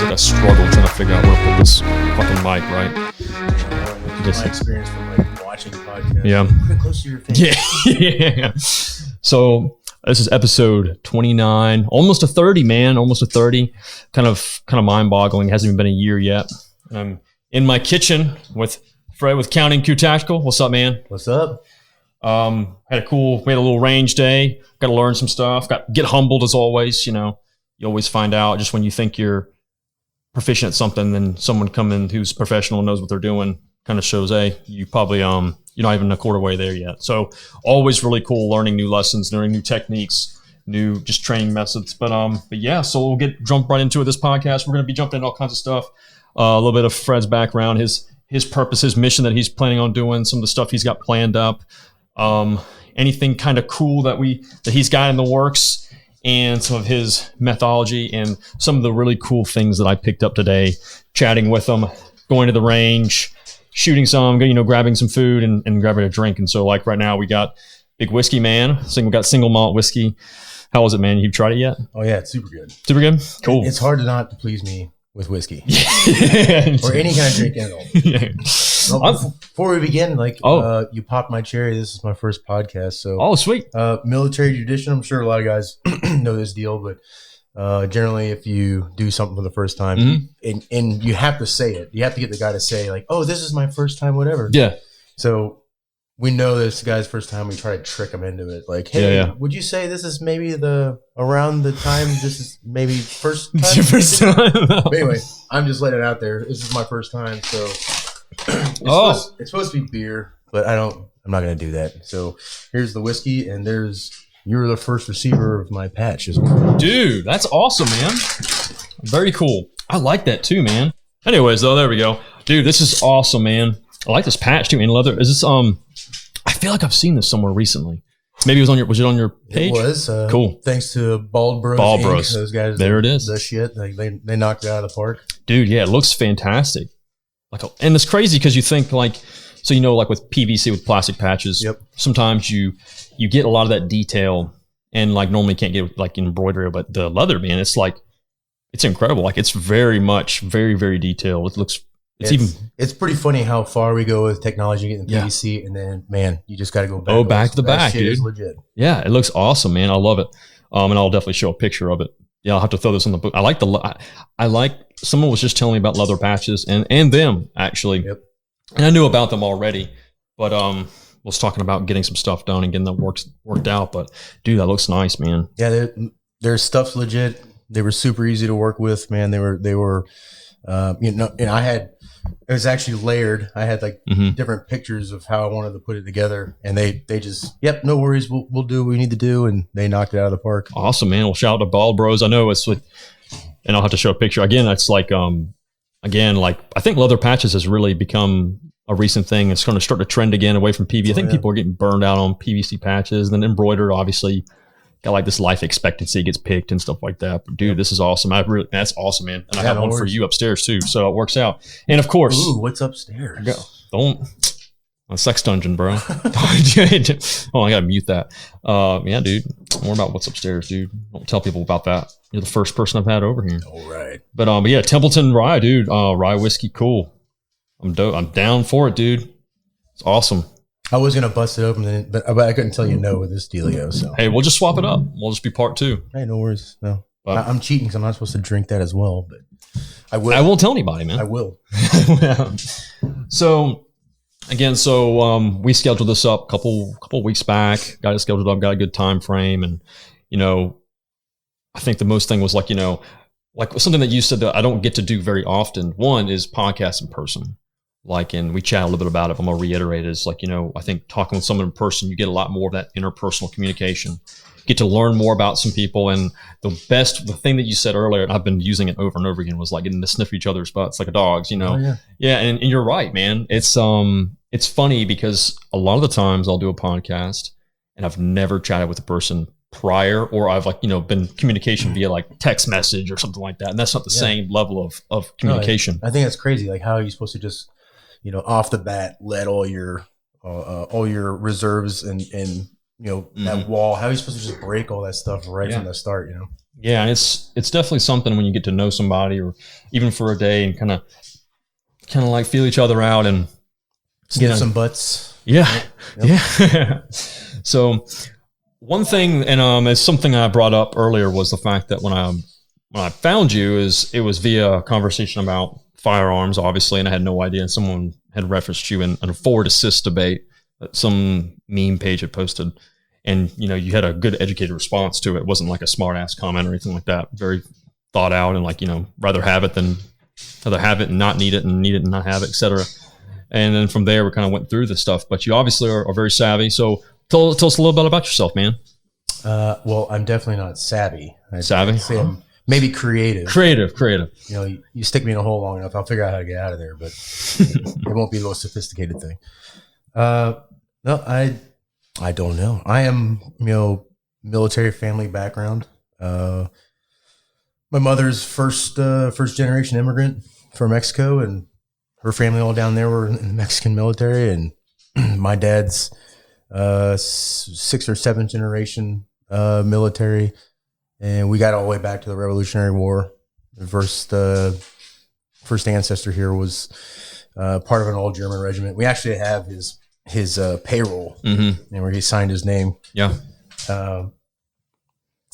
A struggle trying to figure out where to put this fucking mic, right? My experience from like watching podcasts. Yeah. Put it close to your face. Yeah. So this is episode 29, almost a 30, man, almost a 30. Kind of mind-boggling. Hasn't even been a year yet. I'm in my kitchen with Fred with Counting Coup Tactical. What's up, man? What's up? We had a little range day. Got to learn some stuff. Get humbled as always. You know, you always find out just when you think you're proficient at something, then someone come in who's professional and knows what they're doing kind of shows, hey, you probably you're not even a quarter way there yet. So always really cool learning new lessons, learning new techniques, new just training methods. But yeah, so we'll jump right into it. This podcast, we're going to be jumping into all kinds of stuff. A little bit of Fred's background, his purpose, his mission that he's planning on doing, some of the stuff he's got planned up, anything kind of cool that he's got in the works, and some of his methodology and some of the really cool things that I picked up today, chatting with him, going to the range, shooting some, grabbing some food and grabbing a drink. And so like right now we got Big Whiskey Man. We got single malt whiskey. How was it, man? You tried it yet? Oh yeah, it's super good. Super good? Cool. It's hard to not please me with whiskey. Or any kind of drink at all. Yeah. Well, before we begin, you popped my cherry. This is my first podcast. So sweet. Military tradition. I'm sure a lot of guys know this deal, but generally if you do something for the first time, and you have to say it, you have to get the guy to say like, oh, this is my first time, whatever. Yeah. So we know this guy's first time. We try to trick him into it. Like, hey, would you say this is maybe around the time this is maybe first time? It's your first time. But anyway, I'm just letting it out there. This is my first time, so it's supposed to be beer, but I'm not going to do that. So here's the whiskey, and you're the first receiver of my patch as well. Dude, that's awesome, man. Very cool. I like that too, man. Anyways, though, there we go. Dude, this is awesome, man. I like this patch too in leather. Is this I feel like I've seen this somewhere recently. Maybe it was it on your page? It was. Cool. Thanks to Bald Bros. Bros. Those guys. There it is. The shit. Like they knocked it out of the park. Dude, yeah, it looks fantastic. And it's crazy because you think like with PVC, with plastic patches, sometimes you get a lot of that detail and like normally can't get like embroidery, but the leather, man, it's incredible. Like it's very much, very, very detailed. It looks, it's pretty funny how far we go with technology getting PVC, and then man, you just got to go back. Oh, back to the back, shit dude. Is legit. Yeah, it looks awesome, man. I love it. And I'll definitely show a picture of it. Yeah, I'll have to throw this on the book. I like someone was just telling me about leather patches and them actually. Yep. And I knew about them already, but was talking about getting some stuff done and getting them worked out. But dude, that looks nice, man. Yeah, their stuff's legit. They were super easy to work with, man. They were and it was actually layered. I had like different pictures of how I wanted to put it together, and they just, no worries, we'll do what we need to do, and they knocked it out of the park. Awesome, man. Well, shout out to Bald Bros. I know it's and I'll have to show a picture again. It's like I think leather patches has really become a recent thing. It's going to start to trend again away from PVC. I think people are getting burned out on PVC patches, and then embroidered, obviously. Got like this life expectancy gets picked and stuff like that. But dude, this is awesome. That's awesome, man. And I have one for you upstairs too, so it works out. And of course, what's upstairs? A sex dungeon, bro. I gotta mute that. Yeah, dude. More about what's upstairs, dude. Don't tell people about that. You're the first person I've had over here. All right. But yeah, Templeton Rye, dude. Rye whiskey, cool. I'm down for it, dude. It's awesome. I was gonna bust it open, but I couldn't tell you no with this dealio. So hey, we'll just swap it up. We'll just be part two. Hey, no worries. No, I'm cheating because I'm not supposed to drink that as well. But I will. I won't tell anybody, man. I will. So again, we scheduled this up a couple weeks back. Got it scheduled up. Got a good time frame, and I think the most thing was like something that you said that I don't get to do very often. One is podcast in person. And we chat a little bit about it. I'm going to reiterate is I think talking with someone in person, you get a lot more of that interpersonal communication. Get to learn more about some people. And the thing that you said earlier, and I've been using it over and over again, was like getting to sniff each other's butts like a dog's, Oh, yeah. Yeah. And you're right, man. It's funny because a lot of the times I'll do a podcast and I've never chatted with a person prior, or I've like, been communication via like text message or something like that. And that's not the same level of communication. No, I think that's crazy. Like, how are you supposed to just, off the bat, let all your reserves and that wall, how are you supposed to just break all that stuff right from the start, Yeah. And it's definitely something when you get to know somebody, or even for a day, and kind of like feel each other out and sniff some butts. Yeah. Yep. Yeah. So one thing, and it's something I brought up earlier, was the fact that when I found you, it was via a conversation about firearms, obviously, and I had no idea. Someone had referenced you in a forward assist debate that some meme page had posted, and you had a good educated response to it. It wasn't like a smart ass comment or anything like that. Very thought out, and like rather have it and not need it, and need it and not have it, etc. And then from there, we kind of went through this stuff. But you obviously are very savvy. So tell us a little bit about yourself, man. Well, I'm definitely not savvy. Savvy? I'd say I'm maybe creative. Creative. You stick me in a hole long enough, I'll figure out how to get out of there. But it won't be the most sophisticated thing. No, I don't know. I am, military family background. My mother's first generation immigrant from Mexico, and her family all down there were in the Mexican military, and my dad's 6th or 7th generation military, and we got all the way back to the Revolutionary War. The first ancestor here was part of an old German regiment. We actually have his payroll, and where he signed his name. Yeah.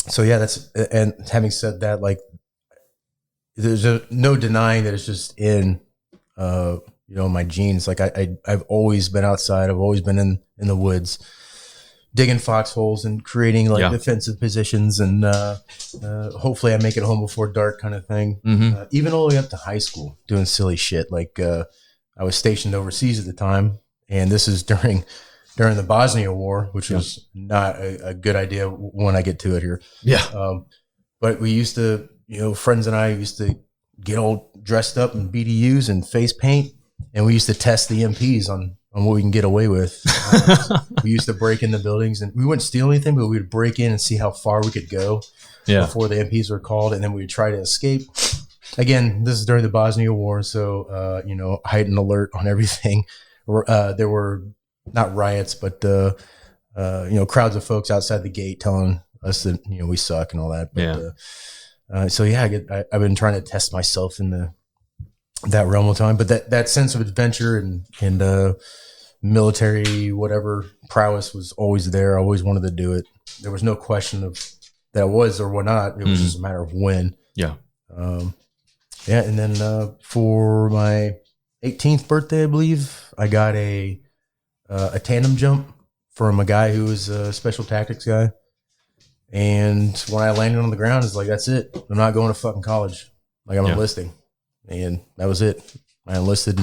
So yeah, and having said that, like, there's no denying that it's just in my genes. Like I've always been outside. I've always been in the woods, digging foxholes and creating defensive positions, and hopefully I make it home before dark, kind of thing. Even all the way up to high school, doing silly shit. Like I was stationed overseas at the time, and this is during the Bosnia War, which was not a good idea when I get to it here. Yeah. But we used to, friends and I used to get all dressed up in BDUs and face paint, and we used to test the MPs on what we can get away with. We used to break in the buildings, and we wouldn't steal anything, but we would break in and see how far we could go before the MPs were called, and then we would try to escape. Again, this is during the Bosnia War, so heightened alert on everything. There were not riots, but crowds of folks outside the gate telling us that we suck and all that. But, I've been trying to test myself in that realm of time, but that sense of adventure and military whatever prowess was always there. I always wanted to do it. There was no question of that was or was not. It was just a matter of when. Yeah. And then for my 18th birthday, I believe, I got a tandem jump from a guy who was a special tactics guy. And when I landed on the ground, it's like, that's it. I'm not going to fucking college. Like, I'm enlisting. And that was it. I enlisted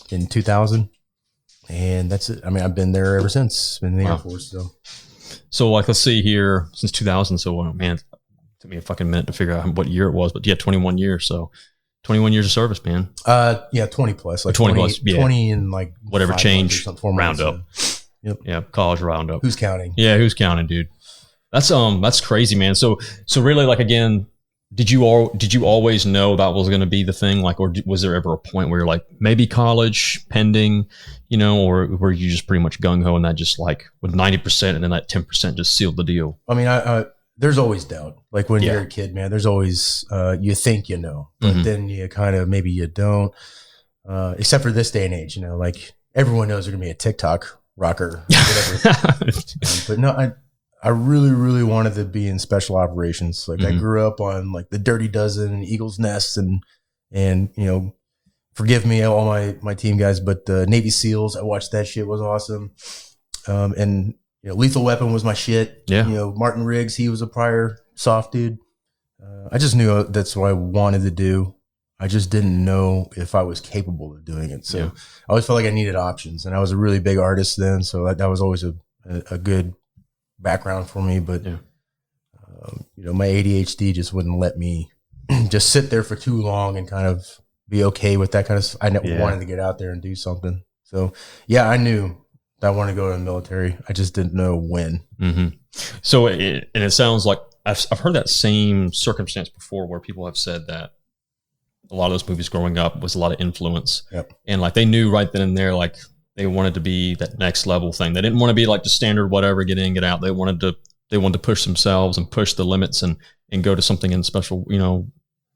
in 2000. And that's it. I mean, I've been there ever since. Been in the Air Force. So like, let's see here, since 2000. So, man, it took me a fucking minute to figure out what year it was. But yeah, 21 years. So 21 years of service, man. 20 plus. Like 20 plus. Yeah. 20 and like whatever change. Round up. Yep. Yeah, college roundup. Who's counting? Yeah, who's counting, dude? That's crazy, man. So really, like, again, did you always know that was going to be the thing? Like, or was there ever a point where you're like, maybe college pending, or were you just pretty much gung ho and that just like with 90% and then that 10% just sealed the deal? I mean, there's always doubt. Like when you're a kid, man, there's always, you think, but then you kind of, maybe you don't, except for this day and age, like everyone knows they're going to be a TikTok rocker, whatever. But no, I really, really wanted to be in special operations. Like I grew up on like the Dirty Dozen and Eagle's Nest and forgive me, all my team guys, but the Navy SEALs, I watched that shit, was awesome. And Lethal Weapon was my shit. Yeah. Martin Riggs, he was a prior soft dude. I just knew that's what I wanted to do. I just didn't know if I was capable of doing it. So I always felt like I needed options, and I was a really big artist then. So that was always a good background for me. But, my ADHD just wouldn't let me just sit there for too long and kind of be okay with that kind of stuff. I wanted to get out there and do something. So, I knew that I wanted to go to the military. I just didn't know when. So and it sounds like I've heard that same circumstance before, where people have said that a lot of those movies growing up was a lot of influence, and like they knew right then and there, like they wanted to be that next level thing. They didn't want to be like the standard whatever, get in, get out. They wanted to push themselves and push the limits and go to something in special,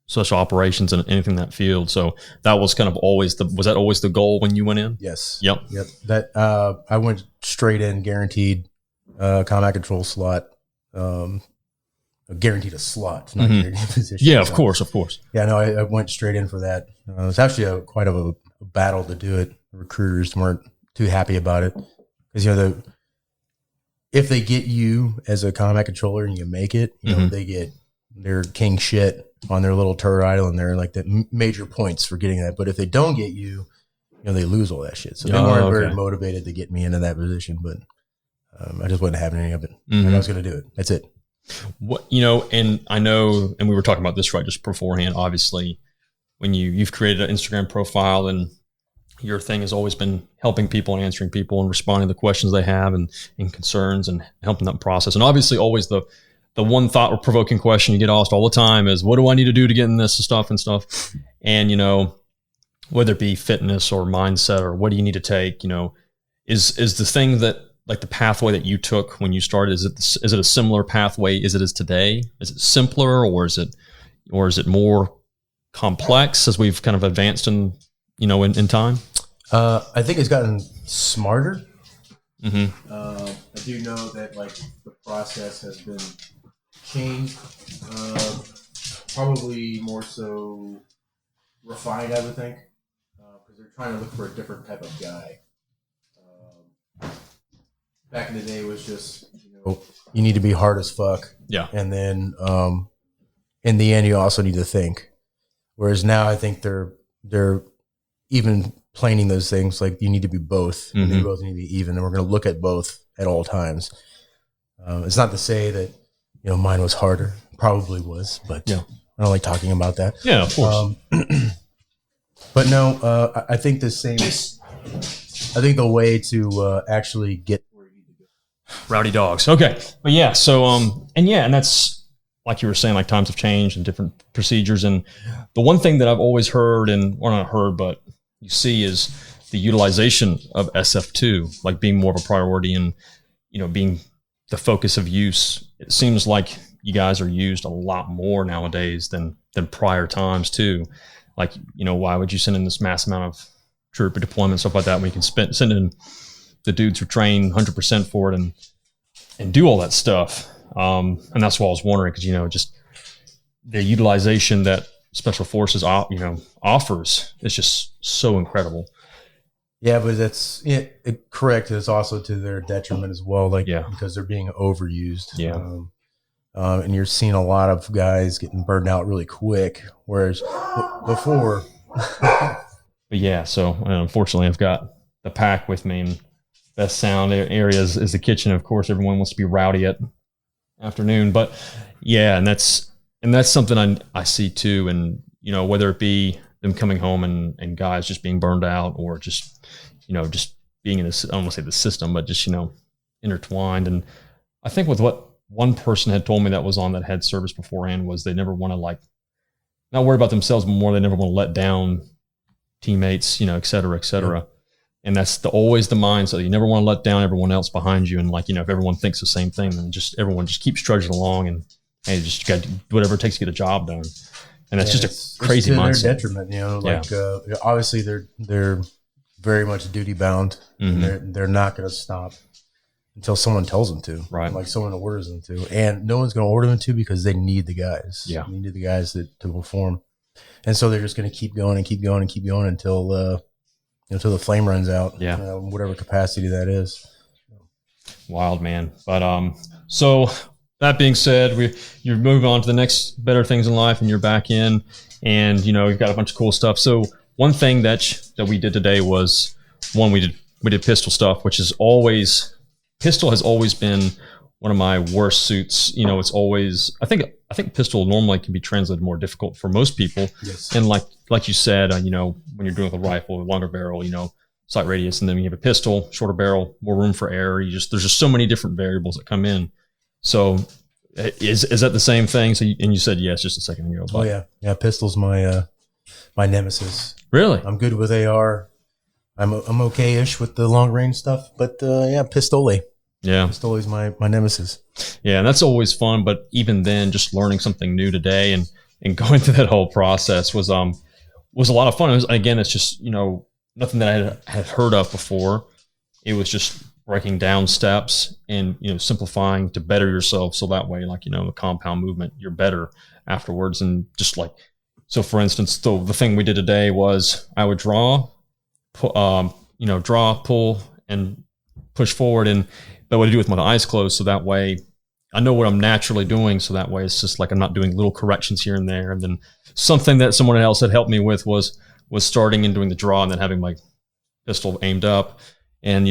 special operations and anything in that field. So that was kind of always was that always the goal when you went in? Yes. Yep. That I went straight in, guaranteed combat control slot. Guaranteed a slot, not guaranteed a position. Yeah, of course. Yeah, no, I went straight in for that. It was actually quite of a battle to do it. The recruiters weren't too happy about it because if they get you as a combat controller and you make it, they get their king shit on their little turret island. They're like the major points for getting that. But if they don't get you, they lose all that shit. So they weren't very motivated to get me into that position. But I just wasn't having any of it. I was going to do it. That's it. What and I know, and we were talking about this right just beforehand. Obviously, when you've created an Instagram profile, and your thing has always been helping people and answering people and responding to the questions they have and concerns and helping them process. And obviously, always the one thought or provoking question you get asked all the time is, "What do I need to do to get in this stuff?" And whether it be fitness or mindset or what do you need to take, is the thing that, like the pathway that you took when you started, is it a similar pathway as it is today? Is it simpler, or is it more complex as we've kind of advanced in time? I think it's gotten smarter. I do know that like the process has been changed, probably more so refined, I would think, because they're trying to look for a different type of guy. Back in the day, it was just you need to be hard as fuck, and then in the end, you also need to think. Whereas now, I think they're even planing those things like you need to be both. And they both need to be even, and we're going to look at both at all times. It's not to say that mine was harder. Probably was, but I don't like talking about that. Yeah, of course. But no, I think the same. I think the way to actually get where you need to go. Rowdy dogs. Okay, but yeah. So and that's like you were saying. Like times have changed and different procedures. And the one thing that I've always heard, or not heard, but you see, is the utilization of SF2, like being more of a priority and being the focus of use. It seems like you guys are used a lot more nowadays than prior times too. Like why would you send in this mass amount of troop deployment, stuff like that, when you can send in the dudes who train 100% for it and do all that stuff. And that's what I was wondering, because just the utilization that Special Forces offers is just so incredible. Yeah, but that's correct. It's also to their detriment as well, because they're being overused. Yeah. And you're seeing a lot of guys getting burned out really quick, whereas before. But yeah, so unfortunately, I've got the pack with me, and best sound area is the kitchen. Of course, everyone wants to be rowdy at afternoon, but yeah, and that's something I see too. And whether it be them coming home and guys just being burned out, or just just being in this, I don't want to say the system, but just intertwined. And I think with what one person had told me that was on that had service beforehand was they never want to not worry about themselves, but more they never want to let down teammates, et cetera, et cetera. Yeah. And that's always the mindset. You never want to let down everyone else behind you. And if everyone thinks the same thing, then everyone just keeps trudging along, and hey, just got to do whatever it takes to get a job done. And that's just a crazy mindset. It's to their detriment, obviously they're very much duty bound. And they're not going to stop until someone tells them to, right? Like someone orders them to, and no one's going to order them to, because they need the guys. Yeah, they need the guys to perform. And so they're just going to keep going and keep going and keep going until the flame runs out. Yeah, whatever capacity that is. Wild, man. But so that being said, you're moving on to the next better things in life, and you're back in, and you've got a bunch of cool stuff. So one thing that we did today was we did pistol stuff, which is pistol has always been one of my worst suits. It's always, I think pistol normally can be translated more difficult for most people. Yes. And like you said, when you're doing with a rifle, longer barrel, sight radius, and then you have a pistol, shorter barrel, more room for error. There's just so many different variables that come in. So is that the same thing? So and you said yes just a second ago. But. Oh yeah, pistol's my my nemesis. Really? I'm good with AR. I'm okay-ish with the long range stuff, but yeah, pistole. Yeah, pistole is my nemesis. Yeah, and that's always fun. But even then, just learning something new today and going through that whole process was a lot of fun. It's just nothing that I had heard of before. It was just breaking down steps and simplifying to better yourself, so that way, like the compound movement, you're better afterwards. And just like so, for instance, the thing we did today was I would draw, pull, and push forward, and that would do with my eyes closed, so that way I know what I'm naturally doing. So that way it's just like I'm not doing little corrections here and there. And then something that someone else had helped me with was starting and doing the draw and then having my pistol aimed up and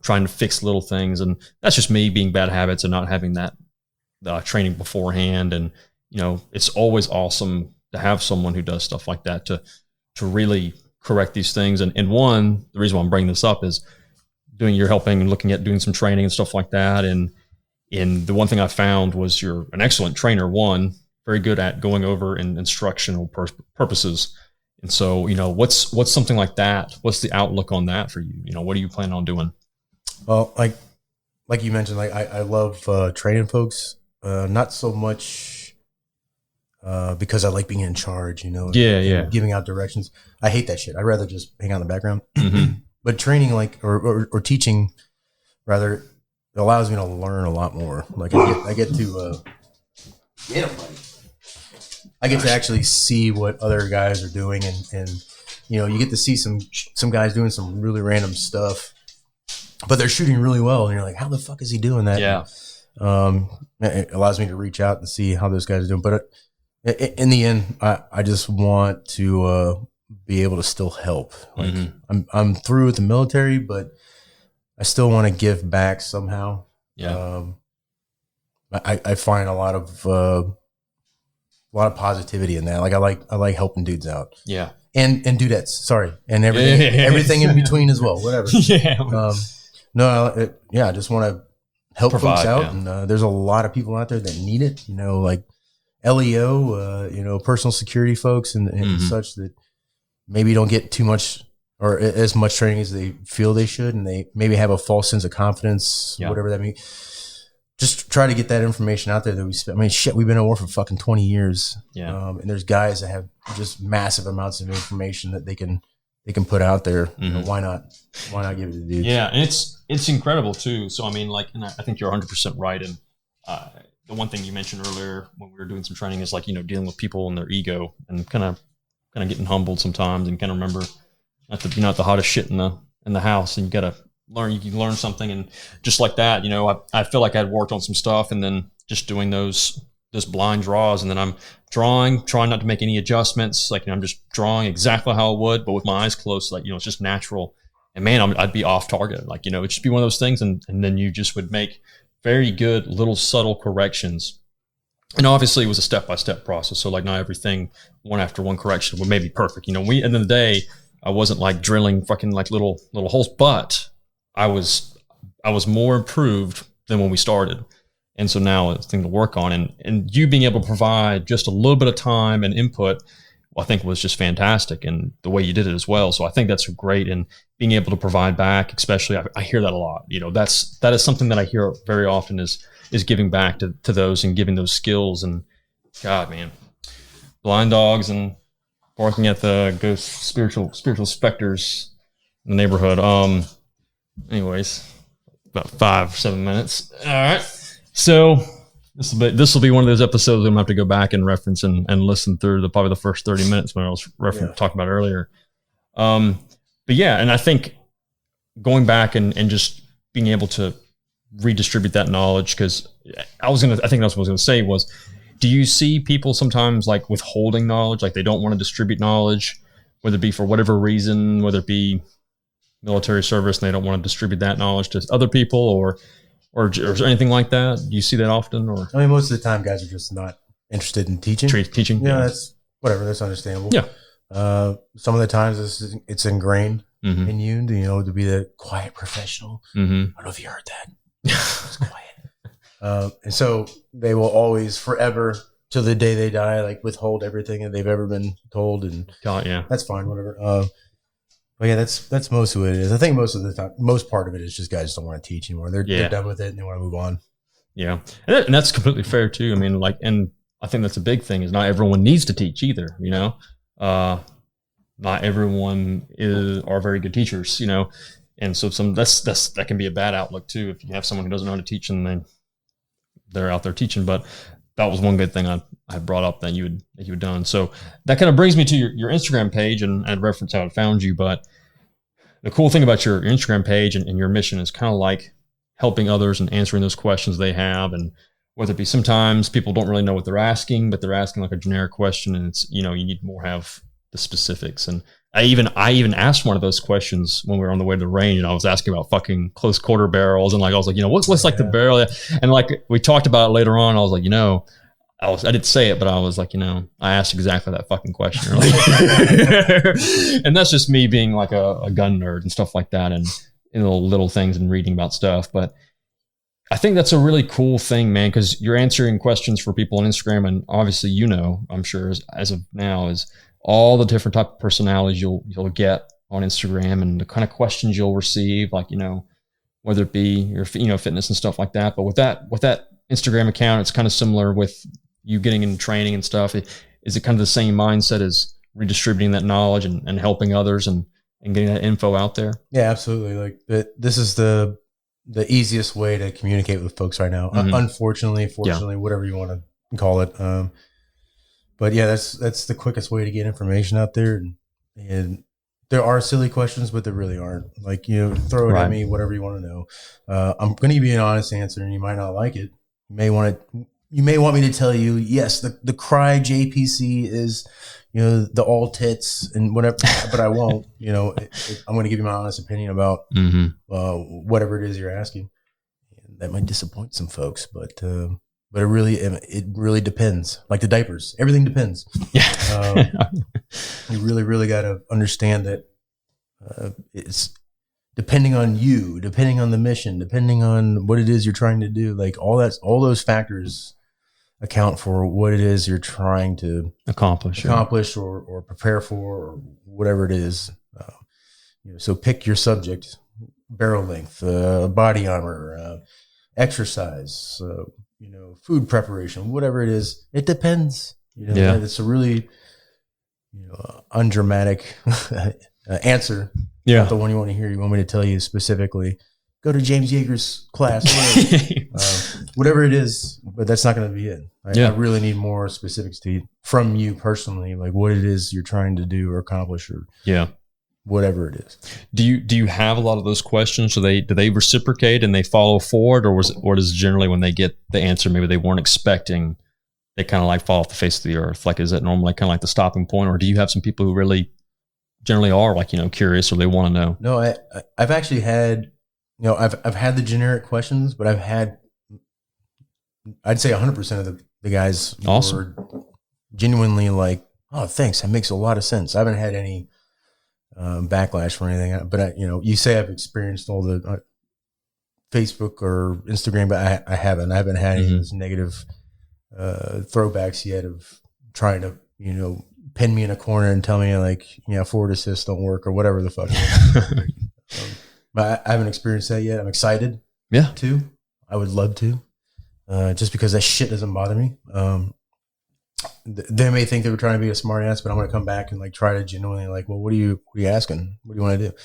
trying to fix little things. And that's just me being bad habits and not having that training beforehand. And it's always awesome to have someone who does stuff like that to really correct these things. And the reason why I'm bringing this up is you're helping and looking at doing some training and stuff like that. And the one thing I found was you're an excellent trainer, very good at going over in instructional purposes. And so, what's something like that? What's the outlook on that for you? What are you planning on doing? Well, like you mentioned, I love training folks, not so much because I like being in charge, giving out directions. I hate that shit. I'd rather just hang out in the background. Mm-hmm. But training, or teaching, rather, it allows me to learn a lot more. Like I get to get them, buddy. I get to actually see what other guys are doing, and you get to see some guys doing some really random stuff, but they're shooting really well, and you're like, how the fuck is he doing that? Yeah. It allows me to reach out and see how those guys are doing. But in the end, I just want to be able to still help. Like I'm through with the military, but I still want to give back somehow. Yeah. I find a lot of positivity in that. Like I like helping dudes out. Yeah. And dudettes, sorry. And everything in between as well. Whatever. Yeah. I just want to help folks out. Yeah. And there's a lot of people out there that need it, like LEO, personal security folks and such that maybe don't get too much or as much training as they feel they should. And they maybe have a false sense of confidence, whatever that means. Just try to get that information out there that we've been at war for fucking 20 years. Yeah. And there's guys that have just massive amounts of information that they can put out there. Why not give it to dudes? Yeah. And it's incredible too. So, and I think you're 100% right. And the one thing you mentioned earlier when we were doing some training is dealing with people and their ego and kind of getting humbled sometimes and kind of remember you're not the hottest shit in the house, and you got to learn. You can learn something, and just like that, I feel like I'd worked on some stuff, and then just doing those blind draws, and then I'm trying not to make any adjustments. I'm just drawing exactly how I would, but with my eyes closed, it's just natural. And man, I'd be off target. It'd just be one of those things, and then you just would make very good little subtle corrections. And obviously, it was a step-by-step process. So not everything one after one correction would maybe be perfect. At the end of the day, I wasn't drilling fucking little holes, but I was more improved than when we started. And so now it's a thing to work on. And you being able to provide just a little bit of time and input, I think was just fantastic. And the way you did it as well. So I think that's great. And being able to provide back, especially, I hear that a lot. That is something that I hear very often is giving back to those and giving those skills. And God, man, blind dogs and barking at the ghost spiritual specters in the neighborhood. Anyways, about 5-7 minutes. All right. So this will be one of those episodes I'm gonna have to go back and reference and listen through probably the first 30 minutes when I was talking about earlier. But yeah, and I think going back and just being able to redistribute that knowledge, because I think that's what I was gonna say was, do you see people sometimes withholding knowledge, they don't want to distribute knowledge, whether it be for whatever reason, whether it be military service and they don't want to distribute that knowledge to other people or anything like that? Do you see that often? Or most of the time guys are just not interested in teaching. Yeah, that's whatever. That's understandable. Yeah. Some of the times it's ingrained in you, to be the quiet professional. I don't know if you heard that. It's quiet. And so they will always forever till the day they die, like withhold everything that they've ever been told. And that's fine, whatever. But yeah, that's most of what it is. I think most of the time, most part of it is just guys don't want to teach anymore. They're done with it and they want to move on. Yeah. And that's completely fair too. I mean, like, and I think that's a big thing is not everyone needs to teach either, you know, not everyone are very good teachers, you know? And so that can be a bad outlook too. If you have someone who doesn't know how to teach and then they're out there teaching, but that was one good thing I brought up that you had done. So that kind of brings me to your Instagram page and I'd reference how I found you. But the cool thing about your Instagram page and your mission is kind of like helping others and answering those questions they have. And whether it be sometimes people don't really know what they're asking, but they're asking like a generic question and it's, you know, you need more have the specifics. And I even asked one of those questions when we were on the way to the range, and I was asking about fucking close quarter barrels, and like I was like, you know, what's like the barrel, and like we talked about it later on. I was like, you know, I didn't say it, but I was like, you know, I asked exactly that fucking question earlier. And that's just me being like a gun nerd and stuff like that, and you know, little things and reading about stuff. But I think that's a really cool thing, man, because you're answering questions for people on Instagram, and obviously, you know, I'm sure as of now is all the different type of personalities you'll get on Instagram and the kind of questions you'll receive, like, you know, whether it be your, you know, fitness and stuff like that. But with that Instagram account, it's kind of similar with you getting in training and stuff. Is it kind of the same mindset as redistributing that knowledge and helping others and getting that info out there? Yeah, absolutely. Like this is the easiest way to communicate with folks right now. Mm-hmm. Unfortunately, fortunately, whatever you want to call it. But yeah, that's the quickest way to get information out there. And there are silly questions, but there really aren't. Like, you know, throw it at me, whatever you want to know. I'm going to give you an honest answer, and you might not like it. You may want me to tell you, yes, the Cry JPC is, you know, the all tits and whatever, but I won't. You know, I'm going to give you my honest opinion about whatever it is you're asking. That might disappoint some folks, but it really depends. Like the diapers, everything depends. Yeah. You really got to understand that it's depending on you, depending on the mission, depending on what it is you're trying to do. Like all those factors account for what it is you're trying to accomplish or prepare for, or whatever it is. You know, so pick your subject: barrel length, body armor, exercise. You know, food preparation, whatever it is, it depends. You know, it's a really, you know, undramatic answer. Yeah, not the one you want to hear. You want me to tell you specifically? Go to James Yeager's class, whatever it is. But that's not going to be it. I really need more specifics from you personally, like what it is you're trying to do or accomplish, or whatever it is. Do you have a lot of those questions? Do they reciprocate and they follow forward, or does generally when they get the answer maybe they weren't expecting, they kind of like fall off the face of the earth? Like, is that normally kind of like the stopping point, or do you have some people who really generally are like, you know, curious or they want to know? No, I've actually had, you know, I've had the generic questions, but I'd say 100% of the guys were genuinely like, oh, thanks, that makes a lot of sense. I haven't had any backlash for anything, but you know, you say I've experienced all the Facebook or Instagram, but I haven't had any of those negative throwbacks yet of trying to, you know, pin me in a corner and tell me like, you know, forward assists don't work or whatever the fuck. But I haven't experienced that yet. I'm excited. Yeah. Too. I would love to. Just because that shit doesn't bother me. They may think they were trying to be a smart ass, but I'm going to come back and like try to genuinely like, well, what are you asking? What do you want to do?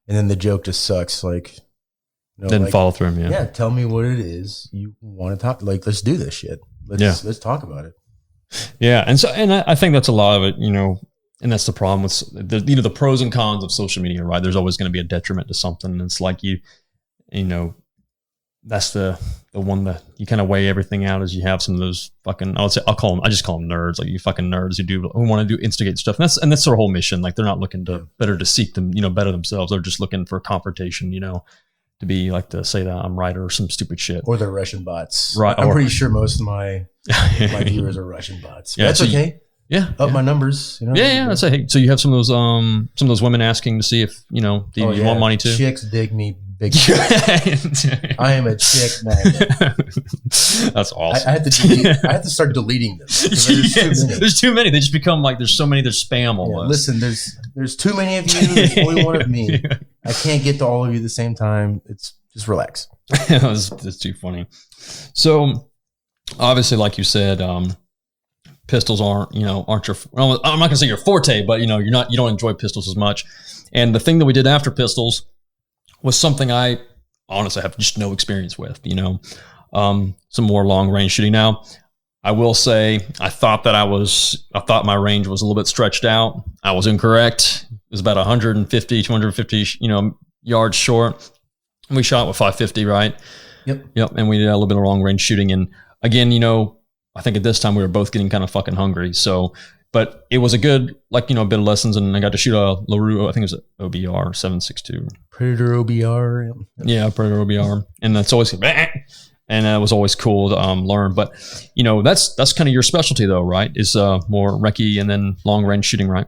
And then the joke just sucks. Like, you know, didn't follow through. Yeah. Tell me what it is you want to talk. Like, let's do this shit. Let's talk about it. Yeah. And I think that's a lot of it, you know, and that's the problem with the pros and cons of social media, right? There's always going to be a detriment to something. It's like you know, that's the one that you kind of weigh everything out as you have some of those fucking, I just call them nerds, like you fucking nerds who want to instigate stuff. And that's their whole mission. Like they're not looking to seek them, you know, better themselves. They're just looking for confrontation, you know, to be like to say that I'm right or some stupid shit. Or they're Russian bots. Right. I'm pretty sure most of my viewers are Russian bots. Yeah, that's okay. Yeah. Up my numbers. You know? Yeah. That's hey. So you have some of those women asking to see if, you know, you want money too. Chicks dig me Big chick. I am a chick magnet. That's awesome. I have to start deleting them. There's too many. They just become like there's so many. There's spam almost. Listen, there's too many of you. There's only one of me. I can't get to all of you at the same time. It's just relax. That's too funny. So obviously, like you said, pistols aren't your. Well, I'm not gonna say your forte, but you don't enjoy pistols as much. And the thing that we did after pistols was something I honestly have just no experience with. Some more long range shooting. Now, I will say I thought my range was a little bit stretched out. I was incorrect. It was about 150, 250, yards short. We shot with 550, right? Yep. And we did a little bit of long range shooting. And again, I think at this time we were both getting kind of fucking hungry. So, but it was a good, bit of lessons, and I got to shoot a LaRue, I think it was an OBR 7.62. Predator OBR. Yeah, Predator OBR. And that's always, and it was always cool to learn. But, that's kind of your specialty though, right? Is more recce and then long range shooting, right?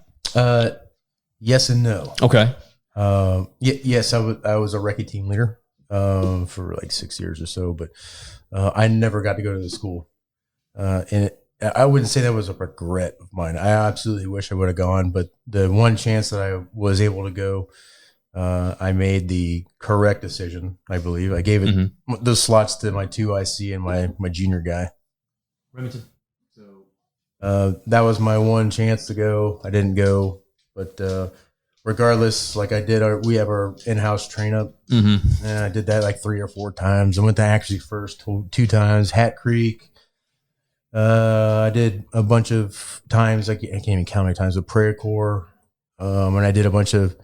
Yes and no. Okay. Yes, I was a recce team leader for like 6 years or so, but I never got to go to the school. And I wouldn't say that was a regret of mine. I absolutely wish I would have gone, but the one chance that I was able to go, I made the correct decision, I believe. I gave it those slots to my 2IC and my junior guy. Remington. So that was my one chance to go. I didn't go, but regardless, like I did, we have our in-house train up, and I did that like 3 or 4 times. I went to actually first 2 times, Hat Creek. I did a bunch of times. I can't even count how many times with Prairie Corps, and I did a bunch of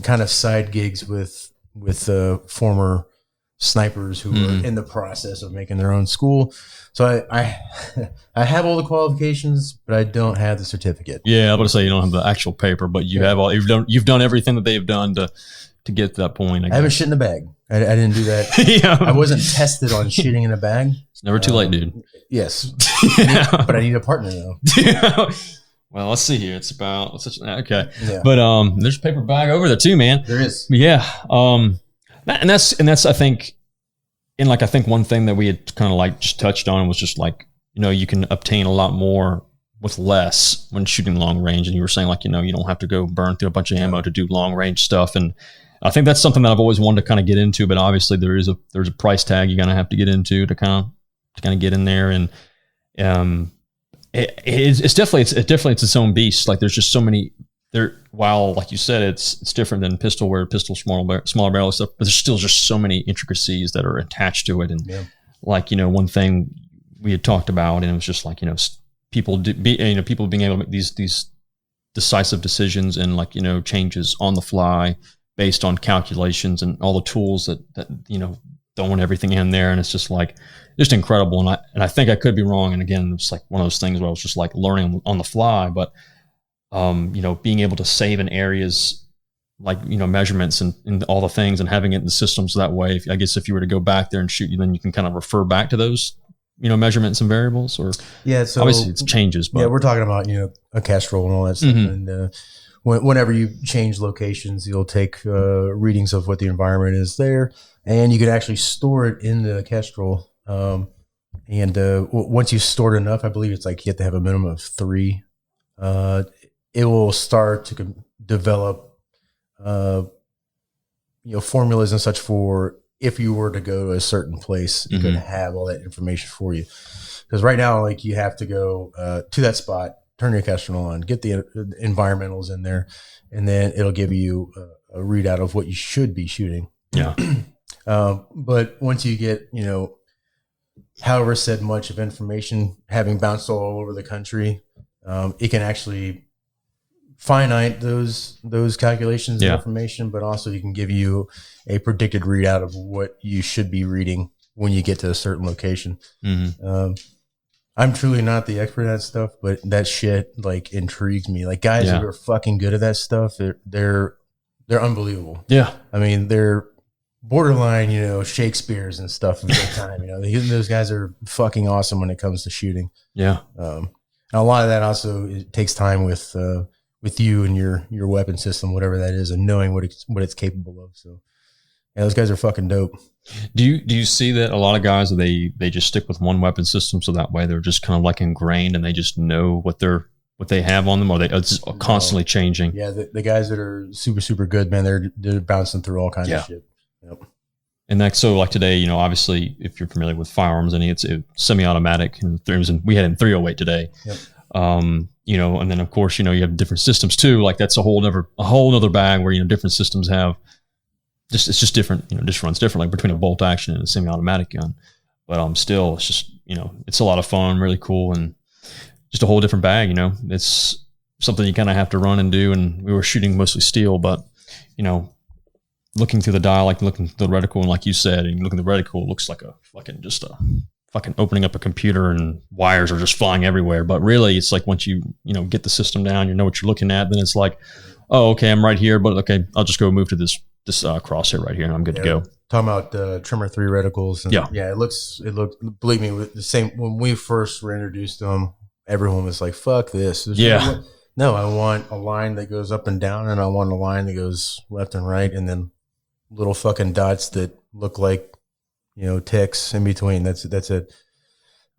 kind of side gigs with former snipers who were in the process of making their own school. So I have all the qualifications, but I don't have the certificate. Yeah, I was going to say you don't have the actual paper, but you have all. You've done everything that they've done to get to that point. I haven't shit in a bag. I didn't do that. I wasn't tested on shitting in a bag. It's never too late, dude. Yes, but I need a partner though. Well, let's see here. It's about okay, but there's a paper bag over there too, man. There is. Yeah, and that's I think, and I think one thing that we had kind of just touched on was just you can obtain a lot more with less when shooting long range, and you were saying you don't have to go burn through a bunch of ammo to do long range stuff, and I think that's something that I've always wanted to kind of get into, but obviously there's a price tag you're gonna have to get into to kind of get in there, and it's definitely it's its own beast. There's just so many there. While like you said, it's different than pistol, where pistol smaller barrel stuff, but there's still just so many intricacies that are attached to it, and one thing we had talked about, and it was just people being able to make these decisive decisions and changes on the fly based on calculations and all the tools that throwing everything in there, and it's just just incredible. And I think I could be wrong. And again, it's one of those things where I was just learning on the fly, but being able to save in areas measurements and all the things, and having it in the system, so that way, I guess if you were to go back there and shoot, then you can kind of refer back to those measurements and variables. Or so obviously it's changes, but we're talking about a Kestrel and all that stuff, and whenever you change locations, you'll take readings of what the environment is there, and you can actually store it in the Kestrel. And once you've stored enough, I believe it's you have to have a minimum of 3. It will start to develop, formulas and such for if you were to go to a certain place, you could have all that information for you. Because right now, you have to go to that spot, turn your Kestrel on, get the environmentals in there, and then it'll give you a readout of what you should be shooting. Yeah. But once you get, however said much of information having bounced all over the country, it can actually finite those calculations and information, but also you can give you a predicted readout of what you should be reading when you get to a certain location. I'm truly not the expert at that stuff, but that shit intrigues me. Guys who are fucking good at that stuff, they're unbelievable. Yeah. I mean, they're borderline, Shakespeare's and stuff of their time. Those guys are fucking awesome when it comes to shooting. Yeah. And a lot of that also, it takes time with you and your weapon system, whatever that is, and knowing what it's capable of. So Yeah, those guys are fucking dope. Do you see that a lot of guys, they just stick with one weapon system, so that way they're just kind of like ingrained and they just know what they have on them, or it's constantly changing? Yeah, the guys that are super, super good, man, they're bouncing through all kinds of shit. Yep. And so like today, you know, obviously if you're familiar with firearms, it's semi-automatic, and we had in 308 today. Yep. You know, and then of course, you know, you have different systems too. Like that's a whole nother bag where, you know, different systems have it's just different, you know, just runs differently between a bolt action and a semi-automatic gun. But still, it's just, you know, it's a lot of fun, really cool, and just a whole different bag. You know, it's something you kind of have to run and do. And we were shooting mostly steel, but you know, looking through the dial, like looking through the reticle, and like you said, and looking at the reticle, it looks like a fucking opening up a computer and wires are just flying everywhere. But really, it's like once you get the system down, you know what you're looking at, then it's like, oh, okay, I'm right here, but okay, I'll just go move to this crosshair right here, and I'm good to go. Talking about Trimmer 3 reticles. And it looked, believe me, with the same, when we first were introduced to them, everyone was like, fuck this. No, I want a line that goes up and down, and I want a line that goes left and right, and then little fucking dots that look like, you know, ticks in between. That's it.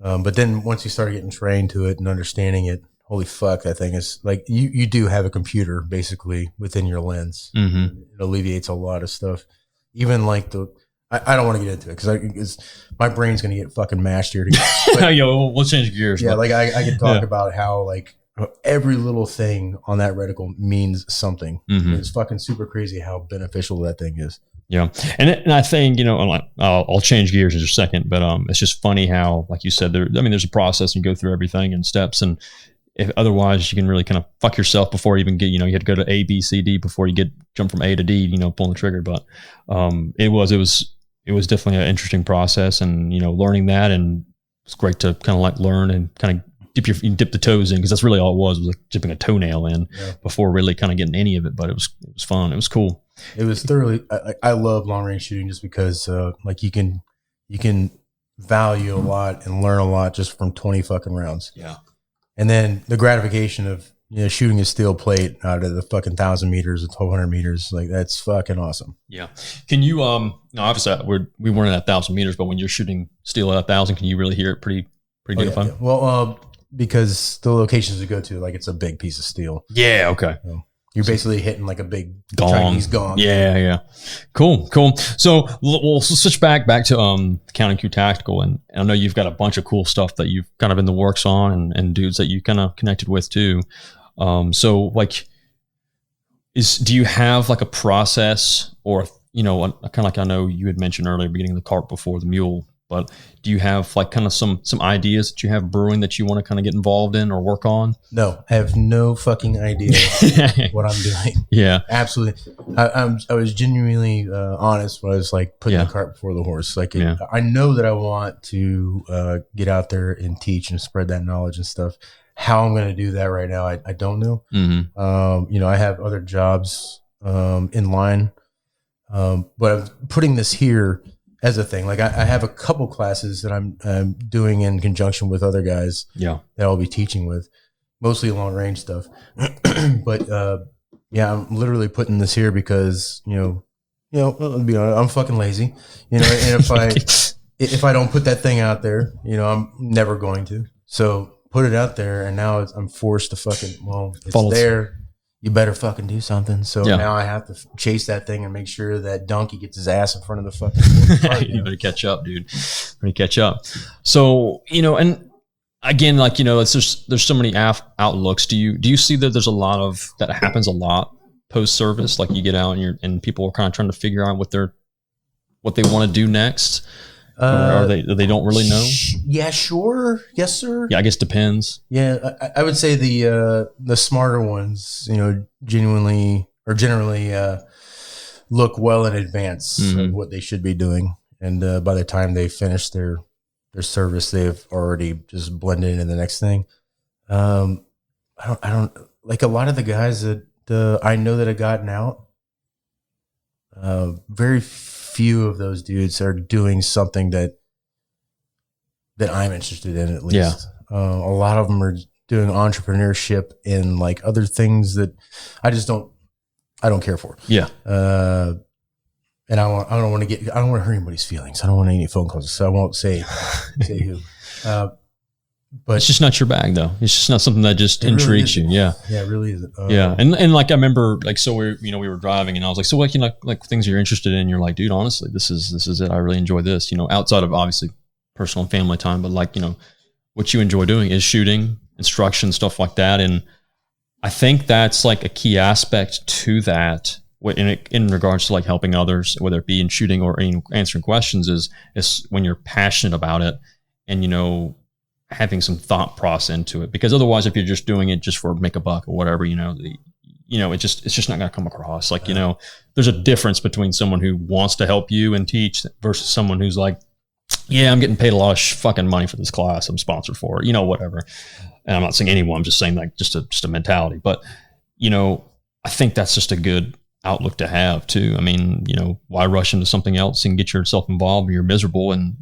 But then once you start getting trained to it and understanding it, holy fuck, that thing is like, you do have a computer basically within your lens. Mm-hmm. It alleviates a lot of stuff. Even like I don't want to get into it because my brain's going to get fucking mashed here. Yo, we'll change gears. Yeah, like I can talk about how like every little thing on that reticle means something. Mm-hmm. It's fucking super crazy how beneficial that thing is. Yeah. And I think, you know, I'll change gears in just a second, but it's just funny how, like you said, there's a process, and you go through everything in steps, and if otherwise you can really kind of fuck yourself before you even get, you know, you had to go to A, B, C, D before you jump from A to D, you know, pulling the trigger. But it was definitely an interesting process, and, you know, learning that, and it's great to kind of like learn and kind of dip the toes in, because that's really all it was like dipping a toenail in before really kind of getting any of it. But it was fun. It was cool. It was thoroughly. I love long range shooting just because like you can value a lot and learn a lot just from 20 fucking rounds. Yeah. And then the gratification of, you know, shooting a steel plate out of the fucking 1,000 meters or 1,200 meters, like that's fucking awesome. Yeah. Can you now obviously we weren't at 1,000 meters, but when you're shooting steel at 1,000, can you really hear it pretty good of fun? Yeah. Well, because the locations we go to, like it's a big piece of steel. Yeah. Okay. So you're basically hitting like a big Chinese gong. Yeah. Cool. So we'll switch back to Counting Coup Tactical, and I know you've got a bunch of cool stuff that you've kind of in the works on, and dudes that you kind of connected with too. So like, do you have like a process, or, you know, kind of like, I know you had mentioned earlier, beginning the cart before the mule, but do you have like kind of some ideas that you have brewing that you want to kind of get involved in or work on? No, I have no fucking idea what I'm doing. Yeah, absolutely. I was genuinely honest when I was like putting the cart before the horse. Like I know that I want to get out there and teach and spread that knowledge and stuff. How I'm going to do that right now, I don't know. Mm-hmm. You know, I have other jobs in line, but I'm putting this here as a thing. Like I have a couple classes that I'm doing in conjunction with other guys that I'll be teaching with, mostly long range stuff. But I'm literally putting this here because, you know, I'll be honest, I'm fucking lazy, you know, and if I don't put that thing out there, you know, I'm never going to. So put it out there, and now I'm forced to fucking, it's there. You better fucking do something. So now I have to chase that thing and make sure that donkey gets his ass in front of the fucking You better catch up, dude. Better catch up. So, you know, and again, like, you know, there's so many outlooks. Do you see that there's a lot of that happens a lot post service? Like you get out and people are kind of trying to figure out what they want to do next. Or they don't really know? Yeah, sure. Yes, sir. Yeah, I guess depends. Yeah, I would say the smarter ones, you know, generally look well in advance of what they should be doing, and by the time they finish their service, they've already just blended into the next thing. I don't like a lot of the guys that I know that have gotten out. Very few of those dudes are doing something that I'm interested in, at least. A lot of them are doing entrepreneurship and like other things that I don't care for. Yeah. and I don't want to hurt anybody's feelings. I don't want any phone calls, so I won't say who. But it's just not your bag, though. It's just not something that just intrigues you. Yeah, yeah, it really isn't. Yeah, and like I remember, like, so we were driving, and I was like, so what, like things you're interested in? You're like, dude, honestly, this is it. I really enjoy this. Outside of obviously personal and family time, but like, what you enjoy doing is shooting, instruction, stuff like that. And I think that's like a key aspect to that in regards to like helping others, whether it be in shooting or in answering questions, is when you're passionate about it and having some thought process into it. Because otherwise, if you're just doing it just for make a buck or whatever, it's just not going to come across. Like, there's a difference between someone who wants to help you and teach versus someone who's like, yeah, I'm getting paid a lot of fucking money for this class. I'm sponsored for it, whatever. And I'm not saying anyone, I'm just saying like just a mentality. But, I think that's just a good outlook to have too. I mean, why rush into something else and get yourself involved when you're miserable? And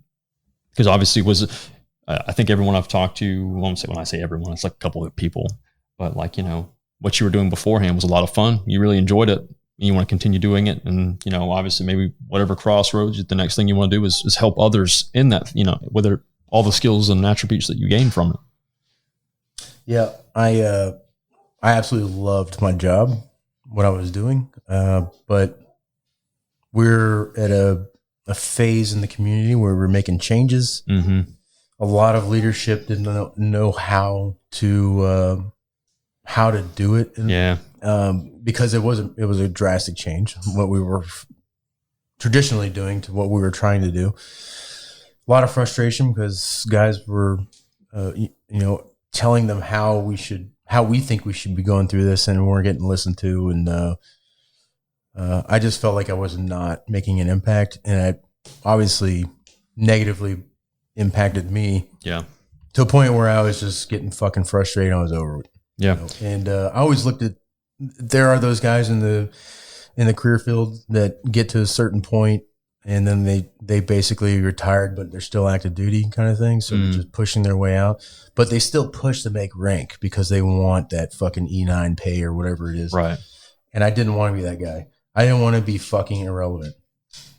because obviously I think everyone I've talked to, when I say everyone, it's like a couple of people, but like, what you were doing beforehand was a lot of fun. You really enjoyed it. And you want to continue doing it. And, obviously maybe whatever crossroads, the next thing you want to do is help others in that, whether all the skills and attributes that you gain from it. Yeah. I absolutely loved my job, what I was doing. But we're at a phase in the community where we're making changes. Mm-hmm. A lot of leadership didn't know how to do it. Yeah. Because it was a drastic change, what we were traditionally doing to what we were trying to do. A lot of frustration because guys were, telling them how we think we should be going through this, and we weren't getting listened to. And I just felt like I was not making an impact, and it obviously negatively impacted me. Yeah. To a point where I was just getting fucking frustrated. I was over it. Yeah. And I always looked at, there are those guys in the career field that get to a certain point and then they basically retired, but they're still active duty kind of thing. So they're just pushing their way out, but they still push to make rank because they want that fucking E9 pay or whatever it is. Right. And I didn't want to be that guy. I didn't want to be fucking irrelevant.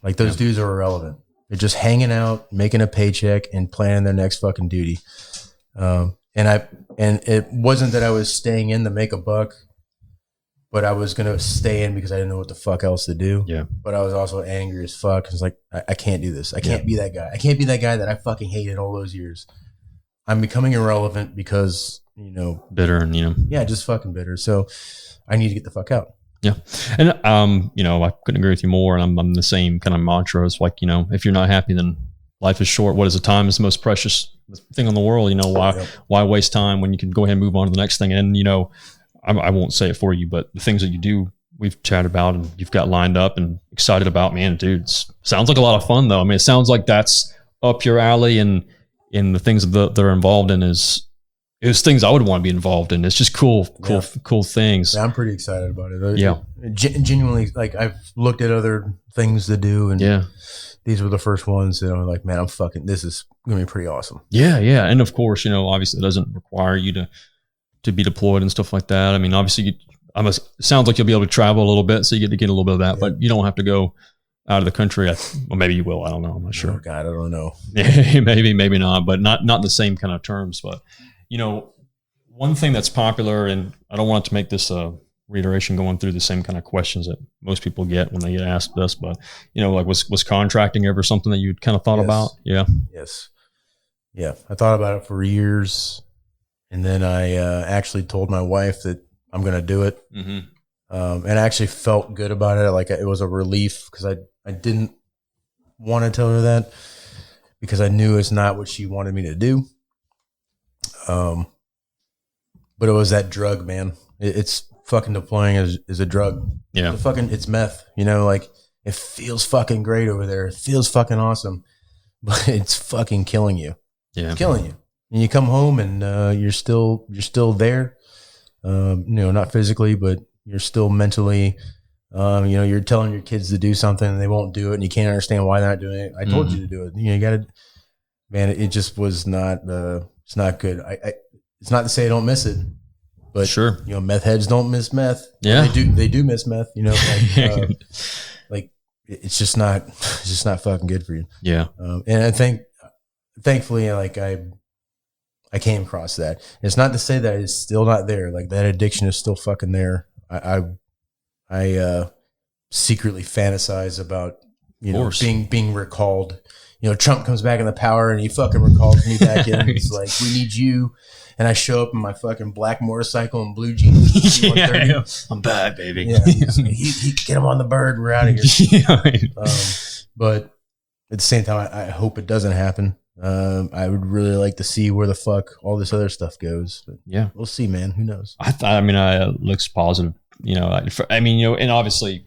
Like those dudes are irrelevant. They're just hanging out, making a paycheck and planning their next fucking duty. And it wasn't that I was staying in to make a buck, but I was going to stay in because I didn't know what the fuck else to do. Yeah. But I was also angry as fuck. I was like, I can't do this. I can't be that guy. I can't be that guy that I fucking hated all those years. I'm becoming irrelevant because, bitter and, yeah, just fucking bitter. So I need to get the fuck out. Yeah. And, I couldn't agree with you more. And I'm the same kind of mantra. It's like, if you're not happy, then life is short. What is the time is the most precious thing in the world. Why waste time when you can go ahead and move on to the next thing? And, I won't say it for you, but the things that you do, we've chatted about and you've got lined up and excited about, man, dude, sounds like a lot of fun though. I mean, it sounds like that's up your alley, and in the things that are involved in is things I would want to be involved in. It's just cool things. Yeah, I'm pretty excited about it. Yeah. Genuinely, like I've looked at other things to do, and these were the first ones that I'm like, man, this is going to be pretty awesome. Yeah. Yeah. And of course, obviously it doesn't require you to be deployed and stuff like that. I mean, obviously it sounds like you'll be able to travel a little bit, so you get to get a little bit of that, but you don't have to go out of the country. Well, maybe you will. I don't know. I'm not sure. Oh God, I don't know. maybe not, but not in the same kind of terms. But, one thing that's popular, and I don't want to make this a reiteration going through the same kind of questions that most people get when they get asked this, but, like was contracting ever something that you'd kind of thought about? Yeah. Yes. Yeah. I thought about it for years. And then I actually told my wife that I'm going to do it. Mm-hmm. And I actually felt good about it. Like it was a relief because I didn't want to tell her that because I knew it's not what she wanted me to do. But it was that drug, man. It's fucking deploying is a drug. Yeah. It's meth, like it feels fucking great over there. It feels fucking awesome, but it's fucking killing you. Yeah. It's killing you. And you come home and you're still there, not physically, but you're still mentally. You're telling your kids to do something and they won't do it, and you can't understand why they're not doing it. I told you to do it. You got to, man. It just was not. It's not good. It's not to say I don't miss it, but sure, meth heads don't miss meth. Yeah, they do miss meth. Like it's just not fucking good for you. Yeah. And I think, thankfully, like I came across that. It's not to say that it's still not there. Like that addiction is still fucking there. I secretly fantasize about, you know, being recalled. You know, Trump comes back in the power and he fucking recalls me back in. He's like, we need you. And I show up in my fucking black motorcycle and blue jeans. Yeah, I'm back, baby. Yeah, he get him on the bird. We're out of here. But at the same time, I hope it doesn't happen. I would really like to see where the fuck all this other stuff goes. But yeah, we'll see, man. Who knows? I mean, it looks positive. You know, I mean, you know, and obviously,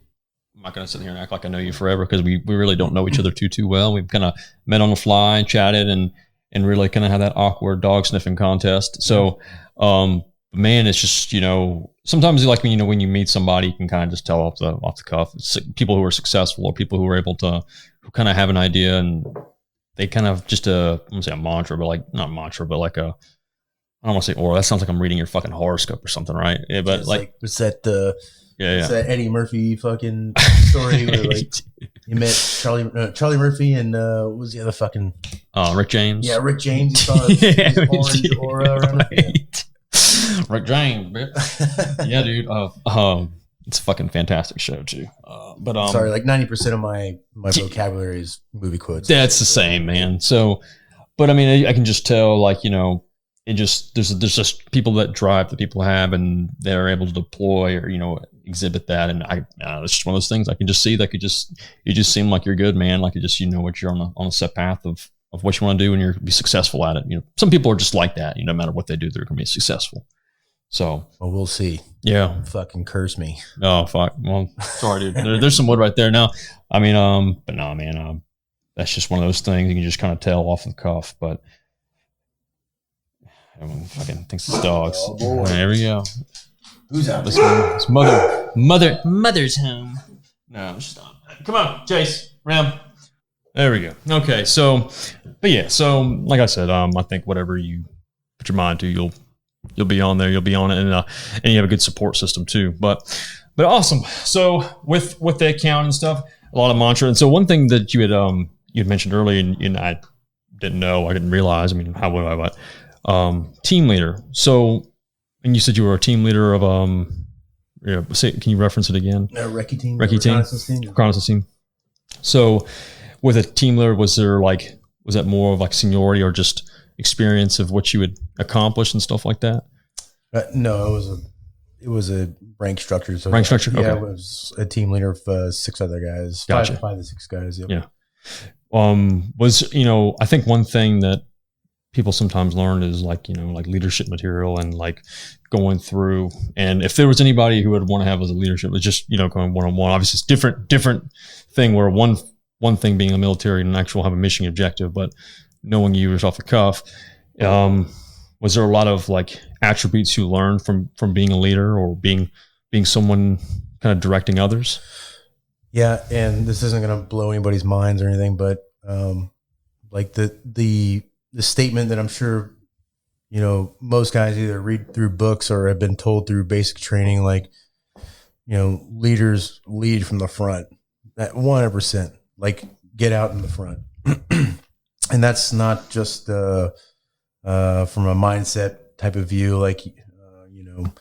I'm not going to sit here and act like I know you forever because we really don't know each other too well. We've kind of met on the fly and chatted and really kind of had that awkward dog sniffing contest. So, man, it's just, you know, sometimes like when you meet somebody, you can kind of just tell off the cuff. It's people who are successful or people who are able to, who kind of have an idea and they kind of just I won't say a mantra, but like not mantra, but like I don't want to say aura. That sounds like I'm reading your fucking horoscope or something, right? Yeah, but like was that that Eddie Murphy fucking story where like you met Charlie Murphy and what was the other fucking Rick James? Yeah, Rick James. You saw his orange aura around it. Rick James, yeah, dude. It's a fucking fantastic show too. But sorry, like 90% of my vocabulary is movie quotes. That's the same, man. So, but I mean, I can just tell, like, you know, it just there's just people that drive that people have, and they're able to deploy or, you know, exhibit that. And it's just one of those things. I can just see that you just seem like you're good, man. Like you know what you're on a set path of what you want to do, and you're be successful at it. You know, some people are just like that. You know, no matter what they do, they're going to be successful. So, well, we'll see. Yeah. Fucking curse me. Oh, fuck. Well, sorry, dude. There's some wood right there now. I mean, but no, man. That's just one of those things you can just kind of tell off the cuff. But everyone fucking thinks it's dogs. Oh, boy. There we go. Who's out? It's mother's home. No, stop. Come on, Chase, Ram. There we go. Okay, so, but yeah, so like I said, I think whatever you put your mind to, you'll be on there. You'll be on it, and you have a good support system too. But awesome. So with the account and stuff, a lot of mantra. And so one thing that you had mentioned earlier, and I didn't know, I didn't realize. I mean, how would I? But team leader. So, and you said you were a team leader of can you reference it again? Recce team. Reconnaissance team. So, with a team leader, was that more of like seniority or just experience of what you would accomplish and stuff like that? No, it was a rank structure. So rank structure. Yeah, okay. It was a team leader of 6 other guys. Gotcha. 5 to 6 guys. Yep. Yeah. Was, you know, I think one thing that people sometimes learn is like, you know, like leadership material and like going through. And if there was anybody who would want to have as a leadership, it's just, you know, going one-on-one. Obviously, it's different thing where one thing being a military and actual have a mission objective, but knowing you was off the cuff, was there a lot of like attributes you learned from being a leader or being someone kind of directing others? Yeah, and this isn't going to blow anybody's minds or anything, but like the statement that I'm sure, you know, most guys either read through books or have been told through basic training, like, you know, leaders lead from the front at 100%. Like, get out in the front. And that's not just from a mindset type of view. Like, you know,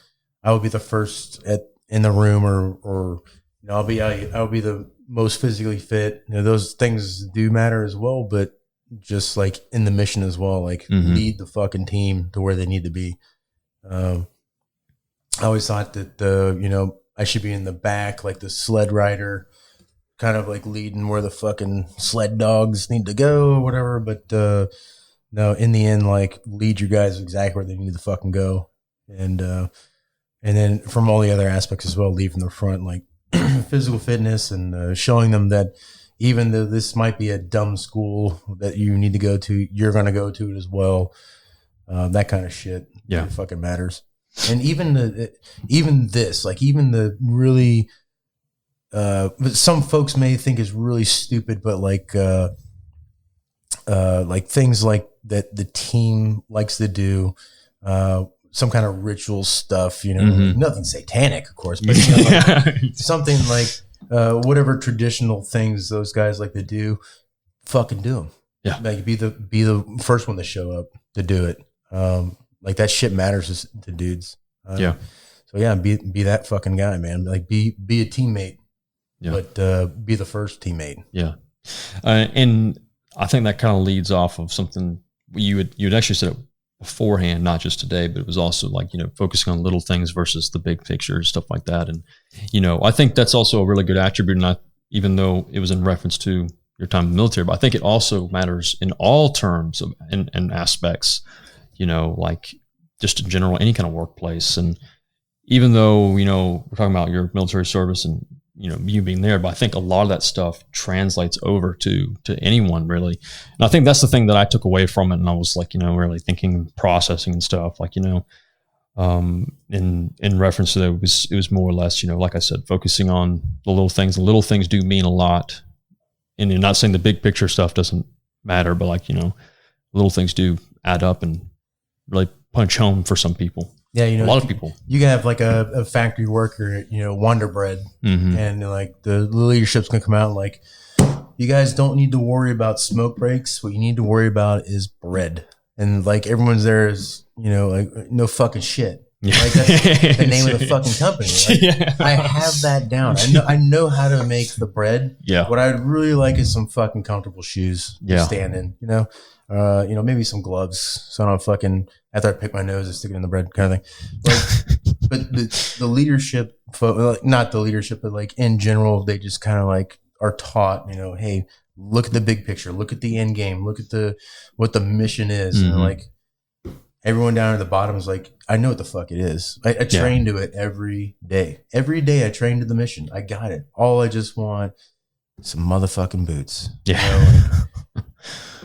I will be the first in the room, or you know, I'll be the most physically fit. You know, those things do matter as well, but just like in the mission as well, like lead the fucking team to where they need to be. I always thought that you know, I should be in the back, like the sled rider, kind of like leading where the fucking sled dogs need to go or whatever. But no, in the end, like lead your guys exactly where they need to fucking go. And then from all the other aspects as well, lead from the front, like physical fitness and showing them that even though this might be a dumb school that you need to go to, you're going to go to it as well. That kind of shit. Yeah. It fucking matters. And even the really, some folks may think is really stupid, but like things like that the team likes to do, some kind of ritual stuff, you know, nothing satanic, of course, but you know, like something like whatever traditional things those guys like to do, fucking do them. Yeah. Like be the first one to show up to do it. Like that shit matters to dudes. Yeah. So yeah, be that fucking guy, man. Like be a teammate, but be the first teammate. Yeah. And I think that kind of leads off of something you had actually said it beforehand, not just today, but it was also like, you know, focusing on little things versus the big picture, stuff like that. And, you know, I think that's also a really good attribute. And even though it was in reference to your time in the military, but I think it also matters in all terms of and aspects, you know, like just in general, any kind of workplace. And even though, you know, we're talking about your military service and, you know, you being there, but I think a lot of that stuff translates over to anyone really. And I think that's the thing that I took away from it. And I was like, you know, really thinking, processing and stuff, like, you know, in reference to that, it was more or less, you know, like I said, focusing on the little things. The little things do mean a lot. And you're not saying the big picture stuff doesn't matter, but like, you know, little things do add up and really punch home for some people. Yeah, you know, a lot of people. You can have like a factory worker, you know, Wonder Bread, and like the leadership's gonna come out and like, you guys don't need to worry about smoke breaks. What you need to worry about is bread. And like everyone's there is, you know, like no fucking shit. Like that's the name of the fucking company. Like, I have that down. I know how to make the bread. Yeah. What I'd really like is some fucking comfortable shoes to stand in. You know, maybe some gloves so I don't fucking after I pick my nose and stick it in the bread kind of thing. But the leadership, not the leadership, but like in general, they just kind of like are taught. You know, hey, look at the big picture. Look at the end game. Look at what the mission is. And like. Everyone down at the bottom is like, I know what the fuck it is. I train to it every day. Every day I train to the mission. I got it. All I just want some motherfucking boots. Yeah. You know, like,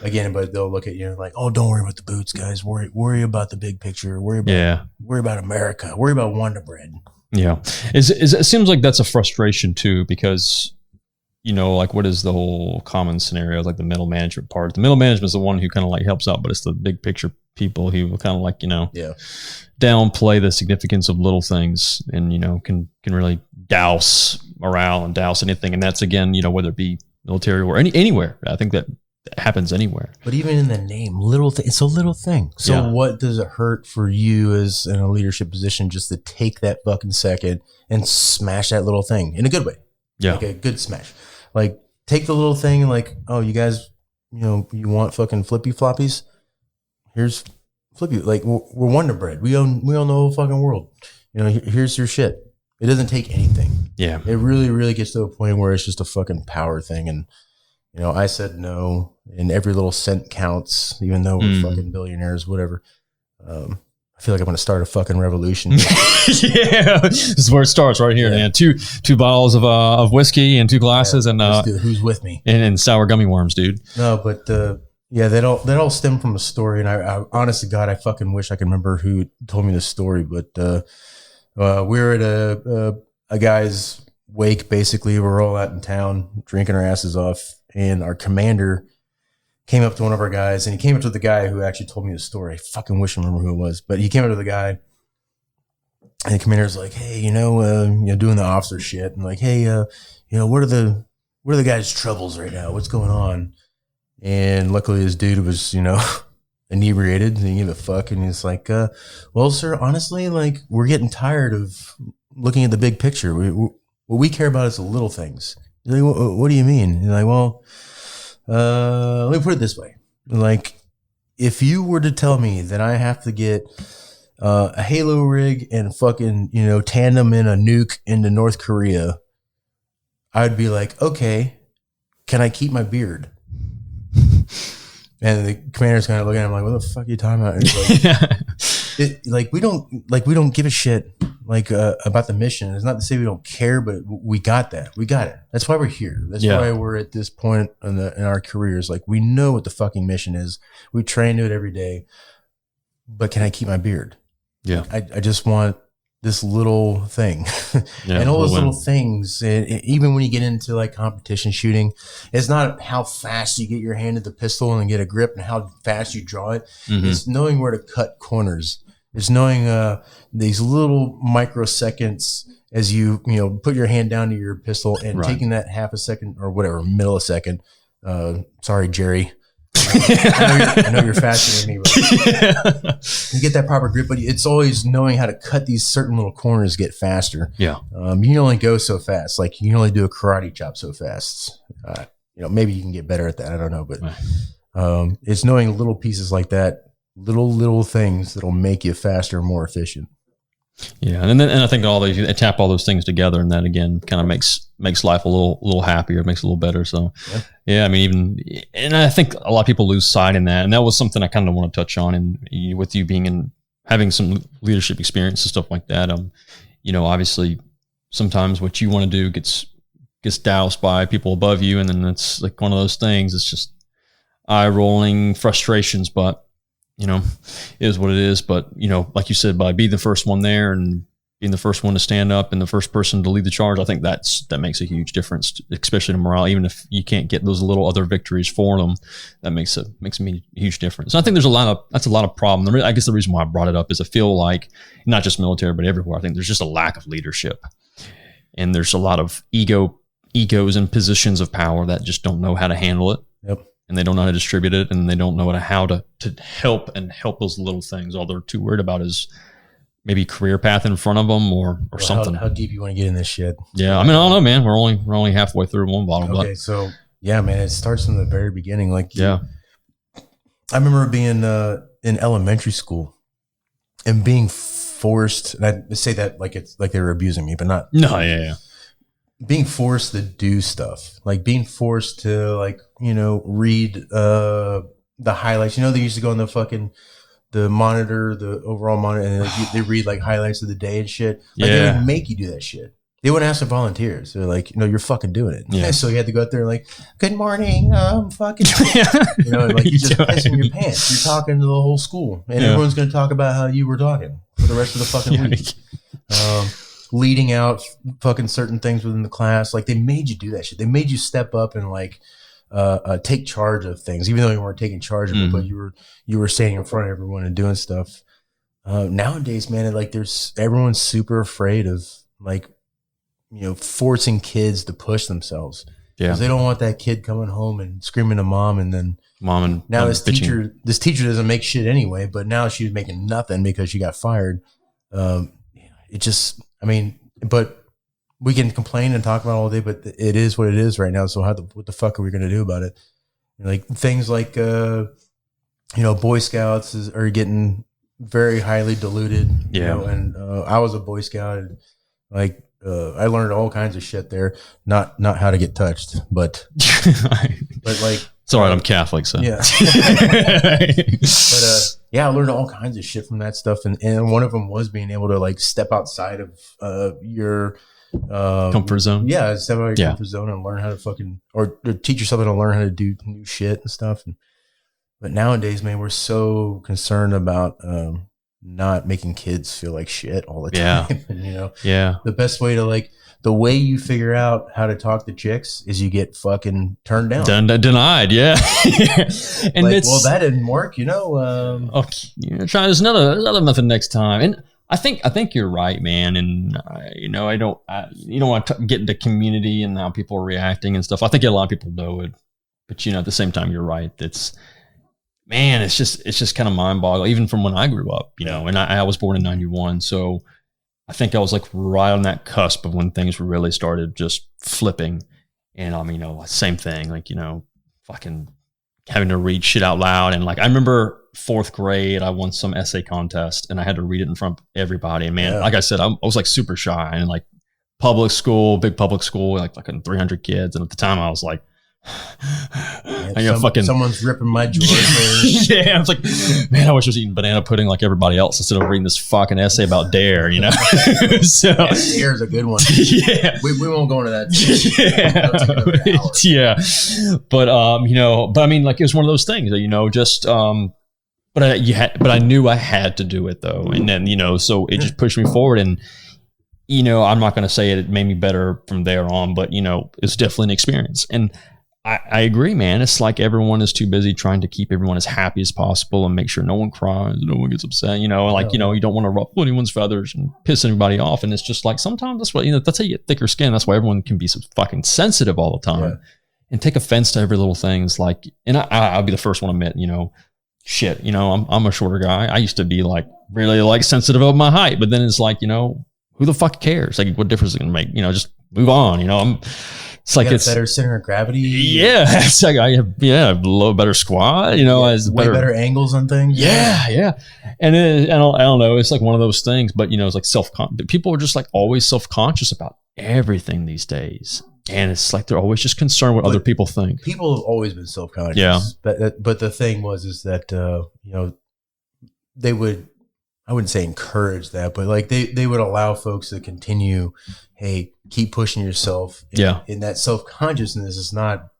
again, but they'll look at you like, oh, don't worry about the boots, guys. Worry about the big picture. Worry about America. Worry about Wonder Bread. Yeah. It seems like that's a frustration too, because you know, like what is the whole common scenario, like the middle management part. The middle management is the one who kind of like helps out, but it's the big picture people who will kind of like, you know, downplay the significance of little things and, you know, can really douse morale and douse anything. And that's again, you know, whether it be military or anywhere. I think that happens anywhere. But even in the name, little thing, it's a little thing. So what does it hurt for you as in a leadership position just to take that fucking second and smash that little thing in a good way? Yeah. Like a good smash. Like take the little thing and like, oh, you guys, you know, you want fucking flippy floppies? Here's flippy. Like we're Wonder Bread. We own the whole fucking world. You know, here's your shit. It doesn't take anything. Yeah. It really, really gets to a point where it's just a fucking power thing. And, you know, I said no and every little cent counts, even though we're fucking billionaires, whatever. I feel like I'm going to start a fucking revolution. Yeah, this is where it starts right here, man. Two bottles of whiskey and 2 glasses, and who's with me and sour gummy worms, dude. No, but that all stem from a story, and I honest to God, I fucking wish I could remember who told me this story. But we were at a guy's wake. Basically, we're all out in town drinking our asses off, and our commander came up to one of our guys, and he came up to the guy who actually told me the story. I fucking wish I remember who it was, but he came up to the guy, and the commander's like, "Hey, you know, doing the officer shit, and like, hey, you know, what are the guys' troubles right now? What's going on?" And luckily, this dude was, you know, inebriated, and he gave a fuck, and he's like, "Well, sir, honestly, like, we're getting tired of looking at the big picture. What we care about is the little things." He's like, "What do you mean?" He's like, "Well, let me put it this way. Like, if you were to tell me that I have to get a Halo rig and fucking, you know, tandem in a nuke into North Korea, I'd be like, okay, can I keep my beard?" And the commander's kind of looking at him like, "What the fuck are you talking about?" It's like, we don't give a shit like about the mission. It's not to say we don't care, but we got that. We got it. That's why we're here. That's why we're at this point in our careers. Like, we know what the fucking mission is. We train to it every day. But can I keep my beard? Yeah. I just want this little thing. And all those little things, even when you get into like competition shooting, it's not how fast you get your hand at the pistol and get a grip and how fast you draw it. It's knowing where to cut corners. It's knowing these little microseconds as you put your hand down to your pistol and taking that half a second or whatever millisecond. Sorry, Jerry. I know you're faster than me, but you get that proper grip. But it's always knowing how to cut these certain little corners, get faster. Yeah. You can only go so fast. Like you can only do a karate chop so fast. Maybe you can get better at that. I don't know, but it's knowing little pieces like that, little things that'll make you faster and more efficient. Yeah, and I think all these, you tap all those things together, and that again kind of makes life a little happier, makes it a little better. So, yeah, I mean, and I think a lot of people lose sight in that, and that was something I kind of want to touch on. And with you having some leadership experience and stuff like that, obviously, sometimes what you want to do gets doused by people above you, and then it's like one of those things. It's just eye rolling frustrations, but. It is what it is. But, like you said, by being the first one there and being the first one to stand up and the first person to lead the charge, I think that makes a huge difference, especially in morale. Even if you can't get those little other victories for them, that makes a huge difference. And I think that's a lot of problem. I guess the reason why I brought it up is I feel like not just military, but everywhere, I think there's just a lack of leadership, and there's a lot of egos and positions of power that just don't know how to handle it. Yep. And they don't know how to distribute it, and they don't know how to help those little things. All they're too worried about is maybe career path in front of them or something. How deep you want to get in this shit? Yeah, I mean, I don't know, man. We're only halfway through one bottle. Okay, so yeah, man, it starts from the very beginning. Like, yeah, I remember being in elementary school and being forced. And I say that like it's like they were abusing me, but not. No, yeah. Being forced to do stuff, like being forced to read the highlights. They used to go on the monitor, the overall monitor, and they read like highlights of the day and shit. Like they would make you do that shit. They wouldn't ask for volunteers. They're like, you're fucking doing it. Yeah. So you had to go out there like, good morning, fucking, like you're just pissing your pants. You're talking to the whole school, and everyone's going to talk about how you were talking for the rest of the fucking week. Leading out fucking certain things within the class. Like they made you do that shit. They made you step up and like take charge of things, even though you weren't taking charge of it, but you were standing in front of everyone and doing stuff. Nowadays, man, everyone's super afraid of like, forcing kids to push themselves. Yeah. Because they don't want that kid coming home and screaming to mom, and then now this teacher doesn't make shit anyway, but now she's making nothing because she got fired. But we can complain and talk about it all day, but it is what it is right now. So what the fuck are we going to do about it? Like things like, Boy Scouts are getting very highly diluted. Yeah. And I was a Boy Scout, and like I learned all kinds of shit there. Not how to get touched, but like. It's all right. I'm Catholic, so yeah. But I learned all kinds of shit from that stuff, and one of them was being able to like step outside of your comfort zone. Yeah, step out of your comfort zone and learn how to fucking or teach yourself how to learn how to do new shit and stuff. But nowadays, man, we're so concerned about not making kids feel like shit all the time. And, the best way to the way you figure out how to talk to chicks is you get fucking turned down. Denied, yeah. And that didn't work, okay, try this another method next time. And I think you're right, man. And you don't want to get into community and how people are reacting and stuff. I think a lot of people know it, but at the same time, you're right. It's just kind of mind-boggling, even from when I grew up, and I was born in 91, so. I think I was like right on that cusp of when things really started just flipping. And same thing, like, fucking having to read shit out loud. And like, I remember 4th grade, I won some essay contest and I had to read it in front of everybody. And man, like I said, I was like super shy, and like big public school, like fucking 300 kids. And at the time I was like, someone's ripping my drawers. Yeah, I was like, man, I wish I was eating banana pudding like everybody else instead of reading this fucking essay about dare, So dare's a good one. Yeah, we won't go into that. Yeah, but I mean, like it was one of those things, but I knew I had to do it though, and then so it just pushed me forward, and I'm not going to say it made me better from there on, but it's definitely an experience. And I agree, man. It's like everyone is too busy trying to keep everyone as happy as possible and make sure no one cries, no one gets upset, you know, like, you know, you don't want to ruffle anyone's feathers and piss anybody off. And it's just like, sometimes that's what, you know, that's how you get thicker skin. That's why everyone can be so fucking sensitive all the time and take offense to every little thing. It's like, and I'll be the first one to admit, you know, shit, you know, I'm a shorter guy. I used to be like really like sensitive of my height, but then it's like, you know, who the fuck cares? Like, what difference is it going to make? You know, just move on, you know, it's like it's better center of gravity. Yeah, it's like I have a little better squat. You know, as way better angles on things. Yeah. And I don't know. It's like one of those things. But you know, it's like people are just like always self-conscious about everything these days, and it's like they're always just concerned what other people think. People have always been self-conscious. Yeah, but the thing is that you know, they would. I wouldn't say encourage that, but like they would allow folks to continue, hey, keep pushing yourself. And that self-consciousness is not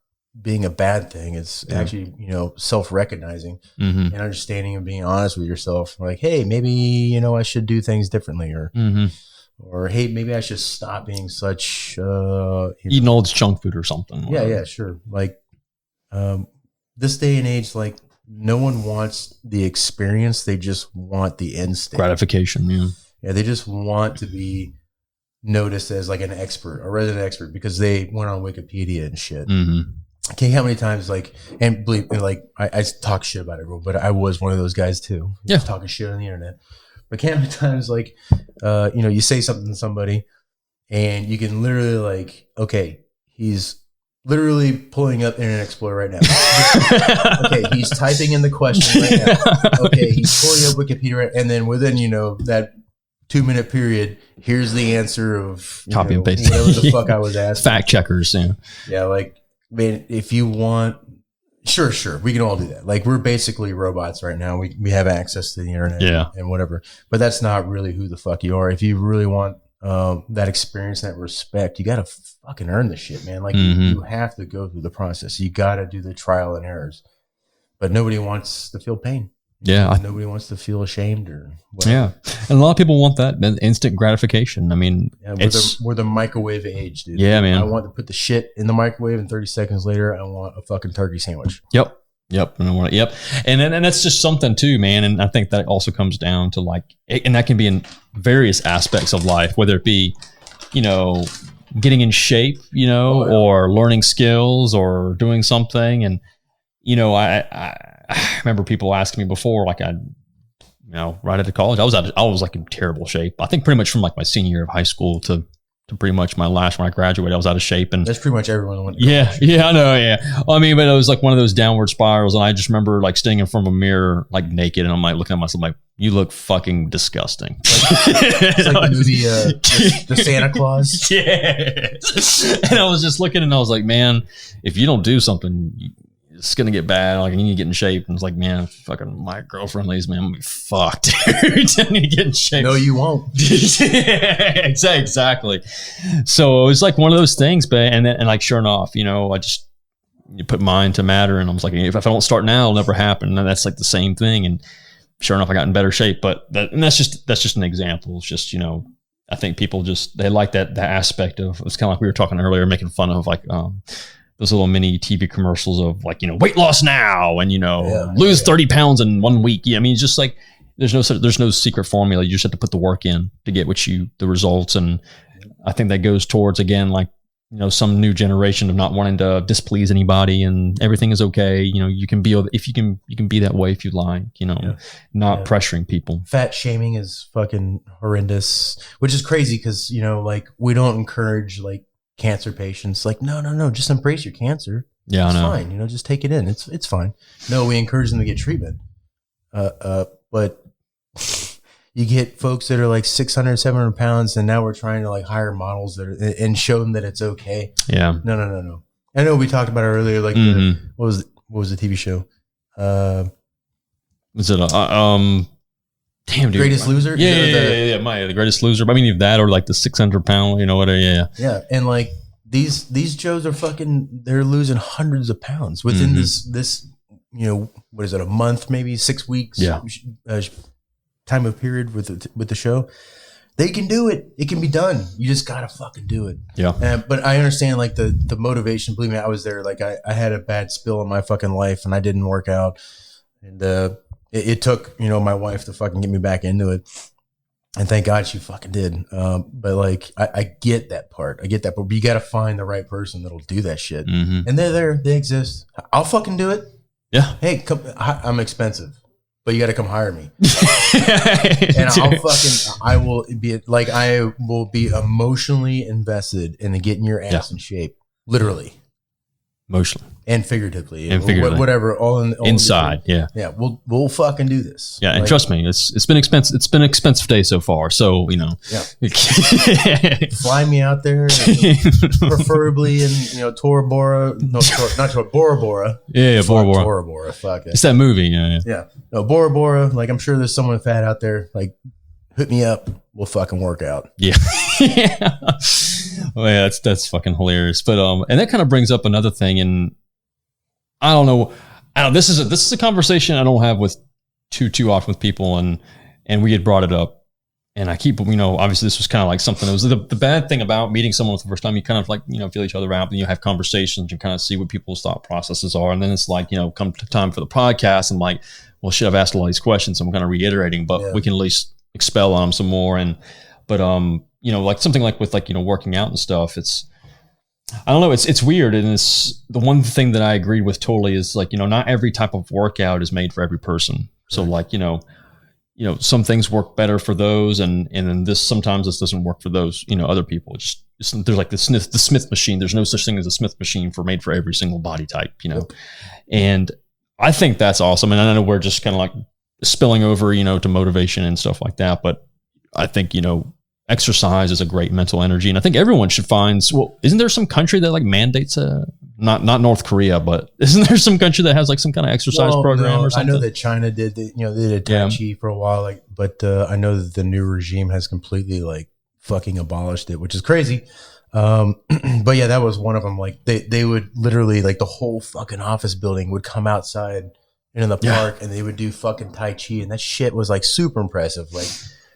being a bad thing. It's actually, you know, self-recognizing and understanding and being honest with yourself. Like, hey, maybe, you know, I should do things differently, or hey, maybe I should stop being such eating all this junk food or something. Yeah, sure. Like this day and age, like, no one wants the experience. They just want the end state. Gratification, Yeah, they just want to be noticed as like an expert, a resident expert, because they went on Wikipedia and shit. Okay, how many times, like, and believe me, like, I talk shit about everyone, but I was one of those guys too. Just talking shit on the internet. But how many times, like, you know, you say something to somebody and you can literally, like, okay, he's literally pulling up Internet Explorer right now. Okay, he's typing in the question right now. Okay, he's pulling up Wikipedia, right, and then within, you know, that 2-minute period, here's the answer of copy and paste. Whatever the fuck I was asking. Fact checkers, yeah. Like, man, if you want, sure, we can all do that. Like, we're basically robots right now. We have access to the internet, and whatever. But that's not really who the fuck you are. If you really want that experience, that respect, you got to fucking earn the shit, man. Like, you have to go through the process. You got to do the trial and errors. But nobody wants to feel pain. Nobody wants to feel ashamed or whatever. Yeah, and a lot of people want that instant gratification. I mean, we're the microwave age, dude. Yeah, man. I want to put the shit in the microwave, and 30 seconds later, I want a fucking turkey sandwich. Yep. And that's just something too, man. And I think that also comes down to like, and that can be in various aspects of life, whether it be, you know, getting in shape, you know, or learning skills or doing something. And, you know, I remember people asking me before, like, you know, right after college, I was like in terrible shape. I think pretty much from like my senior year of high school to pretty much my last, when I graduated, I was out of shape. And that's pretty much everyone went to college. I know. Yeah. I mean, but it was like one of those downward spirals. And I just remember like standing in front of a mirror, like naked. And I'm like looking at myself like, you look fucking disgusting. It's like the movie, the Santa Claus. Yeah. And I was just looking and I was like, man, if you don't do something, it's going to get bad. Like, you need to get in shape. And it's like, man, fucking my girlfriend leaves me, I'm going to be fucked, dude. I need to get in shape. No, you won't. Exactly. So it was like one of those things, but, and like, sure enough, you know, you put mind to matter. And I was like, if I don't start now, it'll never happen. And that's like the same thing. And sure enough, I got in better shape, but that's just an example. It's just, you know, I think people they like that aspect of, it's kind of like we were talking earlier, making fun of like, those little mini TV commercials of like, you know, weight loss now and, you know, lose 30 pounds in 1 week. Yeah, I mean, it's just like, there's no secret formula. You just have to put the work in to get the results. And I think that goes towards, again, like, you know, some new generation of not wanting to displease anybody and everything is okay. You know, you can be that way if you like, you know, not pressuring people. Fat shaming is fucking horrendous, which is crazy. 'Cause, you know, like, we don't encourage like cancer patients, like, no, just embrace your cancer. Yeah, it's I know. Fine, you know, just take it in. It's fine. No, we encourage them to get treatment. But you get folks that are like 600, 700 pounds, and now we're trying to like hire models and show them that it's okay. Yeah. No. I know we talked about it earlier. Like, what was the TV show? Was it damn, dude. Greatest Loser? Yeah. The Greatest Loser. I mean, either that or like the 600 pound, you know what? Yeah. And like these Joes are fucking, they're losing hundreds of pounds within this, you know, what is it, a month, maybe 6 weeks? Time of period with the show. They can do it. It can be done. You just gotta fucking do it. Yeah. But I understand like the motivation. Believe me, I was there. Like I had a bad spill in my fucking life, and I didn't work out. And it took my wife to fucking get me back into it. And thank God she fucking did. But like I get that part. I get that part. But you gotta find the right person that'll do that shit. Mm-hmm. And they're there. They exist. I'll fucking do it. Yeah. Hey, I'm expensive, but you got to come hire me. And I will be emotionally invested in getting your ass in shape, literally, emotionally and figuratively, whatever, all inside. Yeah. We'll fucking do this. Yeah, and trust me, it's been expensive. It's been an expensive day so far. So fly me out there, preferably in Tora Bora. No, not Tora Bora Bora. Yeah, Bora Bora. Bora Bora. Fuck it. It's that movie. Yeah. No, Bora Bora. Like I'm sure there's someone fat out there. Like, hit me up. We'll fucking work out. Yeah. Yeah. Well, yeah, that's fucking hilarious. But and that kind of brings up another thing, and I don't know. This is a conversation I don't have with too often with people, and we had brought it up, and I keep obviously this was kind of like something. It was the bad thing about meeting someone for the first time. You kind of like feel each other out, and you have conversations, you kind of see what people's thought processes are, and then it's like come to time for the podcast, I'm like, well, shit, I've asked a lot of these questions, so I'm kind of reiterating, but we can at least expel on them some more, but like something like with working out and stuff, I don't know. It's weird, and it's the one thing that I agreed with totally is like not every type of workout is made for every person. So like some things work better for those, and then sometimes this doesn't work for those other people. It's there's like the Smith machine. There's no such thing as a Smith machine made for every single body type. And I think that's awesome. And I know we're just kind of like spilling over to motivation and stuff like that, but I think exercise is a great mental energy, and I think everyone should find. Well, isn't there some country that like mandates not North Korea, but isn't there some country that has like some kind of exercise program or something? I know that China did. They did Tai Chi for a while, but I know that the new regime has completely like fucking abolished it, which is crazy. But yeah, that was one of them. Like they would literally like the whole fucking office building would come outside in the park, and they would do fucking Tai Chi, and that shit was like super impressive. Like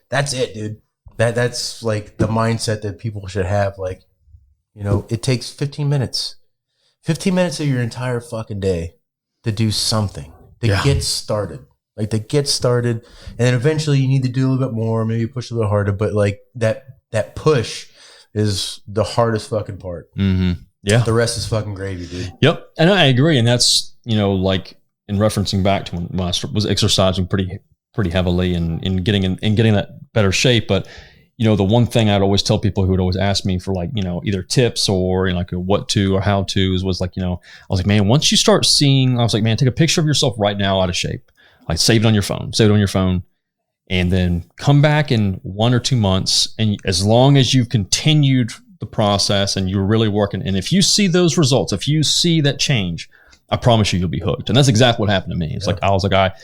that's it, dude. That's like the mindset that people should have. Like, it takes 15 minutes of your entire fucking day to do something, to get started, and then eventually you need to do a little bit more, maybe push a little harder, but like that push is the hardest fucking part. Mm-hmm. Yeah. The rest is fucking gravy, dude. Yep. And I agree. And that's, like in referencing back to when I was exercising pretty heavily and getting that better shape. But the one thing I'd always tell people who would always ask me for like either tips or like what to or how to's was like I was like, man, once you start seeing, I was like, man, take a picture of yourself right now out of shape, like save it on your phone, and then come back in 1 or 2 months, and as long as you've continued the process and you're really working, and if you see those results, if you see that change, I promise you'll be hooked. And that's exactly what happened to me. It's like I was like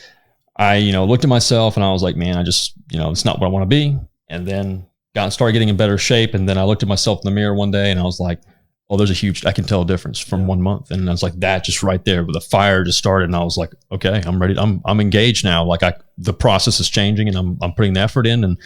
I looked at myself and I was like, man, I just, it's not what I want to be. And then started getting in better shape. And then I looked at myself in the mirror one day and I was like, oh, I can tell a difference from 1 month. And I was like, that just right there with the fire just started. And I was like, okay, I'm ready. I'm engaged now. Like the process is changing and I'm putting the effort in. And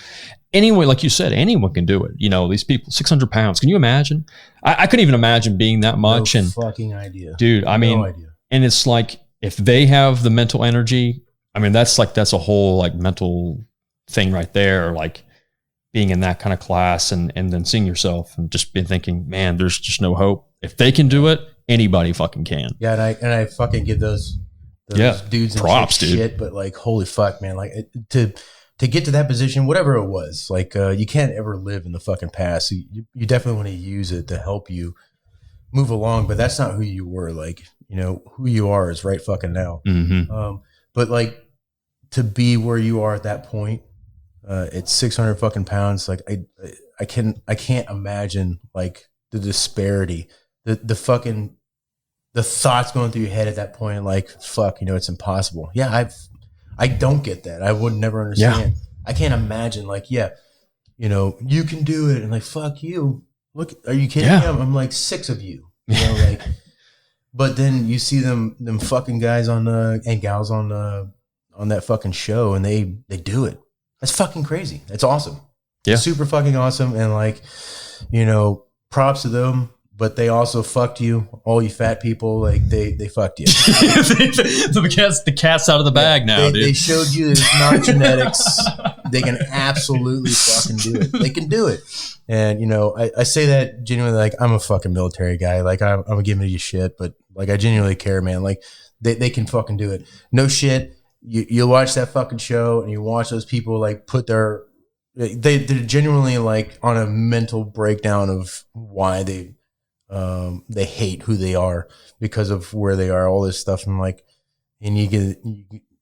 anyway, like you said, anyone can do it. These people, 600 pounds. Can you imagine? I couldn't even imagine being that much. No fucking idea. Dude, I mean, idea. And it's like, if they have the mental energy, I mean, that's a whole like mental thing right there. Like being in that kind of class and then seeing yourself and just been thinking, man, there's just no hope. If they can do it, anybody fucking can. Yeah. And I fucking give those dudes props, dude. Shit, but like, holy fuck, man. Like to get to that position, whatever it was, like, you can't ever live in the fucking past. So you definitely want to use it to help you move along, but that's not who you were. Like, who you are is right fucking now. Mm-hmm. But like to be where you are at that point, it's 600 fucking pounds. Like I can't imagine like the disparity, the fucking, the thoughts going through your head at that point. Like, fuck, it's impossible. Yeah. I don't get that. I would never understand. Yeah. I can't imagine like, you can do it. And like, fuck you. Look, are you kidding me? I'm like 6 of you, like, but then you see them fucking guys and gals on that fucking show, and they do it. That's fucking crazy. That's awesome. Yeah. Super fucking awesome. And like, you know, props to them. But they also fucked you, all you fat people. Like they fucked you. The cat's out of the bag now, dude. They showed you that it's not genetics. They can absolutely fucking do it. They can do it. And you know, I say that genuinely. Like I'm a fucking military guy. Like I'm giving you shit, but like I genuinely care, man. Like they can fucking do it. No shit. You watch that fucking show and you watch those people like put their they're genuinely like on a mental breakdown of why they hate who they are because of where they are, all this stuff. And like, and you get,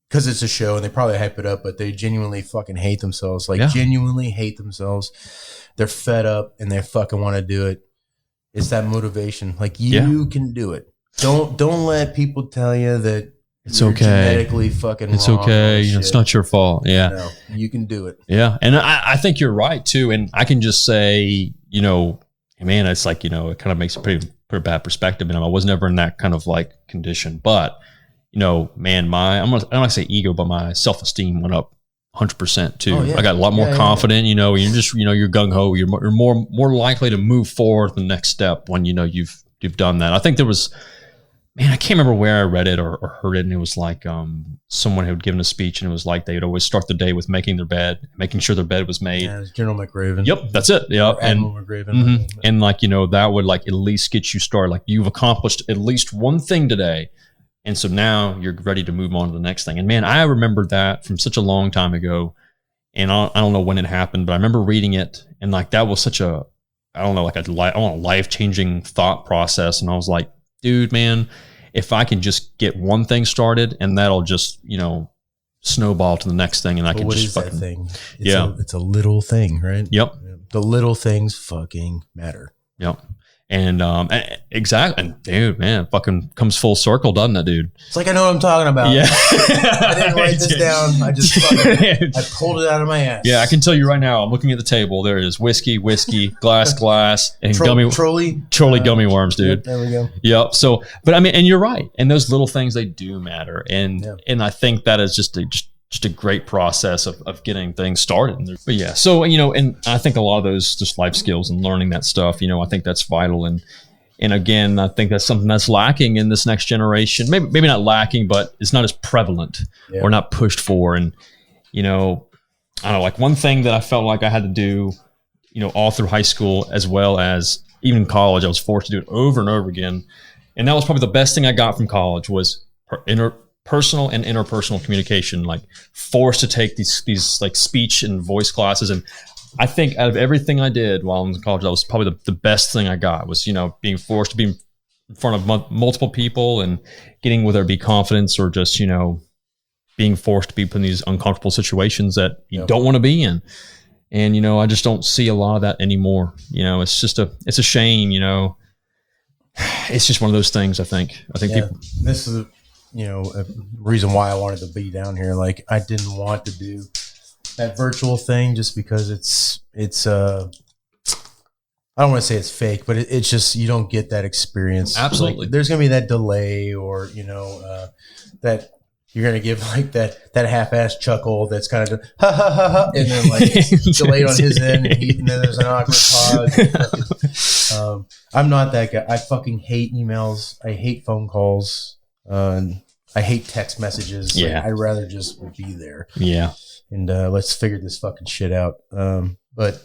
because it's a show and they probably hype it up, but they genuinely fucking hate themselves. Like genuinely hate themselves. They're fed up and they fucking want to do it. It's that motivation. Like you can do it. Don't let people tell you that it's okay. Genetically fucking it's wrong. Okay. You know, it's not your fault. Yeah. No, you can do it. Yeah. And I think you're right too. And I can just say, you know, man, it's like, you know, it kind of makes a pretty bad perspective. And I was never in that kind of like condition, but you know, man, I'm not gonna say ego, but my self-esteem went up 100% too. I got a lot more confident, you know, you're just, you know, you're gung ho, you're more likely to move forward the next step when, you know, you've done that. I think there was, man, I can't remember where I read it or heard it. And it was like, someone who had given a speech and it was like, they would always start the day with making their bed, making sure their bed was made. Yeah, it was General McRaven. Yep. That's it. Yeah. Admiral McRaven. And like, you know, that would like at least get you started. Like you've accomplished at least one thing today. And so now you're ready to move on to the next thing. And man, I remember that from such a long time ago. And I don't know when it happened, but I remember reading it. And like, that was such a, I don't know, like a life-changing thought process. And I was like, dude, man, if I can just get one thing started and that'll just, you know, snowball to the next thing. And I can just fucking, that thing? It's a little thing, right? Yep. The little things fucking matter. Yep. And exactly, and dude, man, fucking comes full circle, doesn't it, dude? It's like I know what I'm talking about. Yeah, I didn't write this down. I just fucking, I pulled it out of my ass. Yeah, I can tell you right now. I'm looking at the table. There is whiskey, glass, and trolley gummy worms, dude. Yep, there we go. Yep. So, but I mean, and you're right. And those little things, they do matter. And and I think that is just a great process of getting things started. But yeah, so, you know, and I think a lot of those just life skills and learning that stuff, you know, I think that's vital. And again, I think that's something that's lacking in this next generation. Maybe not lacking, but it's not as prevalent or not pushed for. And, you know, I don't know, like one thing that I felt like I had to do, you know, all through high school, as well as even in college, I was forced to do it over and over again. And that was probably the best thing I got from college was personal and interpersonal communication, like forced to take these like speech and voice classes. And I think out of everything I did while in college, that was probably the best thing I got was, you know, being forced to be in front of multiple people and getting, whether it be confidence or just, you know, being forced to be put in these uncomfortable situations that you don't want to be in. And, you know, I just don't see a lot of that anymore. You know, it's a shame, you know, it's just one of those things. I think people, this is you know, a reason why I wanted to be down here. Like I didn't want to do that virtual thing just because it's I don't want to say it's fake, but it's just, you don't get that experience. Absolutely. Like, there's going to be that delay or, you know, that you're going to give like that half-ass chuckle that's kind of ha ha ha ha, and then like delayed on his end, and then there's an awkward pause. I'm not that guy. I fucking hate emails. I hate phone calls. I hate text messages. Yeah. Like, I'd rather just be there. Yeah. And let's figure this fucking shit out. But,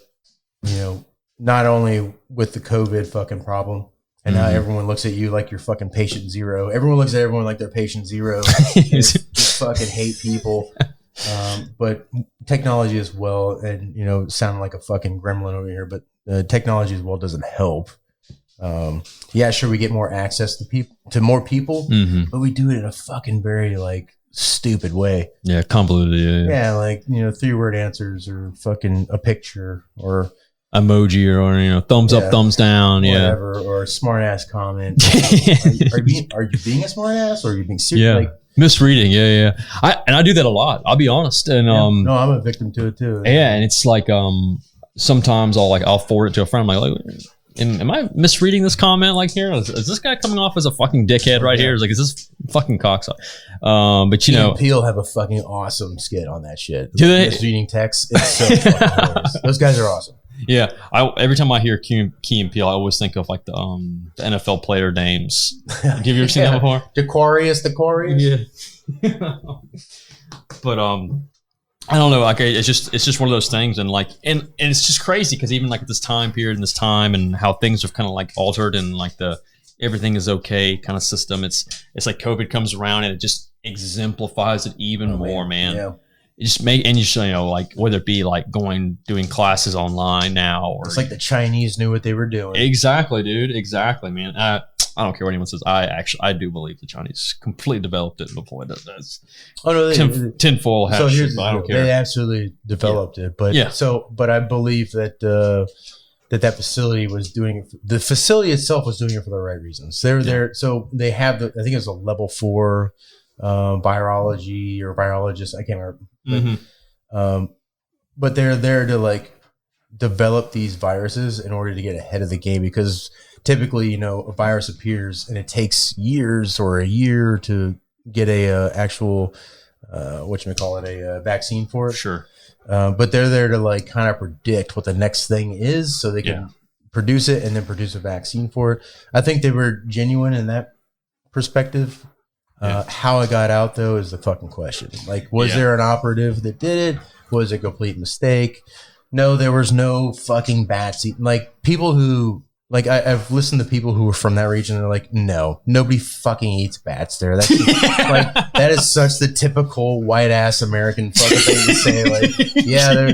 you know, not only with the COVID fucking problem, and now everyone looks at you like you're fucking patient zero. Everyone looks at everyone like they're patient zero. Just fucking hate people. But technology as well, and, you know, sounding like a fucking gremlin over here, but technology as well doesn't help. Yeah, sure, we get more access to more people, but we do it in a fucking very like stupid way. Yeah, convoluted. Yeah, like, you know, 3-word answers or fucking a picture or emoji or you know, thumbs up, thumbs down, whatever, or a smart ass comment. Are you being a smart ass or are you being serious? Yeah. Like, misreading. Yeah. I do that a lot. I'll be honest. And no, I'm a victim to it too. Yeah, and it's like sometimes I'll forward it to a friend. I'm like, am I misreading this comment like here? Is this guy coming off as a fucking dickhead right here? Is like, is this fucking cocksucker? But you know, Peele have a fucking awesome skit on that shit. Do they? Misreading text. It's so fucking hilarious. Those guys are awesome. Yeah, every time I hear Key and Peele, I always think of like the NFL player names. Have you ever seen that before? Dequarius. Yeah. But I don't know. Like it's just one of those things, and like and it's just crazy because even like this time period and this time and how things have kind of like altered and like the everything is okay kind of system. It's like COVID comes around and it just exemplifies it even more, man. Yeah. It just you know, like whether it be like doing classes online now, or it's like the Chinese knew what they were doing. Exactly, dude. Exactly, man. I don't care what anyone says. I do believe the Chinese completely developed it before that. That's tinfoil hat. So shit, but I don't care. They absolutely developed it, but but I believe that that facility was doing it. The facility itself was doing it for the right reasons. They're there, so they have I think it was a level 4 virology or biologist. I can't remember. But they're there to like develop these viruses in order to get ahead of the game, because typically, you know, a virus appears and it takes years or a year to get a actual a vaccine for it. Sure. But they're there to like kind of predict what the next thing is so they can produce it and then produce a vaccine for it. I think they were genuine in that perspective. How it got out, though, is the fucking question. Like, was there an operative that did it? Was it a complete mistake? No, there was no fucking bats. Like, people who... Like, I've listened to people who are from that region and they're like, no, nobody fucking eats bats there. That's like, that is such the typical white-ass American fucking thing to say. Like, yeah,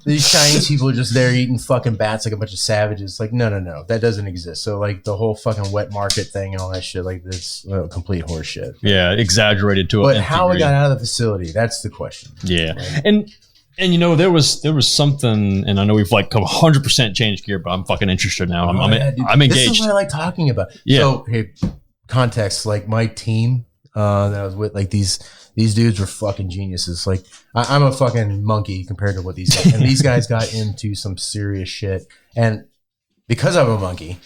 these Chinese people are just there eating fucking bats like a bunch of savages. Like, no, that doesn't exist. So, like, the whole fucking wet market thing and all that shit, like, that's complete horse shit. Yeah, exaggerated to it. But how it got out of the facility, that's the question. Yeah. Right? And you know, there was something, and I know we've like 100% changed gear, but I'm fucking interested now. I'm engaged. This is what I like talking about. Yeah. So, hey, context, like my team that I was with, like these dudes were fucking geniuses. Like I'm a fucking monkey compared to what these guys, and these guys got into some serious shit. And because I'm a monkey,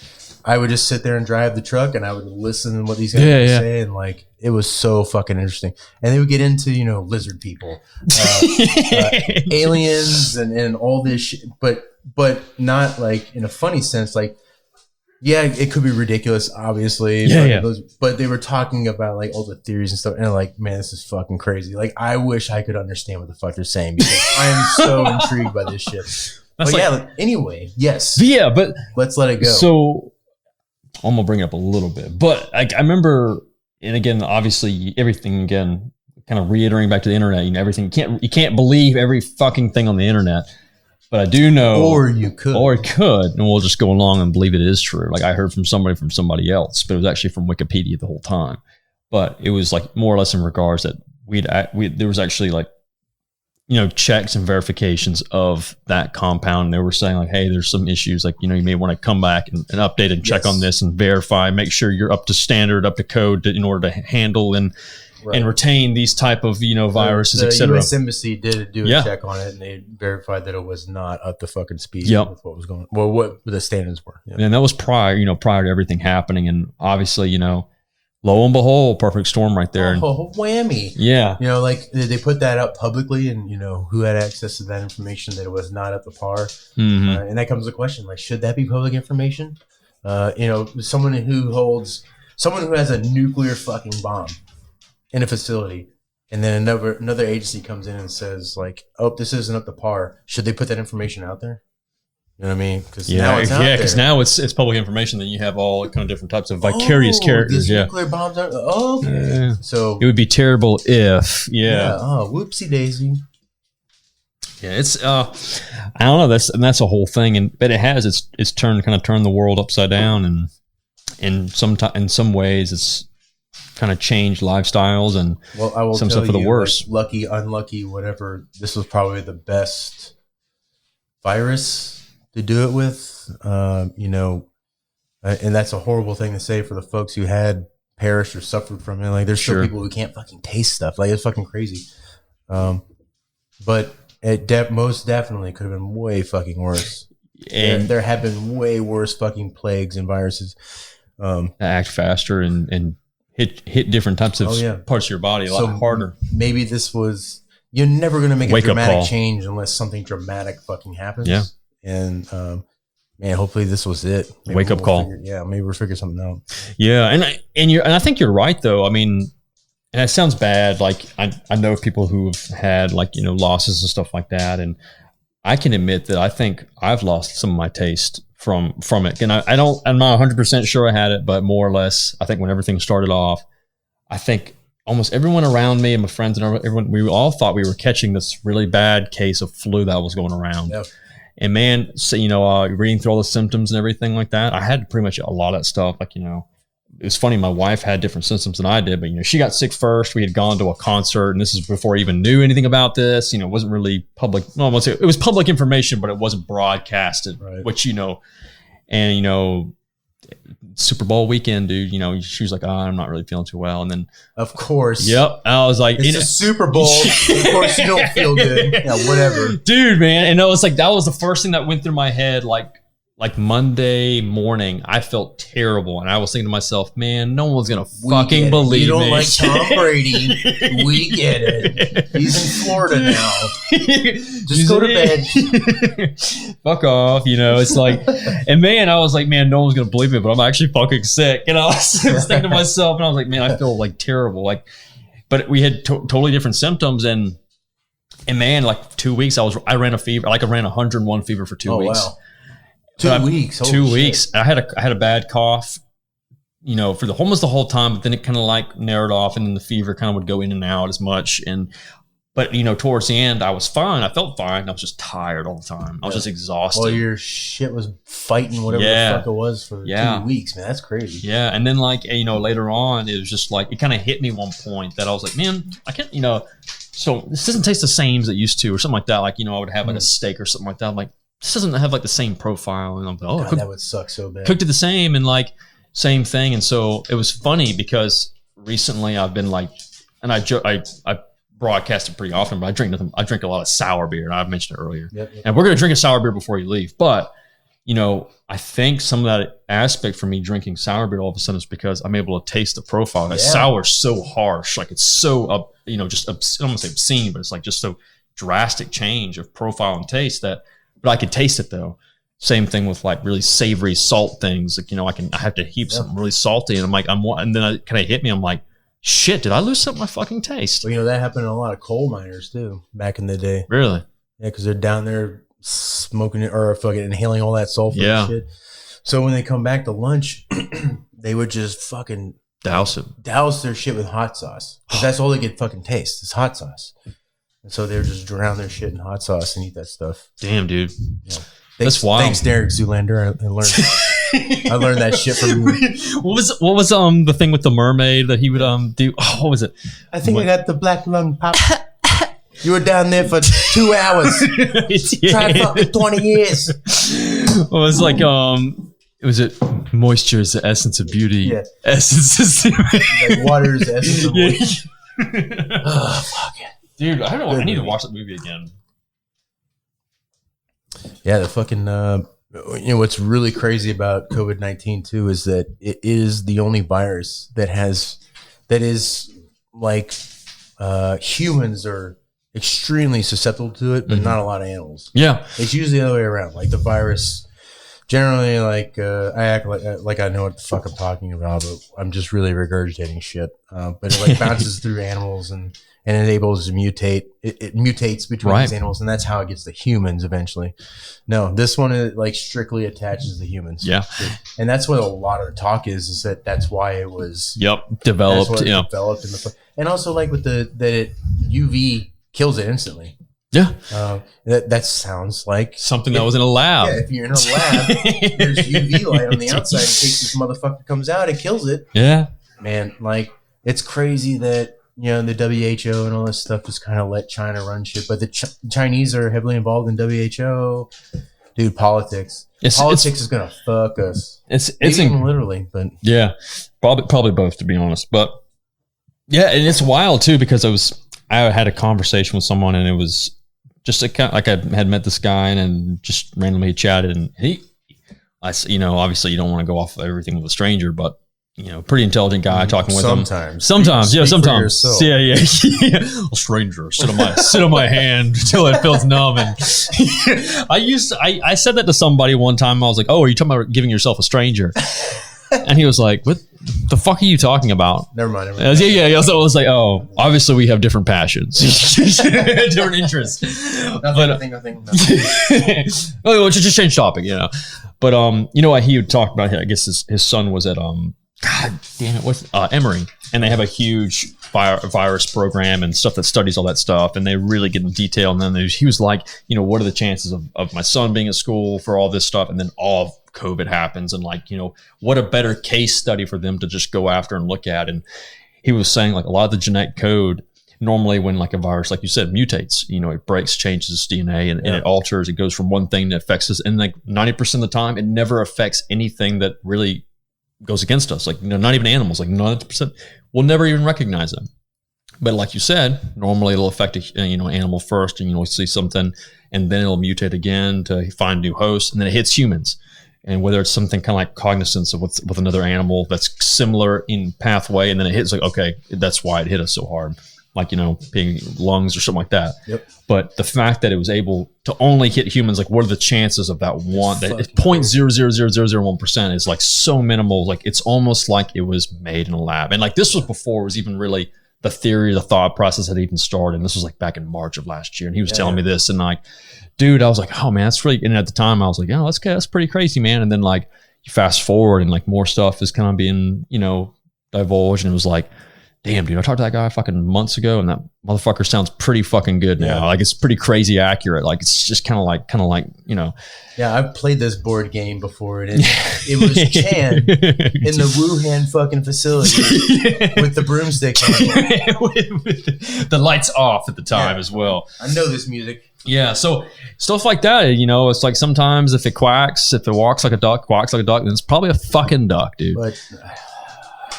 I would just sit there and drive the truck and I would listen to what these guys would say. And like, it was so fucking interesting. And they would get into, you know, lizard people, aliens and all this shit, but not like in a funny sense. Like, yeah, it could be ridiculous, obviously. But they were talking about like all the theories and stuff. And like, man, this is fucking crazy. Like, I wish I could understand what the fuck they're saying because I am so intrigued by this shit. But anyway, yes. Yeah, but let's let it go. So, I'm gonna bring it up a little bit, but I remember, and again, obviously, everything again, kind of reiterating back to the internet. You know, everything you can't believe every fucking thing on the internet, but I do know, or you could, and we'll just go along and believe it is true. Like I heard from somebody else, but it was actually from Wikipedia the whole time. But it was like more or less in regards that there was actually like, you know, checks and verifications of that compound. They were saying like, hey, there's some issues. Like, you know, you may want to come back and update and check on this and verify, make sure you're up to standard, up to code in order to handle and retain these type of, you know, viruses, etc. The U.S. Embassy did do a check on it and they verified that it was not up to fucking speed with what was going on. Well, what the standards were. Yeah. And that was prior to everything happening. And obviously, you know, lo and behold, perfect storm right there. Oh, whammy. Yeah. You know, like they put that up publicly and, you know, who had access to that information that it was not up to par. Mm-hmm. And that comes the question, like, should that be public information? You know, someone who has a nuclear fucking bomb in a facility and then another agency comes in and says like, oh, this isn't up to par. Should they put that information out there? You know what I mean? Because now it's public information that you have all kind of different types of vicarious characters. Nuclear bombs are okay. Yeah. So it would be terrible if Oh, whoopsie daisy. Yeah, it's I don't know. That's a whole thing, but it has it's turned the world upside down, and in some ways it's kind of changed lifestyles and I will some stuff for the worse. Like, lucky, unlucky, whatever. This was probably the best virus to do it with, you know, and that's a horrible thing to say for the folks who had perished or suffered from it. Like, there's still people who can't fucking taste stuff. Like, it's fucking crazy. But it most definitely could have been way fucking worse. And there have been way worse fucking plagues and viruses act faster and hit different types of parts of your body a lot harder. Maybe this was, you're never going to make a dramatic change unless something dramatic fucking happens. Yeah. And man, hopefully this was it. Maybe wake up call. Maybe we'll figure something out. Yeah, and I think you're right though. I mean, and it sounds bad. Like I know people who have had like losses and stuff like that, and I can admit that I think I've lost some of my taste from it. And I'm not 100% sure I had it, but more or less, I think when everything started off, I think almost everyone around me and my friends and everyone, we all thought we were catching this really bad case of flu that was going around. Yep. And man, so, reading through all the symptoms and everything like that, I had pretty much a lot of that stuff. Like, it was funny. My wife had different symptoms than I did, but she got sick first. We had gone to a concert, and this is before I even knew anything about this. It wasn't really public. No, it was public information, but it wasn't broadcasted. Right. Which and Super Bowl weekend, dude. She was like, "Oh, I'm not really feeling too well," and then of course, yep, I was like, "It's a Super Bowl. Of course, you don't feel good." Yeah, whatever, dude, man. And I was like, that was the first thing that went through my head, like Monday morning, I felt terrible. And I was thinking to myself, man, no one's going to fucking believe me. You don't like Tom Brady. We get it. He's in Florida now. Just go to bed. Fuck off. It's like, and man, I was like, man, no one's going to believe me, but I'm actually fucking sick. And I was thinking to myself, and I was like, man, I feel like terrible. But we had totally different symptoms. And man, like 2 weeks, I ran a fever. I ran 101 fever for 2 weeks. Wow. 2 weeks. 2 weeks. I had a bad cough, for almost the whole time, but then it kind of narrowed off, and then the fever kind of would go in and out as much. But towards the end, I was fine. I felt fine. I was just tired all the time. I was just exhausted. Well, your shit was fighting whatever the fuck it was for 2 weeks, man. That's crazy. Yeah, and then later on, it was just it kind of hit me one point that I was like, man, I can't, so this doesn't taste the same as it used to, or something like that. I would have a steak or something like that. I'm like, this doesn't have the same profile, and I'm like, God, that would suck so bad. Cooked it the same and same thing, and so it was funny because recently I've been and I broadcast it pretty often, but I drink nothing. I drink a lot of sour beer, and I've mentioned it earlier. Yep. And we're gonna drink a sour beer before you leave, but I think some of that aspect for me drinking sour beer all of a sudden is because I'm able to taste the profile. That sour is so harsh, it's so just I don't want to say obscene, but it's just so drastic change of profile and taste that. But I could taste it though. Same thing with really savory salt things. I have to heap something really salty, and and then it kind of hit me. I'm like, shit, did I lose something of my fucking taste? Well, that happened to a lot of coal miners too back in the day. Really? Yeah, because they're down there smoking it or fucking inhaling all that sulfur and shit. So when they come back to lunch, they would just fucking douse their shit with hot sauce. Because that's all they could fucking taste is hot sauce. And so they would just drown their shit in hot sauce and eat that stuff. Damn, dude. Yeah. That's wild. Thanks, Derek Zoolander. I learned that shit from you. What was the thing with the mermaid that he would do? Oh, what was it? I think I got the black lung pop. You were down there for 2 hours. Tried fucking 20 years. Well, it was was it moisture is the essence of beauty? Yeah. Essence is water is the essence of moisture. Oh, fuck it. Dude, I don't know. I need to watch that movie again. Yeah, the fucking what's really crazy about COVID-19 too is that it is the only virus that is humans are extremely susceptible to it, but not a lot of animals. Yeah, it's usually the other way around. The virus generally, I act like I know what the fuck I'm talking about, but I'm just really regurgitating shit. But it bounces through animals and is able to mutate. It mutates between these animals, and that's how it gets to humans eventually. No, this one strictly attaches to humans. Yeah, and that's what a lot of the talk is that's why it was developed. Developed and also with that UV kills it instantly. Yeah, that sounds like something that was in a lab. Yeah, if you're in a lab, there's UV light on the outside in case this motherfucker comes out, it kills it. Yeah, man, it's crazy that the WHO and all this stuff just kind of let China run shit, but the Chinese are heavily involved in WHO. Dude, politics is gonna fuck us. It's even literally, but yeah, probably both to be honest. But yeah, and it's wild too because I had a conversation with someone, and it was just like I had met this guy and just randomly chatted, and obviously you don't want to go off everything with a stranger, but pretty intelligent guy talking with him. Sometimes, yeah, sometimes, yeah. A stranger, sit on my hand until it feels numb. And I said that to somebody one time. I was like, "Oh, are you talking about giving yourself a stranger?" And he was like, "What the fuck are you talking about?" Never mind. Yeah. So I was like, "Oh, obviously we have different passions, different interests." Nothing. Well, just change topic, But what he would talk about? I guess his son was at God damn it, what's Emory, and they have a huge virus program and stuff that studies all that stuff, and they really get in detail. And then he was like, what are the chances of my son being at school for all this stuff, and then all of COVID happens, and what a better case study for them to just go after and look at. And he was saying like a lot of the genetic code, normally when like a virus, like you said, mutates, it breaks, changes DNA, and it alters. It goes from one thing that affects us, and like 90% of the time, it never affects anything that really goes against us. Like, not even animals, like 90%, we'll never even recognize them. But like you said, normally it'll affect an animal first, and you'll see something, and then it'll mutate again to find new hosts, and then it hits humans. And whether it's something kind of like cognizance of with another animal that's similar in pathway, and then it hits like, okay, that's why it hit us so hard. Like, being lungs or something like that. Yep. But the fact that it was able to only hit humans, like, what are the chances of that one? That it's 0.00001% is like so minimal. Like, it's almost like it was made in a lab. And like, this was before it was even really the theory, the thought process had even started. And this was like back in March of last year. And he was telling me this, and like, dude, I was like, oh man, that's really. And at the time, I was like, that's pretty crazy, man. And then like, you fast forward, and like more stuff is kind of being divulged, and it was like, damn, dude, I talked to that guy fucking months ago, and that motherfucker sounds pretty fucking good now. Yeah. Like, it's pretty crazy accurate. Like, it's just kind of like. Yeah, I've played this board game before, and it was Chan in the Wuhan fucking facility with the broomstick handle. with the lights off at the time as well. I know this music. Yeah, so stuff like that, it's like sometimes if it walks like a duck, quacks like a duck, then it's probably a fucking duck, dude. But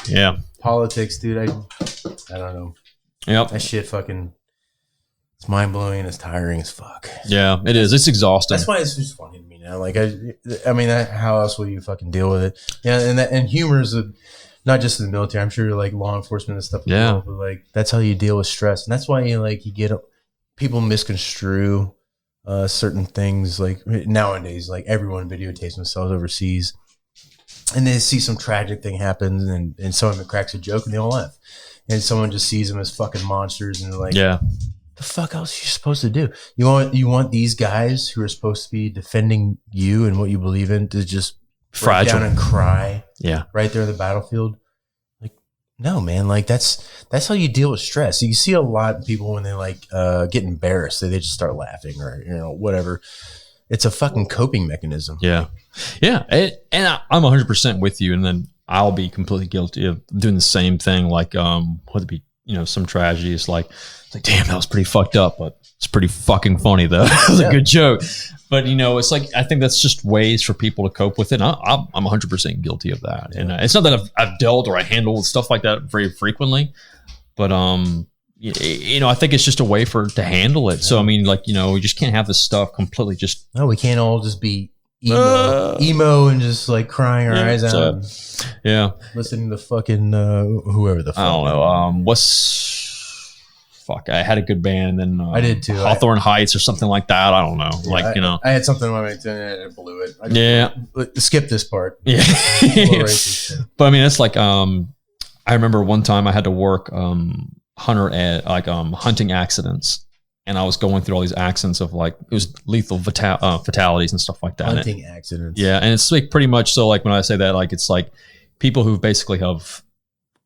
yeah. Politics, dude. I don't know. Yep. That shit fucking, it's mind blowing and it's tiring as fuck. Yeah, it is. It's exhausting. That's why it's just funny to me now. Like, I mean, how else will you fucking deal with it? Yeah, and humor is not just in the military. I'm sure like law enforcement and stuff. Yeah. But like, that's how you deal with stress, and that's why you get people misconstrue certain things. Like nowadays, like everyone videotapes themselves overseas. And they see some tragic thing happens, and someone cracks a joke, and they all laugh. And someone just sees them as fucking monsters, and they're like, "Yeah, the fuck else are you supposed to do? You want these guys who are supposed to be defending you and what you believe in to just break down and cry, right there on the battlefield? Like, no, man. Like that's how you deal with stress. You see a lot of people when they get embarrassed, they just start laughing or whatever. It's a fucking coping mechanism. Yeah. Yeah. And I'm 100% with you. And then I'll be completely guilty of doing the same thing. Like, whether it be, some tragedy. It's like, damn, that was pretty fucked up, but it's pretty fucking funny though. It was a good joke. But, it's like, I think that's just ways for people to cope with it. I'm 100% guilty of that. And it's not that I've dealt or I handle stuff like that very frequently, but, I think it's just a way to handle it. So, I mean, like, we just can't have this stuff completely just. No, we can't all just be emo and just like crying our eyes out. Yeah. Listening to fucking whoever the fuck. I don't know. I had a good band, and then I did too. Hawthorne Heights or something like that. I don't know. I had something on my mind and I blew it. Skip this part. Yeah. But I mean, it's like, I remember one time I had to work, hunting accidents, and I was going through all these accidents of like, it was lethal fatalities and stuff like that. Hunting accidents. Yeah. And it's like pretty much so, like when I say that, like, it's like people who basically have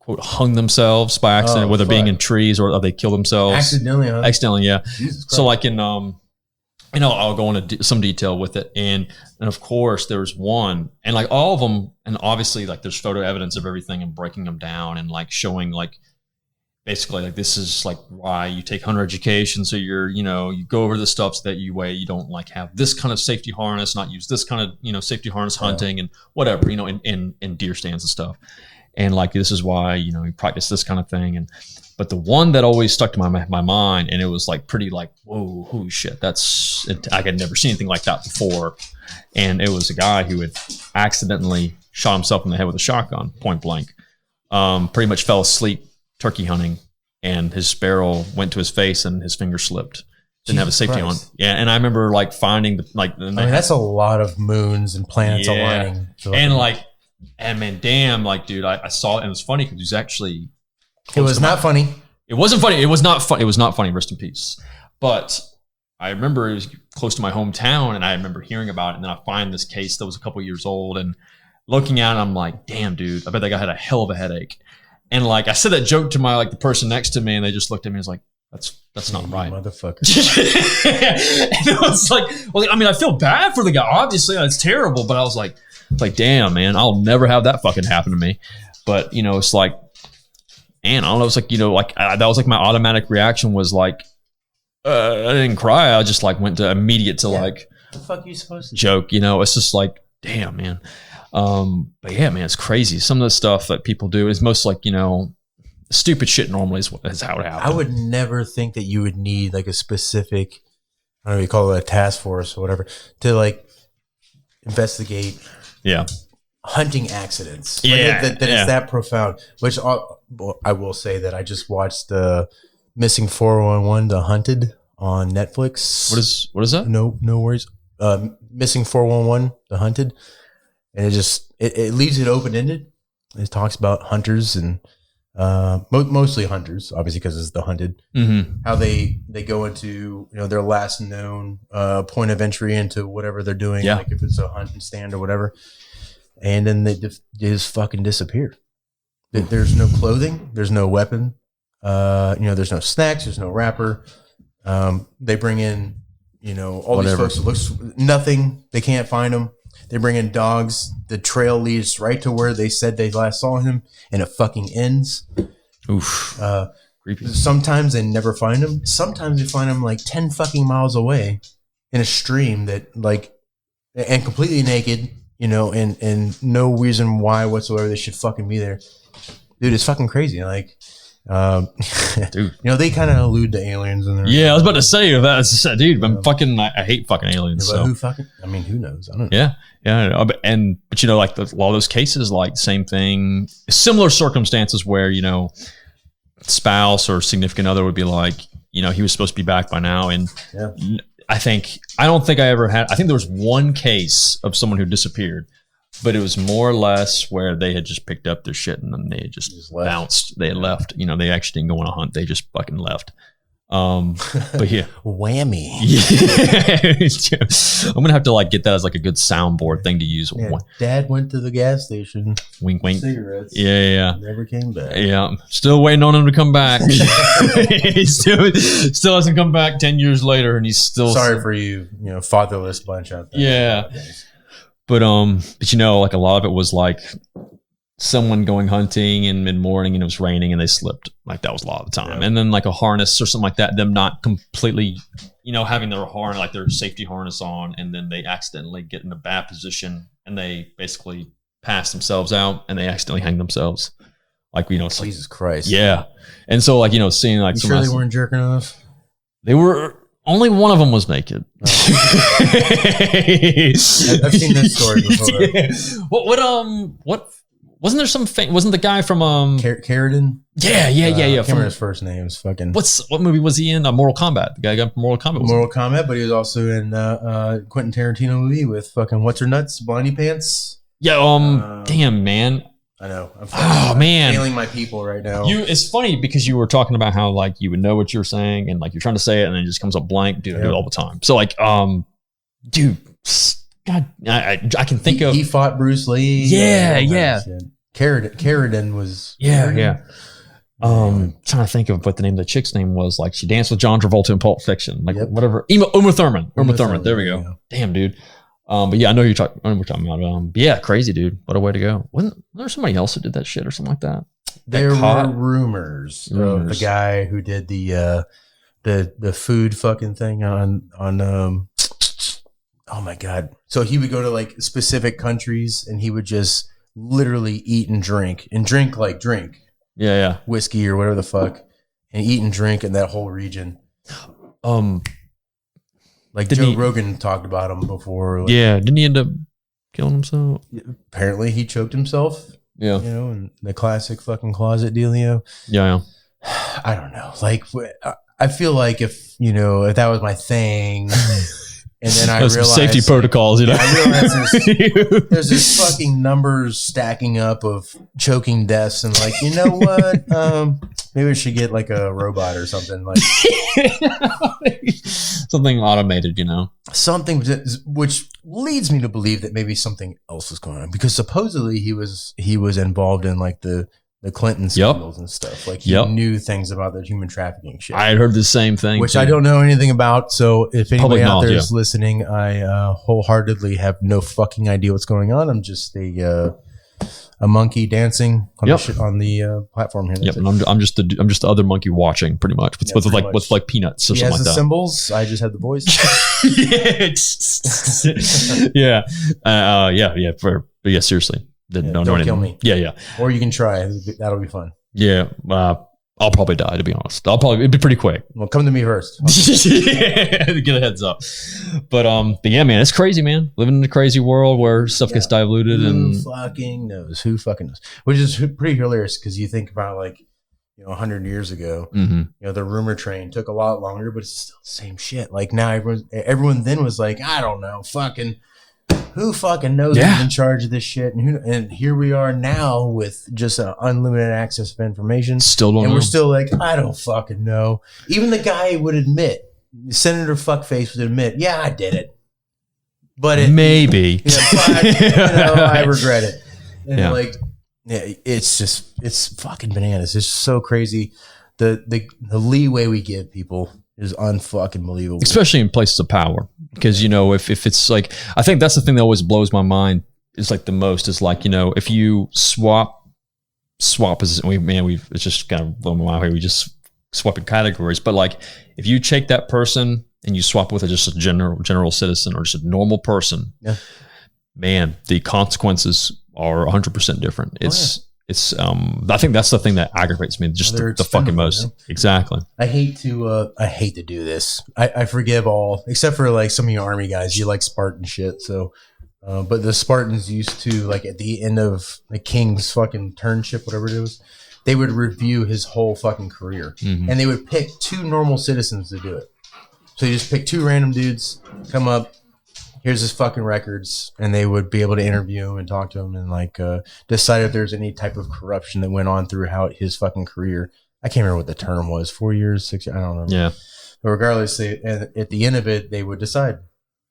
quote hung themselves by accident, whether being in trees or they kill themselves accidentally. Yeah. So like in, I'll go into some detail with it. And of course there's one, and like all of them, and obviously like there's photo evidence of everything and breaking them down and like showing like, basically, like, this is like why you take hunter education. So you go over the stuff so that you don't like have this kind of safety harness, not use this kind of, safety harness hunting and whatever, in deer stands and stuff. and like this is why you practice this kind of thing. But the one that always stuck to my mind, and it was like pretty like, whoa, holy shit, I had never seen anything like that before. And it was a guy who had accidentally shot himself in the head with a shotgun, point blank. Pretty much fell asleep turkey hunting, and his barrel went to his face and his finger slipped. Didn't have a safety on. Yeah, and I remember like finding that's a lot of moons and planets aligning. And man, damn, like dude, I saw it, and it was funny because it was actually. It was not funny. It wasn't funny. It was not fun. It was not funny. Rest in peace. But I remember it was close to my hometown, and I remember hearing about it. And then I find this case that was a couple years old, and looking at it, I'm like, damn, dude, I bet that guy had a hell of a headache. And like I said that joke to the person next to me, and they just looked at me and was like, that's not right, motherfucker. And it was like, well, I mean, I feel bad for the guy. Obviously, it's terrible, but I was like, damn, man, I'll never have that fucking happen to me. But it's like. And I don't know, it's like, that was like my automatic reaction was like, I didn't cry. I just like went to immediate to like, the fuck are you supposed to joke, it's just like, damn, man. But yeah, man, it's crazy. Some of the stuff that people do is most like, stupid shit normally is how it happens. I would never think that you would need like a specific, I don't know, you call it a task force or whatever, to like investigate. Yeah. Hunting accidents. Yeah. It's that profound, which I will say that I just watched Missing 411, The Hunted on Netflix. What is that? No worries. Missing 411, The Hunted. And it leaves it open-ended. It talks about hunters and mostly hunters, obviously because it's The Hunted. Mm-hmm. How they go into their last known point of entry into whatever they're doing, like if it's a hunting stand or whatever. And then they just fucking disappeared. There's no clothing. There's no weapon. There's no snacks. There's no wrapper. They bring in, all these folks. It looks nothing. They can't find them. They bring in dogs. The trail leads right to where they said they last saw him, and it fucking ends. Oof. Creepy. Sometimes they never find him. Sometimes they find him like 10 fucking miles away in a stream and completely naked. And no reason why whatsoever they should fucking be there. Dude, it's fucking crazy. Like, dude, they kind of allude to aliens in there. Yeah, I was about to say that, dude. I hate fucking aliens. Yeah, but who knows? I don't know. Yeah. But like a lot of those cases, like same thing, similar circumstances where spouse or significant other would be like, he was supposed to be back by now, and I don't think I ever had. I think there was one case of someone who disappeared, but it was more or less where they had just picked up their shit and then they had just bounced. They had left. They actually didn't go on a hunt. They just fucking left. But yeah, whammy. Yeah. I'm gonna have to like get that as like a good soundboard thing to use. Yeah, Dad went to the gas station. Wink, wink. Cigarettes. Yeah. Never came back. Yeah, still waiting on him to come back. He still hasn't come back 10 years later, and he's still sorry for you, fatherless bunch out there. Yeah, but like a lot of it was like someone going hunting in mid-morning and it was raining and they slipped. Like that was a lot of the time. Yeah. And then like a harness or something like that, them not completely, having their harness, like their safety harness on, and then they accidentally get in a bad position and they basically pass themselves out and they accidentally hang themselves. Like, it's Jesus Christ. Yeah. And so like, seeing like, you sure they weren't jerking off? They were. Only one of them was naked. Oh. I've seen this story before. Yeah. What wasn't there some wasn't the guy from Carradine? Yeah. I can't remember his first name. It's fucking. What movie was he in? Mortal Kombat. The guy got Mortal Kombat. Mortal Kombat, but he was also in Quentin Tarantino movie with fucking what's her nuts, Blondie Pants. Yeah. Damn, man. I know. I'm failing my people right now. It's funny because you were talking about how like you would know what you're saying and like you're trying to say it and then it just comes up blank. Dude, I do it all the time. So like, dude, God, I can think of. He fought Bruce Lee. Yeah. Carradine was. Yeah. Trying to think of what the name of the chick's name was. Like she danced with John Travolta in Pulp Fiction. Like whatever. Uma Thurman. There we go. Yeah. Damn, dude. But yeah, I know we're talking about. Yeah, crazy, dude. What a way to go. Wasn't there somebody else who did that shit or something like that? There were rumors of the guy who did the food fucking thing on oh my God. So he would go to like specific countries and he would just literally eat and drink like drink. Yeah. Whiskey or whatever the fuck, and eat and drink in that whole region. Like Joe Rogan talked about him before. Like, yeah. Didn't he end up killing himself? Apparently he choked himself. Yeah. You know, and the classic fucking closet dealio. Yeah. I don't know. Like, I feel like if that was my thing, and then I realized safety protocols, I realized there's this fucking numbers stacking up of choking deaths, and like, you know what? Maybe we should get like a robot or something, like something automated, something which leads me to believe that maybe something else is going on, because supposedly he was involved in like the Clinton scandals and stuff. Like he knew things about the human trafficking shit. I had heard the same thing, which I don't know anything about. So if anybody out there is listening, I wholeheartly have no fucking idea what's going on. I'm just a monkey dancing on the platform here. Yep, and I'm just the other monkey watching, pretty much. With like peanuts or something like that. He has the symbols. I just have the voice. Yeah. Seriously. Don't kill me. Yeah. Or you can try. That'll be fun. Yeah. I'll probably die, to be honest. It'd be pretty quick. Well, come to me first. Get a heads up. But yeah, man, it's crazy, man. Living in a crazy world where stuff gets diluted. Who fucking knows? Which is pretty hilarious, because you think about 100 years ago, the rumor train took a lot longer, but it's still the same shit. Like now everyone then was like, I don't know, who fucking knows who's in charge of this shit? And here we are now with just an unlimited access of information. Still don't know. And we're still like, I don't fucking know. Even the guy would admit, Senator Fuckface would admit, yeah, I did it. But maybe. I regret it. And it's fucking bananas. It's so crazy. The leeway we give people is unfucking believable, especially in places of power. Because if it's like, I think that's the thing that always blows my mind is like the most is like, if you swap is it's just kind of blown my mind. We just swap in categories, but like if you take that person and you swap with just a general citizen or just a normal person, man, the consequences are 100% different. I think that's the thing that aggravates me, just the fucking most. Exactly. I hate to do this. I forgive all, except for like some of you army guys. You like Spartan shit, so. But the Spartans used to, like, at the end of the king's fucking turnship, whatever it was, they would review his whole fucking career, and they would pick 2 normal citizens to do it. So you just pick 2 random dudes, come up. Here's his fucking records, and they would be able to interview him and talk to him and like decide if there's any type of corruption that went on throughout his fucking career. I can't remember what the term was, 4 years, 6 years, I don't remember. Yeah. But regardless, at the end of it, they would decide,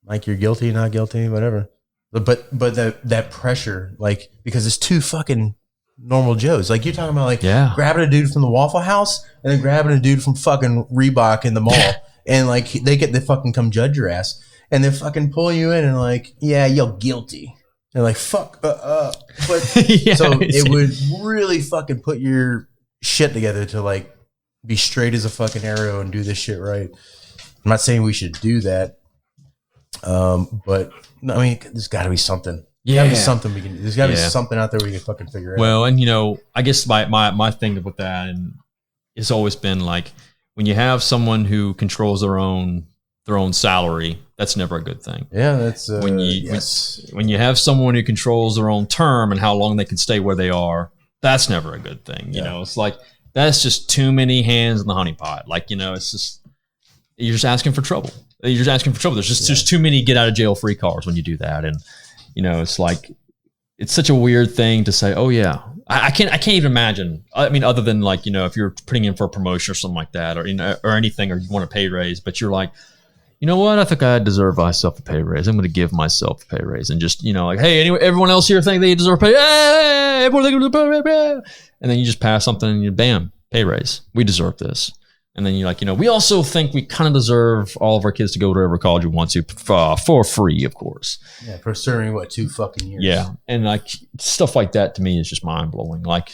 like, you're guilty, not guilty, whatever. But that pressure, like, because it's 2 fucking normal Joes. Like, you're talking about, like, grabbing a dude from the Waffle House and then grabbing a dude from fucking Reebok in the mall, and like they get to fucking come judge your ass. And they fucking pull you in and like, yeah, you're guilty. They're like, fuck, But so it would really fucking put your shit together to like be straight as a fucking arrow and do this shit right. I'm not saying we should do that. But I mean, there's got to be something. Yeah, there's something we can. There's got to be something out there we can fucking figure out. Well, and I guess my thing with that and it's always been like when you have someone who controls their own salary, that's never a good thing. Yeah, that's when you have someone who controls their own term and how long they can stay where they are, that's never a good thing. You know, it's like that's just too many hands in the honeypot. Like, it's just you're just asking for trouble. There's just too many get out of jail free cards when you do that. And it's like it's such a weird thing to say, oh yeah. I can't even imagine. I mean, other than like, if you're putting in for a promotion or something like that, or or anything, or you want a pay raise, but you're like, you know what? I think I deserve myself a pay raise. I'm going to give myself a pay raise, and just like, hey, everyone else here think they deserve a pay. Hey, everyone, and then you just pass something, and you bam, pay raise. We deserve this. And then you're like, we also think we kind of deserve all of our kids to go to whatever college we want to for free, of course. Yeah, for serving 2 fucking years. Yeah, and like stuff like that to me is just mind blowing. Like,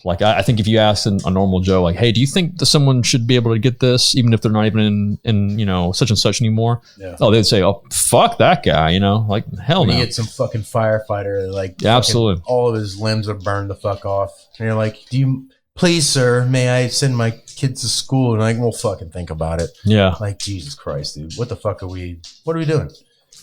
Like, I think if you ask a normal Joe, like, hey, do you think that someone should be able to get this, even if they're not even in you know, such and such anymore? Yeah. Oh, they'd say, oh, fuck that guy, you know, like, hell no. You get some fucking firefighter, like, absolutely, all of his limbs are burned the fuck off. And you're like, please, sir, may I send my kids to school? And like, we'll fucking think about it. Yeah. Like, Jesus Christ, dude. What are we doing?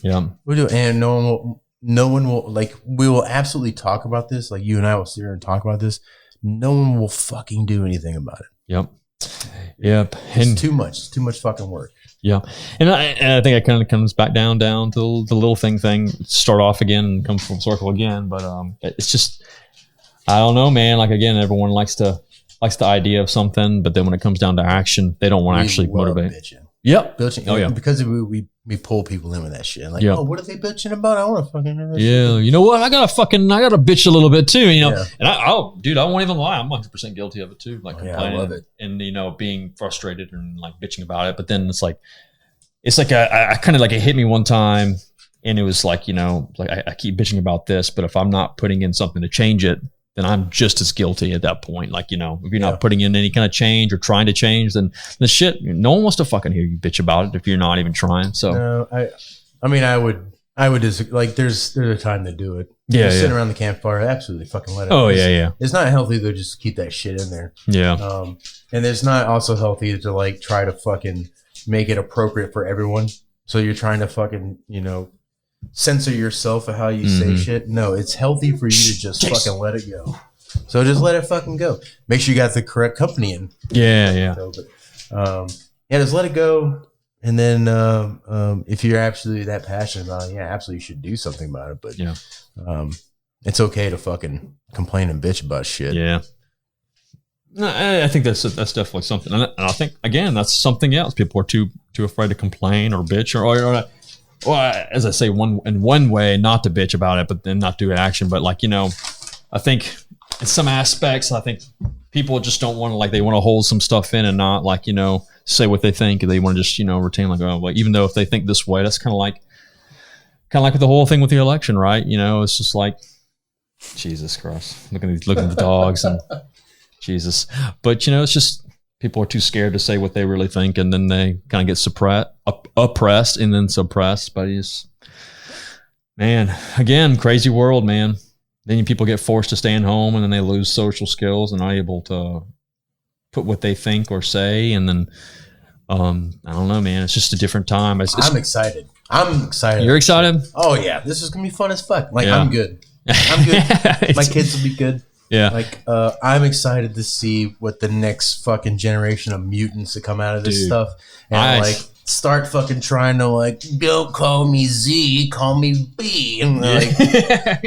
Yeah. We're doing, and no one will, like, we will absolutely talk about this. Like, you and I will sit here and talk about this. No one will fucking do anything about it. Yep. Yep. It's too much. It's too much fucking work. Yeah. And I think it kind of comes back down to the little thing, start off again and come full circle again. But it's just, I don't know, man. Like, again, everyone likes the idea of something, but then when it comes down to action, they don't want to actually motivate. Bitching. Yep. Bitching. Oh, yeah. Because we pull people in with that shit. Like, oh, what are they bitching about? I want to fucking know that yeah. shit. You know what? I gotta bitch a little bit too, you know? Yeah. And I won't even lie. I'm 100% guilty of it too. Like, complaining, I love it. And, you know, being frustrated and like bitching about it. But then it's like I kind of like, it hit me one time and it was like, you know, like I keep bitching about this, but if I'm not putting in something to change it, then I'm just as guilty at that point. Like, you know, if you're not putting in any kind of change or trying to change, then the shit, no one wants to fucking hear you bitch about it if you're not even trying. So, no, I mean, I would disagree. Like, there's a time to do it. Yeah. Sitting around the campfire, absolutely fucking let it. Oh, yeah. It's not healthy to just keep that shit in there. Yeah. And it's not also healthy to like try to fucking make it appropriate for everyone. So you're trying to fucking, you know, censor yourself of how you say shit. No, it's healthy for you to just fucking let it go. So just let it fucking go. Make sure you got the correct company in. Yeah. So, but, just let it go. And then if you're absolutely that passionate about it, absolutely you should do something about it. But it's okay to fucking complain and bitch about shit. Yeah. No, I think that's definitely something. And I think, again, that's something else. People are too afraid to complain or bitch or as I say, in one way, not to bitch about it, but then not do action. But like, you know, I think in some aspects, I think people just don't want to, like, they want to hold some stuff in and not, like, you know, say what they think. They want to just, you know, retain, like, oh, well, even though if they think this way, that's kind of like the whole thing with the election, right? You know, it's just like, Jesus Christ, looking at the dogs and Jesus. But, you know, it's just, people are too scared to say what they really think, and then they kind of get oppressed and then suppressed. But man, again, crazy world, man. Then people get forced to stay in home, and then they lose social skills and not able to put what they think or say. And then, I don't know, man. It's just a different time. I'm excited. You're excited? Oh, yeah. This is going to be fun as fuck. Like, I'm good. I'm good. My kids will be good. Yeah. Like, I'm excited to see what the next fucking generation of mutants that come out of this stuff. And, like, start fucking trying to, like, don't call me Z, call me B. And, like,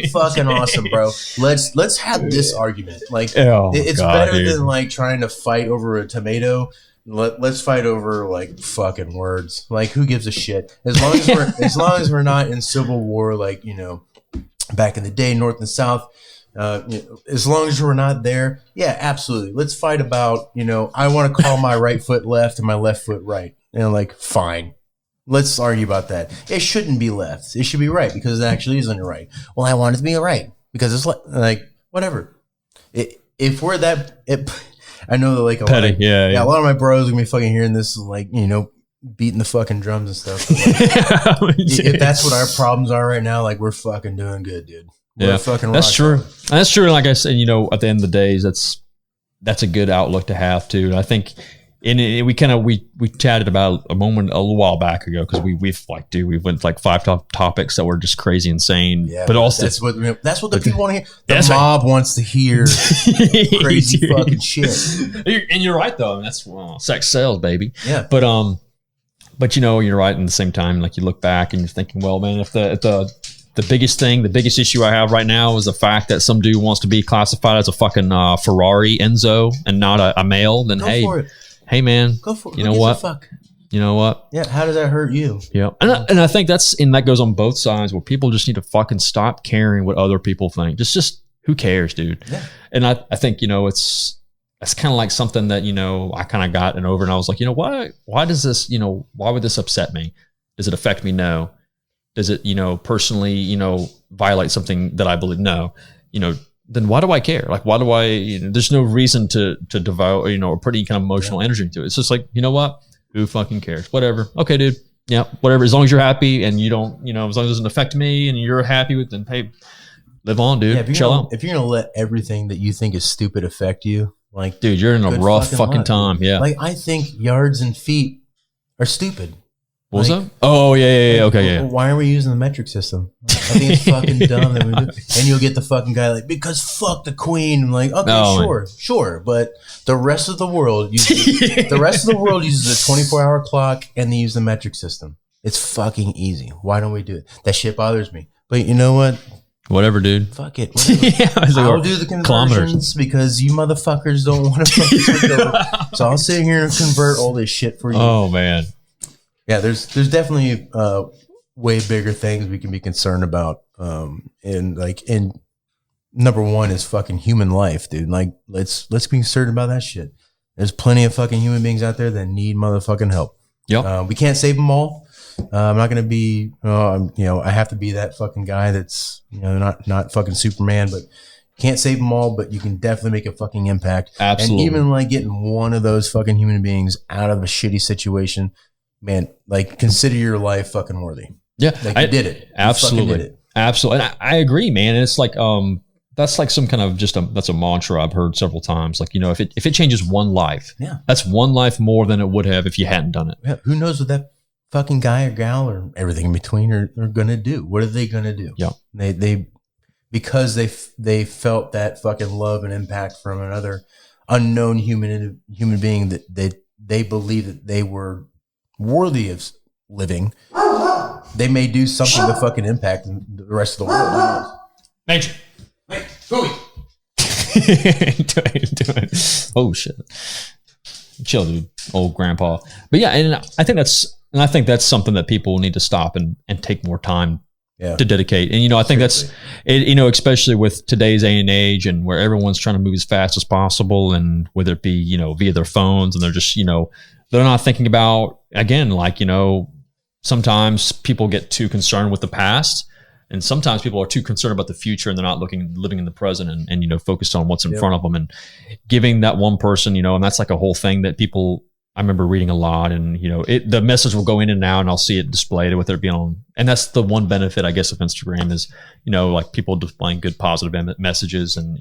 fucking awesome, bro. Let's have this argument. Like, it's better than, like, trying to fight over a tomato. Let's fight over, like, fucking words. Like, who gives a shit? As long as we're not in civil war, like, you know, back in the day, North and South. As long as we're not there, absolutely. Let's fight about, you know, I want to call my right foot left and my left foot right. And like, fine. Let's argue about that. It shouldn't be left. It should be right because it actually isn't right. Well, I want it to be right because it's like, whatever. If we're that, I know that like a petty, lot of my bros are going to be fucking hearing this, like, you know, beating the fucking drums and stuff. Like, if that's what our problems are right now, like, we're fucking doing good, dude. That's true. That's true. Like I said, you know, at the end of the days, that's a good outlook to have too. And I think we chatted about a little while back ago because we went like 5 topics that were just crazy insane. Yeah, but also that's what the people want to hear. The mob wants to hear crazy fucking shit. And you're right though. That's sex sells, baby. Yeah. But you know, you're right. At the same time, like you look back and you're thinking, well, man, if the biggest issue I have right now is the fact that some dude wants to be classified as a fucking Ferrari Enzo and not a male, then hey man, go for it. You know what? You know what? Yeah. How does that hurt you? Yeah. And I think that goes on both sides where people just need to fucking stop caring what other people think. Just who cares, dude? Yeah. And I think, you know, it's kind of like something that, you know, I kind of gotten over and I was like, you know, why does this, you know, why would this upset me? Does it affect me? No. Does it, you know, personally, you know, violate something that I believe? No. You know, then why do I care? Like, why do I, there's no reason to devote, or put any kind of emotional energy into it. It's just like, you know what? Who fucking cares? Whatever. Okay, dude. Yeah, whatever. As long as you're happy and you don't, as long as it doesn't affect me and you're happy with, then hey, live on, dude. Yeah, Chill out. If you're going to let everything that you think is stupid affect you, like, dude, you're in a rough fucking time. Yeah. Like, I think yards and feet are stupid. What was that? Oh, yeah. Okay, yeah. Why are we using the metric system? I think it's fucking dumb that we do. And you'll get the fucking guy like, because fuck the queen. I'm like, okay, sure. But the rest of the world uses a 24-hour clock and they use the metric system. It's fucking easy. Why don't we do it? That shit bothers me. But you know what? Whatever, dude. Fuck it. I'll do the conversions because you motherfuckers don't want to fucking switch over. So I'll sit here and convert all this shit for you. Oh, man. Yeah, there's definitely way bigger things we can be concerned about. And number one is fucking human life, dude. Like, let's be concerned about that shit. There's plenty of fucking human beings out there that need motherfucking help. Yep. We can't save them all. I'm not going to be, I have to be that fucking guy that's, not fucking Superman, but can't save them all, but you can definitely make a fucking impact. Absolutely. And even like getting one of those fucking human beings out of a shitty situation, man, like consider your life fucking worthy. Yeah. Like you did it. Absolutely. You did it. Absolutely. And I agree, man. And it's like, that's like some kind of that's a mantra I've heard several times. Like, if it changes one life, that's one life more than it would have if you hadn't done it. Yeah. Who knows what that fucking guy or gal or everything in between are going to do? What are they going to do? Yeah. Because they felt that fucking love and impact from another unknown human being that they believe that they were worthy of living. They may do something to fucking impact the rest of the world. Nature. Hey, Gooey. Oh shit. Chill, dude. Old grandpa. But yeah, and I think that's something that people need to stop and take more time to dedicate. And I think that's it, especially with today's day and age and where everyone's trying to move as fast as possible, and whether it be, via their phones, and they're just, they're not thinking about, again, like, sometimes people get too concerned with the past, and sometimes people are too concerned about the future, and they're not living in the present and focused on what's in front of them, and giving that one person, and that's like a whole thing that people, I remember reading a lot, and the message will go in and out, and I'll see it displayed, whether it be on, and that's the one benefit, I guess, of Instagram is, like people displaying good positive messages and,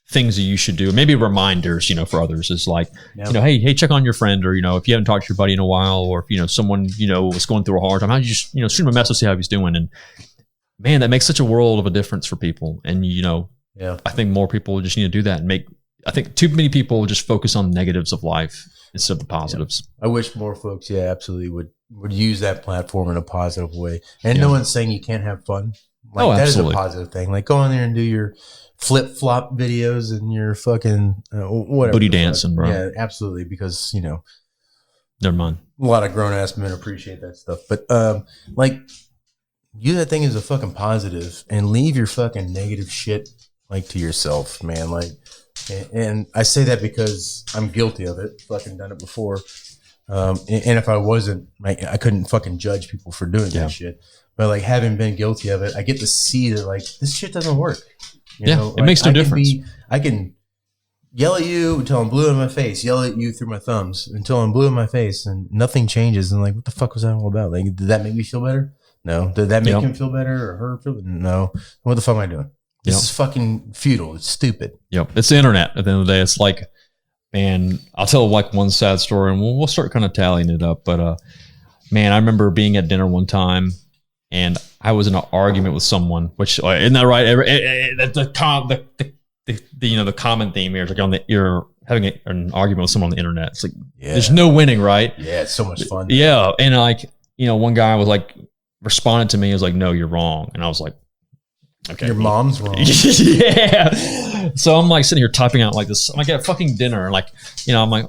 things that you should do, maybe reminders, for others is like, hey, check on your friend, or, if you haven't talked to your buddy in a while, or if, someone, was going through a hard time, how do you just, shoot him a message, see how he's doing. And man, that makes such a world of a difference for people. And, I think more people just need to do that and I think too many people just focus on negatives of life instead of the positives. I wish more folks, absolutely would use that platform in a positive way. And no one's saying you can't have fun. Like, that is a positive thing. Like, go on there and do your flip-flop videos and your fucking whatever. Booty dancing, bro. Yeah, absolutely. Because, never mind. A lot of grown-ass men appreciate that stuff. But, like, use that thing as a fucking positive and leave your fucking negative shit, like, to yourself, man. Like, and I say that because I'm guilty of it. Fucking done it before. And if I wasn't, I couldn't fucking judge people for doing that shit. But like, having been guilty of it, I get to see that like this shit doesn't work. You know? It makes no difference. I can yell at you until I'm blue in my face, yell at you through my thumbs until I'm blue in my face, and nothing changes. And like, what the fuck was that all about? Like, did that make me feel better? No. Did that make him feel better or her feel better? No. What the fuck am I doing? This is fucking futile. It's stupid. Yep. It's the internet. At the end of the day, it's like, man, I'll tell like one sad story, and we'll start kind of tallying it up. But man, I remember being at dinner one time, and I was in an argument with someone. Which isn't that right? The common theme here is like you're having an argument with someone on the internet. It's like there's no winning, right? Yeah, it's so much fun. Yeah, and like one guy was like responded to me. He was like, "No, you're wrong," and I was like, "Okay, your mom's wrong." Yeah. So I'm like sitting here typing out like this. I'm like at fucking dinner, and like I'm like,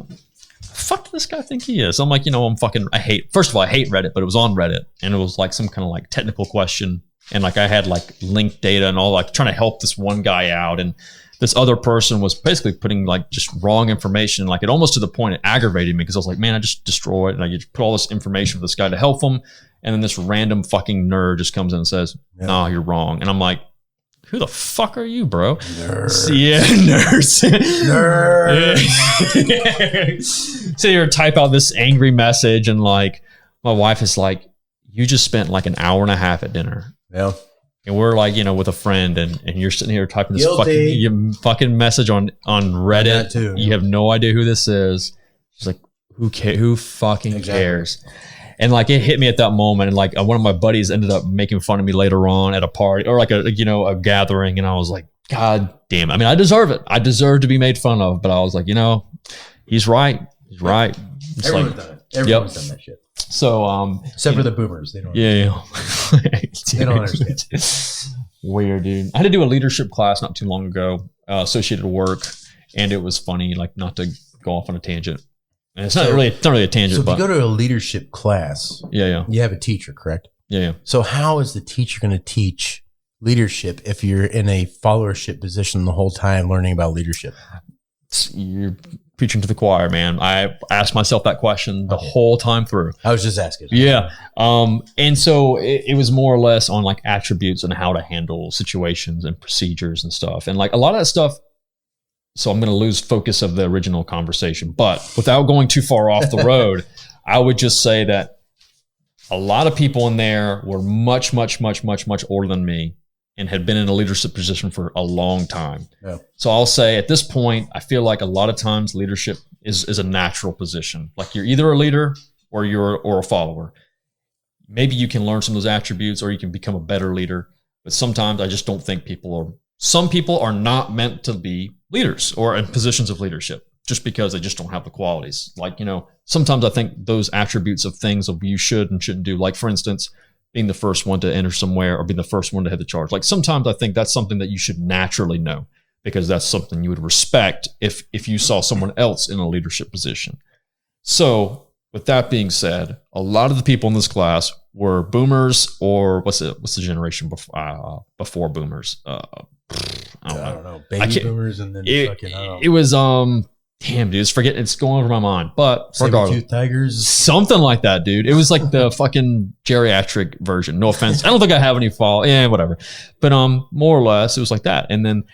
fuck does this guy think he is? I'm like, I hate Reddit, but it was on Reddit, and it was like some kind of like technical question, and like I had like linked data and all, like trying to help this one guy out, and this other person was basically putting like just wrong information, like it almost to the point it aggravated me because I was like, man, I just destroyed, and I just put all this information for this guy to help him, and then this random fucking nerd just comes in and says, "No, you're wrong," and I'm like, who the fuck are you, bro? Nerd. Yeah, nurse. Nerd. So you type out this angry message, and like my wife is like, you just spent like an hour and a half at dinner. Yeah. And we're like, with a friend, and you're sitting here typing this Guilty. fucking message on Reddit. Too. You have no idea who this is. She's like, who fucking cares? And like it hit me at that moment, and like one of my buddies ended up making fun of me later on at a party or like a gathering, and I was like, God damn it. I mean, I deserve it. I deserve to be made fun of, but I was like, he's right. He's right. It's Everyone's done it. Everyone's done that shit. So except for the boomers, they don't. Yeah. They don't understand. Weird, dude. I had to do a leadership class not too long ago, associated work, and it was funny, like not to go off on a tangent. And it's not really a tangent. So if but you go to a leadership class, yeah, you have a teacher, correct? Yeah. So how is the teacher going to teach leadership if you're in a followership position the whole time learning about leadership? You're preaching to the choir, man. I asked myself that question the whole time through. I was just asking. Yeah. And so it was more or less on like attributes and how to handle situations and procedures and stuff. And like a lot of that stuff. So I'm going to lose focus of the original conversation, but without going too far off the road, I would just say that a lot of people in there were much, much, much, much, much older than me and had been in a leadership position for a long time. Yeah. So I'll say at this point, I feel like a lot of times leadership is a natural position. Like you're either a leader or a follower. Maybe you can learn some of those attributes or you can become a better leader. But sometimes I just don't think some people are not meant to be leaders or in positions of leadership just because they just don't have the qualities. Like, sometimes I think those attributes of things of you should and shouldn't do, like for instance, being the first one to enter somewhere or being the first one to head the charge. Like sometimes I think that's something that you should naturally know because that's something you would respect if you saw someone else in a leadership position. So with that being said, a lot of the people in this class were boomers or what's the generation before boomers? I don't know. Baby boomers and then it was damn, dude, it's going over my mind. But regardless, tigers, something like that, dude. It was like the fucking geriatric version. No offense, I don't think I have any fault. Yeah, whatever. But more or less, it was like that. And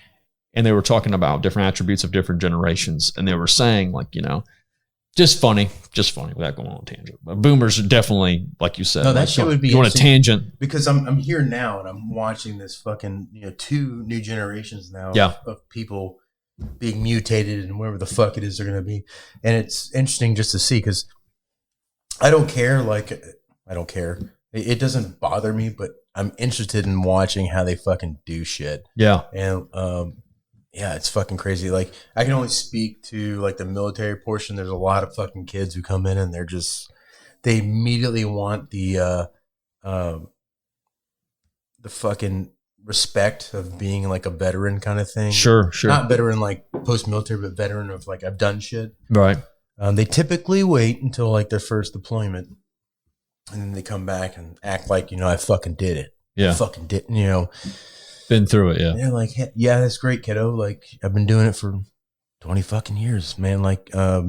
they were talking about different attributes of different generations, and they were saying like just funny without going on a tangent. But boomers are definitely, like you said. No, that shit would be on a tangent because I'm here now and I'm watching this fucking two new generations now of people being mutated and whatever the fuck it is they're gonna be, and it's interesting just to see because I don't care. It doesn't bother me, but I'm interested in watching how they fucking do shit. Yeah, and yeah, it's fucking crazy. Like, I can only speak to like the military portion. There's a lot of fucking kids who come in and they immediately want the fucking respect of being like a veteran kind of thing. Sure. Not veteran like post-military, but veteran of like I've done shit. Right. They typically wait until like their first deployment, and then they come back and act like I fucking did it. Yeah. I fucking did. Been through it, yeah. They're like, yeah, that's great, kiddo. Like, I've been doing it for 20 fucking years, man. Like, I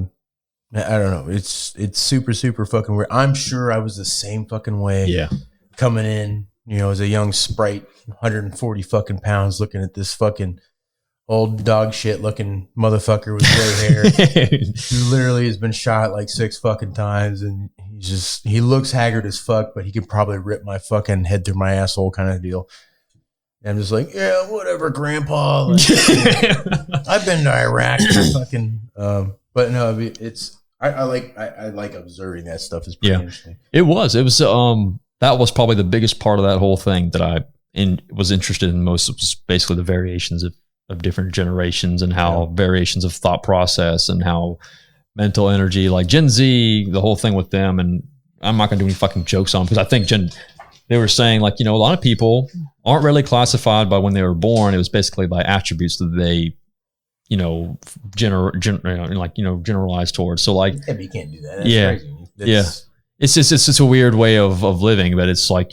don't know. It's super, super fucking weird. I'm sure I was the same fucking way. Yeah. Coming in, as a young sprite, 140 fucking pounds, looking at this fucking old dog shit looking motherfucker with gray hair who literally has been shot like 6 fucking times, and he looks haggard as fuck, but he could probably rip my fucking head through my asshole kind of deal. I'm just like, yeah, whatever, Grandpa. Like, I've been to Iraq, fucking. But no, I like observing that stuff. Is pretty interesting. It was. That was probably the biggest part of that whole thing that I was interested in most. Was basically the variations of different generations and how variations of thought process and how mental energy, like Gen Z, the whole thing with them. And I'm not gonna do any fucking jokes on because I think they were saying like, a lot of people aren't really classified by when they were born. It was basically by attributes that they, generalize towards. So like, yeah, but you can't do that. That's crazy. It's a weird way of living, but it's like,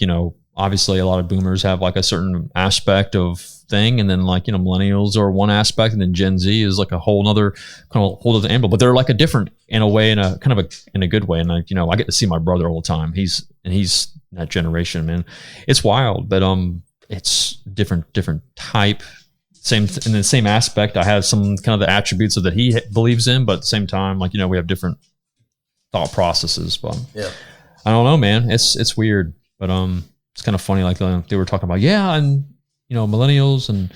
obviously a lot of boomers have like a certain aspect of thing. And then like, millennials are one aspect, and then Gen Z is like a whole other angle, but they're like a different in a way, in a kind of in a good way. And I get to see my brother all the time. He's that generation, man. It's wild. But it's different type. In the same aspect, I have some kind of the attributes that he believes in, but at the same time, like, we have different thought processes. But I don't know, man. It's weird, but it's kind of funny. Like they were talking about, and millennials, and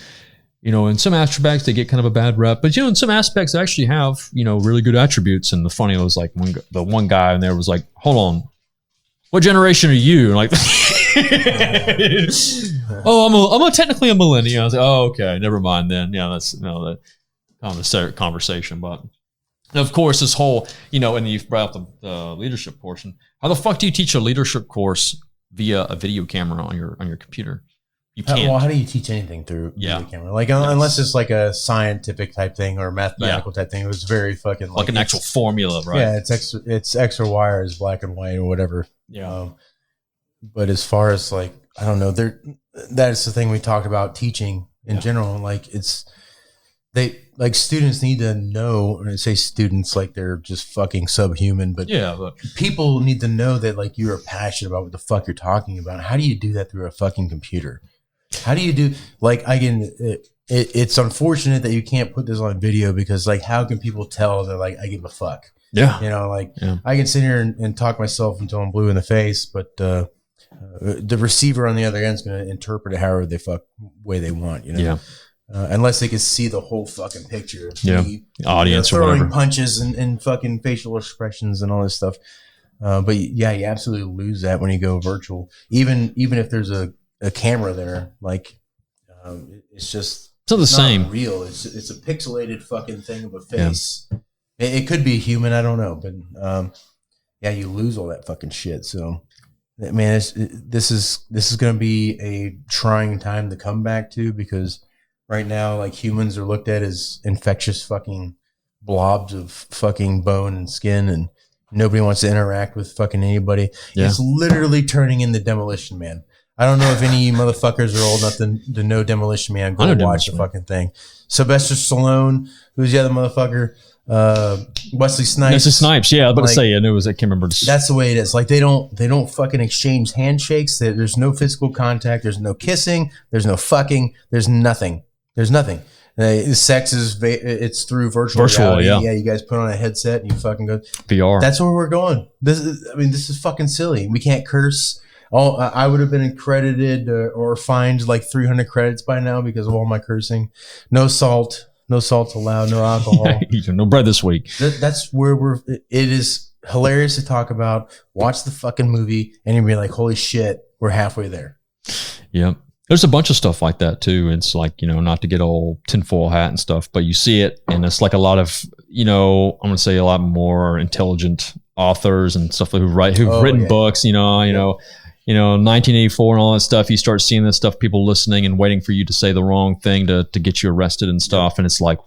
in some aspects they get kind of a bad rep, but in some aspects they actually have really good attributes. And the funny was like the one guy in there was like, "Hold on, what generation are you?" And like, I'm technically a millennial. I was like, "Oh, okay, never mind then." Yeah, that's the conversation. But of course, this whole and you've brought up the leadership portion. How the fuck do you teach a leadership course via a video camera on your computer? You can't. Well, how do you teach anything through video camera? Like unless it's like a scientific type thing or a mathematical type thing. It was very fucking like an actual formula, right? Yeah, it's X or Y or it's black and white or whatever. Yeah. But as far as like, I don't know, that's the thing we talked about teaching in general. Like students need to know, and I say students like they're just fucking subhuman, but people need to know that like you're passionate about what the fuck you're talking about. How do you do that through a fucking computer? How do you do it's unfortunate that you can't put this on video because like how can people tell that like I give a fuck? Yeah. I can sit here and talk myself until I'm blue in the face, but the receiver on the other end is going to interpret it however way they want, unless they can see the whole fucking picture. Audience or throwing whatever. Punches and fucking facial expressions and all this stuff. But you absolutely lose that when you go virtual. Even if there's a camera there, like it's just not the same. Real. It's a pixelated fucking thing of a face. It could be human, I don't know, but you lose all that fucking shit. So man, this is going to be a trying time to come back to, because right now, like, humans are looked at as infectious fucking blobs of fucking bone and skin, and nobody wants to interact with fucking anybody. It's literally turning into Demolition Man. I don't know if any motherfuckers are old enough to know Demolition Man. Go watch the fucking thing. Sylvester Stallone, who's the other motherfucker? Wesley Snipes. Yeah, I was about to say, I knew it was. I can't remember. That's the way it is. Like they don't fucking exchange handshakes. There's no physical contact. There's no kissing. There's no fucking. There's nothing. Sex is it's through virtual reality. Yeah, you guys put on a headset and you fucking go VR. That's where we're going. This is fucking silly. We can't curse. I would have been accredited or fined like 300 credits by now because of all my cursing. No salt allowed. No alcohol. No bread this week. That's where it is hilarious to talk about. Watch the fucking movie and you'll be like, holy shit, we're halfway there. Yep. There's a bunch of stuff like that too. It's like, not to get all tinfoil hat and stuff, but you see it and it's like a lot of, I'm going to say a lot more intelligent authors and stuff who've written books, 1984 and all that stuff. You start seeing this stuff, people listening and waiting for you to say the wrong thing to get you arrested and stuff. And it's like,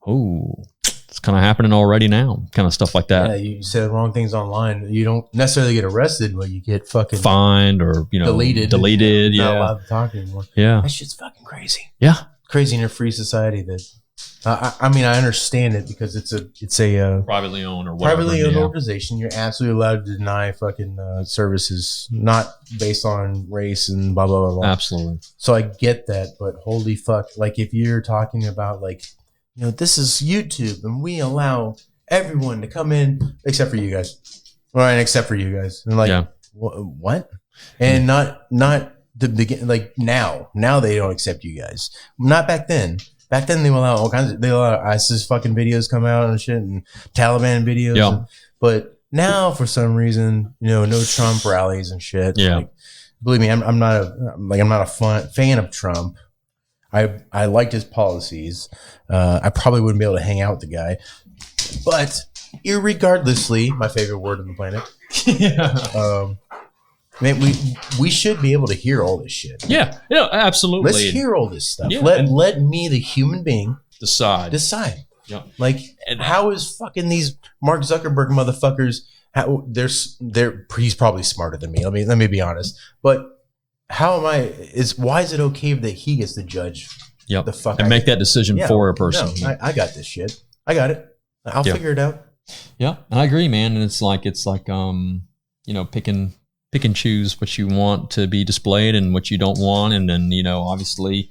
oh, it's kind of happening already now, kind of stuff like that. Yeah, you say the wrong things online. You don't necessarily get arrested, but you get fucking fined or, deleted. Not allowed to talk anymore. Yeah. That shit's fucking crazy. Yeah. Crazy in a free society that, I understand it because it's a privately owned or whatever. Privately owned organization. You're absolutely allowed to deny fucking services not based on race and blah, blah, blah, blah. Absolutely. So I get that, but holy fuck. Like if you're talking about like, this is YouTube and we allow everyone to come in except for you guys. Right, except for you guys. And like, what? And not the begin. Like now they don't accept you guys. Not back then. Back then they allow all kinds of. They allow ISIS fucking videos come out and shit and Taliban videos. Yeah. But now for some reason, no Trump rallies and shit. Yeah. Like, believe me, I'm not a fan of Trump. I liked his policies. I probably wouldn't be able to hang out with the guy. But irregardlessly, my favorite word on the planet. Man, we should be able to hear all this shit. Yeah, absolutely. Let's hear all this stuff. Yeah, let me, the human being, decide. Yeah. Like, and how is fucking these Mark Zuckerberg motherfuckers? He's probably smarter than me. Let me be honest. But how am I? Why is it okay that he gets to judge? Yep. The fuck and make that decision for a person. No, I got this shit. I got it. I'll figure it out. Yeah, I agree, man. And it's like picking pick and choose what you want to be displayed and what you don't want. And then, obviously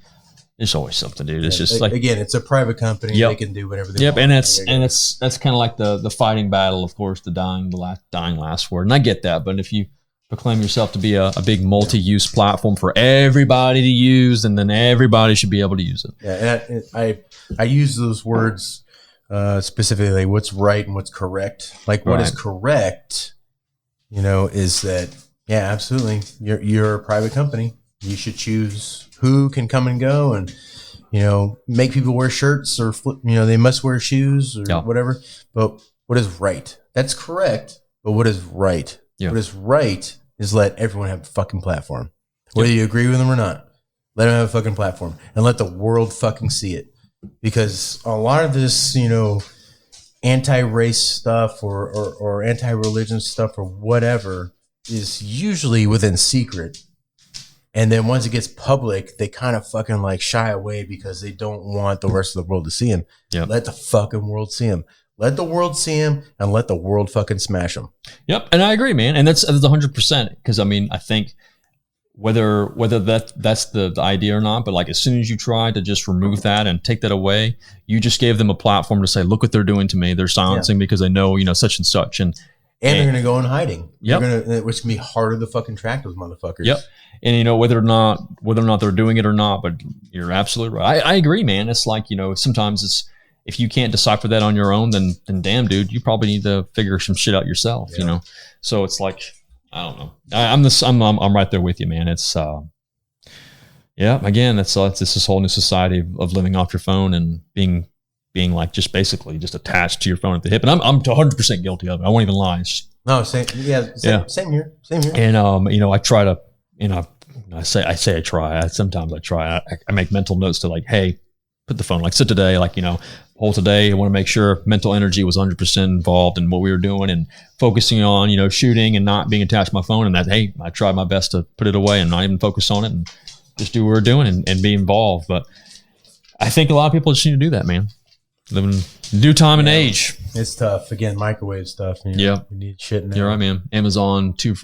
there's always something, dude. It's just like, again, it's a private company. Yep. They can do whatever they want. And that's kind of like the fighting battle, of course, the dying last word. And I get that. But if you proclaim yourself to be a big multi-use platform for everybody to use, and then everybody should be able to use it. Yeah. And I use those words specifically, like what's right and what's correct. Like what is correct, is that, yeah, absolutely. You're a private company. You should choose who can come and go, and make people wear shirts, or they must wear shoes or whatever. But what is right? That's correct. But what is right? Yeah. What is right is let everyone have a fucking platform, whether you agree with them or not. Let them have a fucking platform, and let the world fucking see it. Because a lot of this, anti-race stuff or anti-religion stuff or whatever is usually within secret. And then once it gets public, they kind of fucking like shy away because they don't want the rest of the world to see him. Yep. Let the fucking world see him. Let the world see him, and let the world fucking smash him. Yep. And I agree, man. And that's 100%. Because I think whether that's the idea or not, but like as soon as you try to just remove that and take that away, you just gave them a platform to say, look what they're doing to me. They're silencing because they know, such and such. And they're going to go in hiding. Yep. Which can be harder to fucking track those motherfuckers. Yep. And whether or not they're doing it or not, but you're absolutely right. I agree, man. It's like, sometimes it's, if you can't decipher that on your own, then damn, dude, you probably need to figure some shit out yourself, So it's like, I don't know. I'm right there with you, man. It's, again, it's this whole new society of living off your phone and being like just basically just attached to your phone at the hip. And I'm 100% guilty of it. I won't even lie. Same here. And, I try to, I try. Sometimes I try. I make mental notes to like, hey, put the phone, like, so today, like, whole today, I want to make sure mental energy was 100% involved in what we were doing and focusing on, shooting and not being attached to my phone. And that, hey, I tried my best to put it away and not even focus on it and just do what we're doing and be involved. But I think a lot of people just need to do that, man. Living new time and age. It's tough. Again, microwave stuff. We need shit now. You're right, man. Amazon to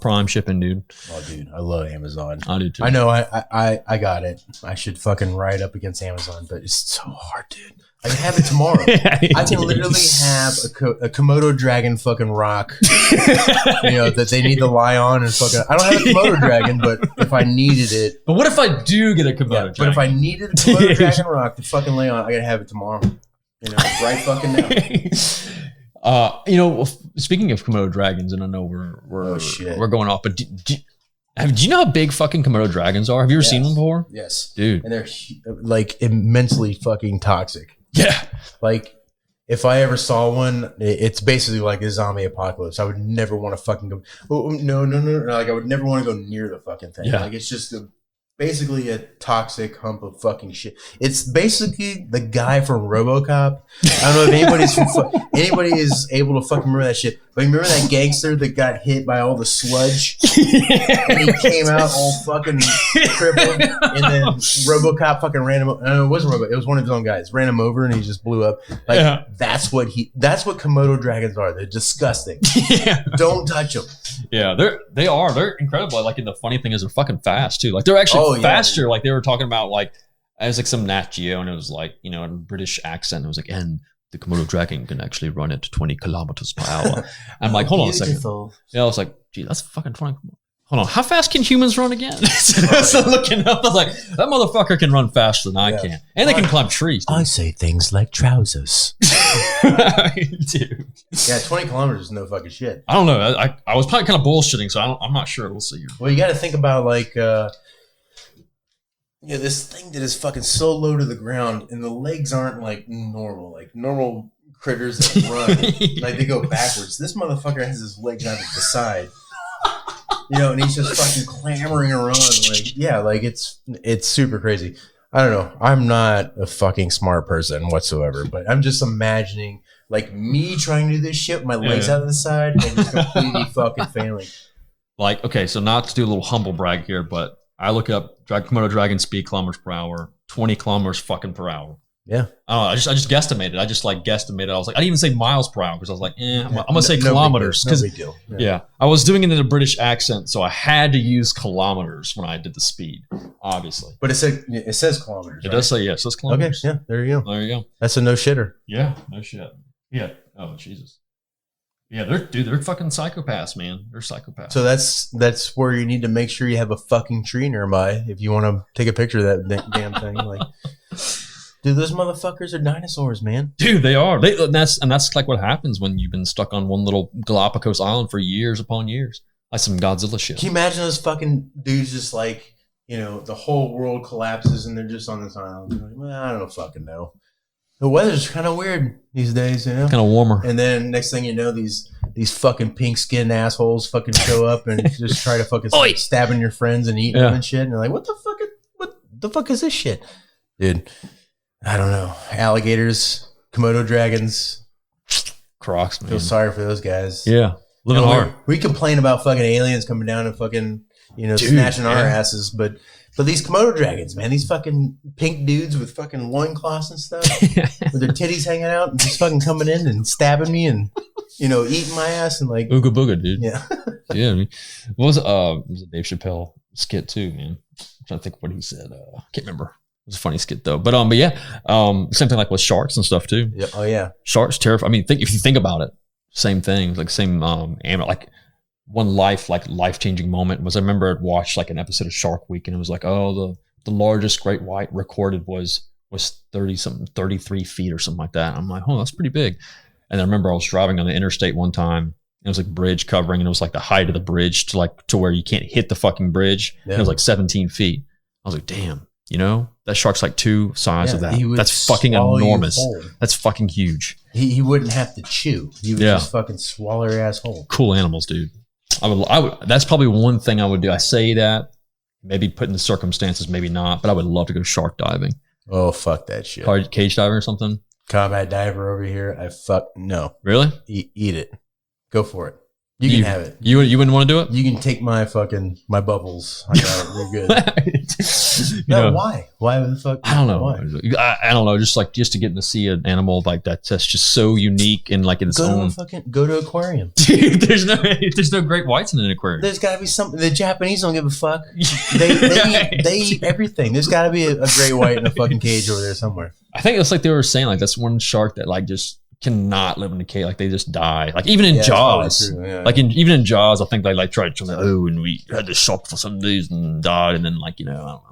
Prime shipping, dude. Oh, dude, I love Amazon. I do too. I know. I got it. I should fucking ride up against Amazon, but it's so hard, dude. I can have it tomorrow. I can literally have a Komodo dragon fucking rock, that they need to lie on and fucking. I don't have a Komodo dragon, but if I needed it. But what if I do get a Komodo dragon? But if I needed a Komodo dragon rock to fucking lay on, I gotta have it tomorrow. Right fucking now. Speaking of Komodo dragons, and I know we're going off, but do you know how big fucking Komodo dragons are? Have you ever seen them before? Yes, dude. And they're like immensely fucking toxic. Yeah. Like, if I ever saw one, it's basically like a zombie apocalypse. I would never want to fucking go. Oh, no. Like, I would never want to go near the fucking thing. Yeah. Like, it's just basically a toxic hump of fucking shit. It's basically the guy from RoboCop. I don't know if anybody is able to fucking remember that shit. But you remember that gangster that got hit by all the sludge? And he came out all fucking crippled. And then RoboCop fucking ran him over. No, it wasn't RoboCop. It was one of his own guys. Ran him over and he just blew up. Like, that's what Komodo dragons are. They're disgusting. Yeah. Don't touch them. Yeah, they're incredible. Like, and the funny thing is they're fucking fast too. Like, they're actually faster. Yeah. Like, they were talking about, like, it was like some Nat Geo, and it was like, in a British accent. It was like, and the Komodo dragon can actually run at 20 kilometers per hour. I'm like, hold on a second. Yeah, I was like, gee, that's fucking 20. Hold on, how fast can humans run again? So looking up, I was like, that motherfucker can run faster than I can. And they can climb trees. Dude. I say things like trousers. Dude. Yeah, 20 kilometers is no fucking shit. I don't know. I was probably kind of bullshitting, so I'm not sure. We'll see. Well, you got to think about, like, this thing that is fucking so low to the ground, and the legs aren't like normal critters that run. Like, they go backwards. This motherfucker has his legs out at the side. And he's just fucking clambering around. Like, it's super crazy. I don't know. I'm not a fucking smart person whatsoever, but I'm just imagining, like, me trying to do this shit with my legs out of the side and just completely fucking failing. Like, okay, so not to do a little humble brag here, but I look up Komodo dragon speed kilometers per hour, 20 kilometers fucking per hour. Yeah. I just guesstimated. I just like guesstimated. I was like, I didn't even say miles per hour because I was like, I'm gonna say kilometers. No big deal. Yeah, I was doing it in a British accent, so I had to use kilometers when I did the speed, obviously. But it says kilometers. It does say yes. It says kilometers. Okay, yeah, there you go. There you go. That's a no shitter. Yeah, no shit. Yeah. Oh Jesus. Yeah, they're fucking psychopaths, man. They're psychopaths. So that's where you need to make sure you have a fucking tree nearby if you want to take a picture of that damn thing. Like, dude, those motherfuckers are dinosaurs, man. Dude, they are. That's like what happens when you've been stuck on one little Galapagos island for years upon years. Like some Godzilla shit. Can you imagine those fucking dudes just like, the whole world collapses and they're just on this island? Like, well, I don't fucking know. The weather's kind of weird these days, Kind of warmer. And then next thing you know, these fucking pink skinned assholes fucking show up and just try to fucking start stabbing your friends and eating them and shit. And you're like, what the fuck is this shit? Dude, I don't know. Alligators, Komodo dragons. Crocs, man. Feel sorry for those guys. Yeah. Living hard. We complain about fucking aliens coming down and fucking, snatching our asses, but these Komodo dragons, man, these fucking pink dudes with fucking loincloths and stuff, with their titties hanging out and just fucking coming in and stabbing me and, eating my ass and like. Ooga booga, dude. Yeah. Yeah. I mean, it was a Dave Chappelle skit too, man. I'm trying to think what he said. I can't remember. It was a funny skit though. But yeah, same thing like with sharks and stuff too. Yeah. Oh yeah. Sharks terrify. I mean, if you think about it, same thing, like same like one life-changing moment was I remember I'd watched like an episode of Shark Week and it was like, oh, the largest great white recorded was 33 feet or something like that. I'm like, oh, that's pretty big. And I remember I was driving on the interstate one time. It was like bridge covering and it was like the height of the bridge to where you can't hit the fucking bridge. Yeah. It was like 17 feet. I was like, damn, that shark's like two size of that. That's fucking enormous. That's fucking huge. He wouldn't have to chew. He would just fucking swallow your ass whole. Cool animals, dude. I would. That's probably one thing I would do. I say that, maybe put in the circumstances, maybe not, but I would love to go shark diving. Oh, fuck that shit. Cage diving or something? Combat diver over here. No. Really? Eat it. Go for it. You can have it. You wouldn't want to do it? You can take my bubbles. I got it. We're good. No, why? Why the fuck? I don't know. Why? I don't know. Just to get to see an animal like that. That's just so unique and like in its own. Go to aquarium. Dude, there's no great whites in an aquarium. There's got to be something. The Japanese don't give a fuck. They eat everything. There's got to be a great white in a fucking cage over there somewhere. I think it's like they were saying, like that's one shark that like just cannot live in the cage. Like they just die. Like even in Jaws, even in Jaws, I think they like tried to like, and we had to shop for some days and died, and then like I don't know.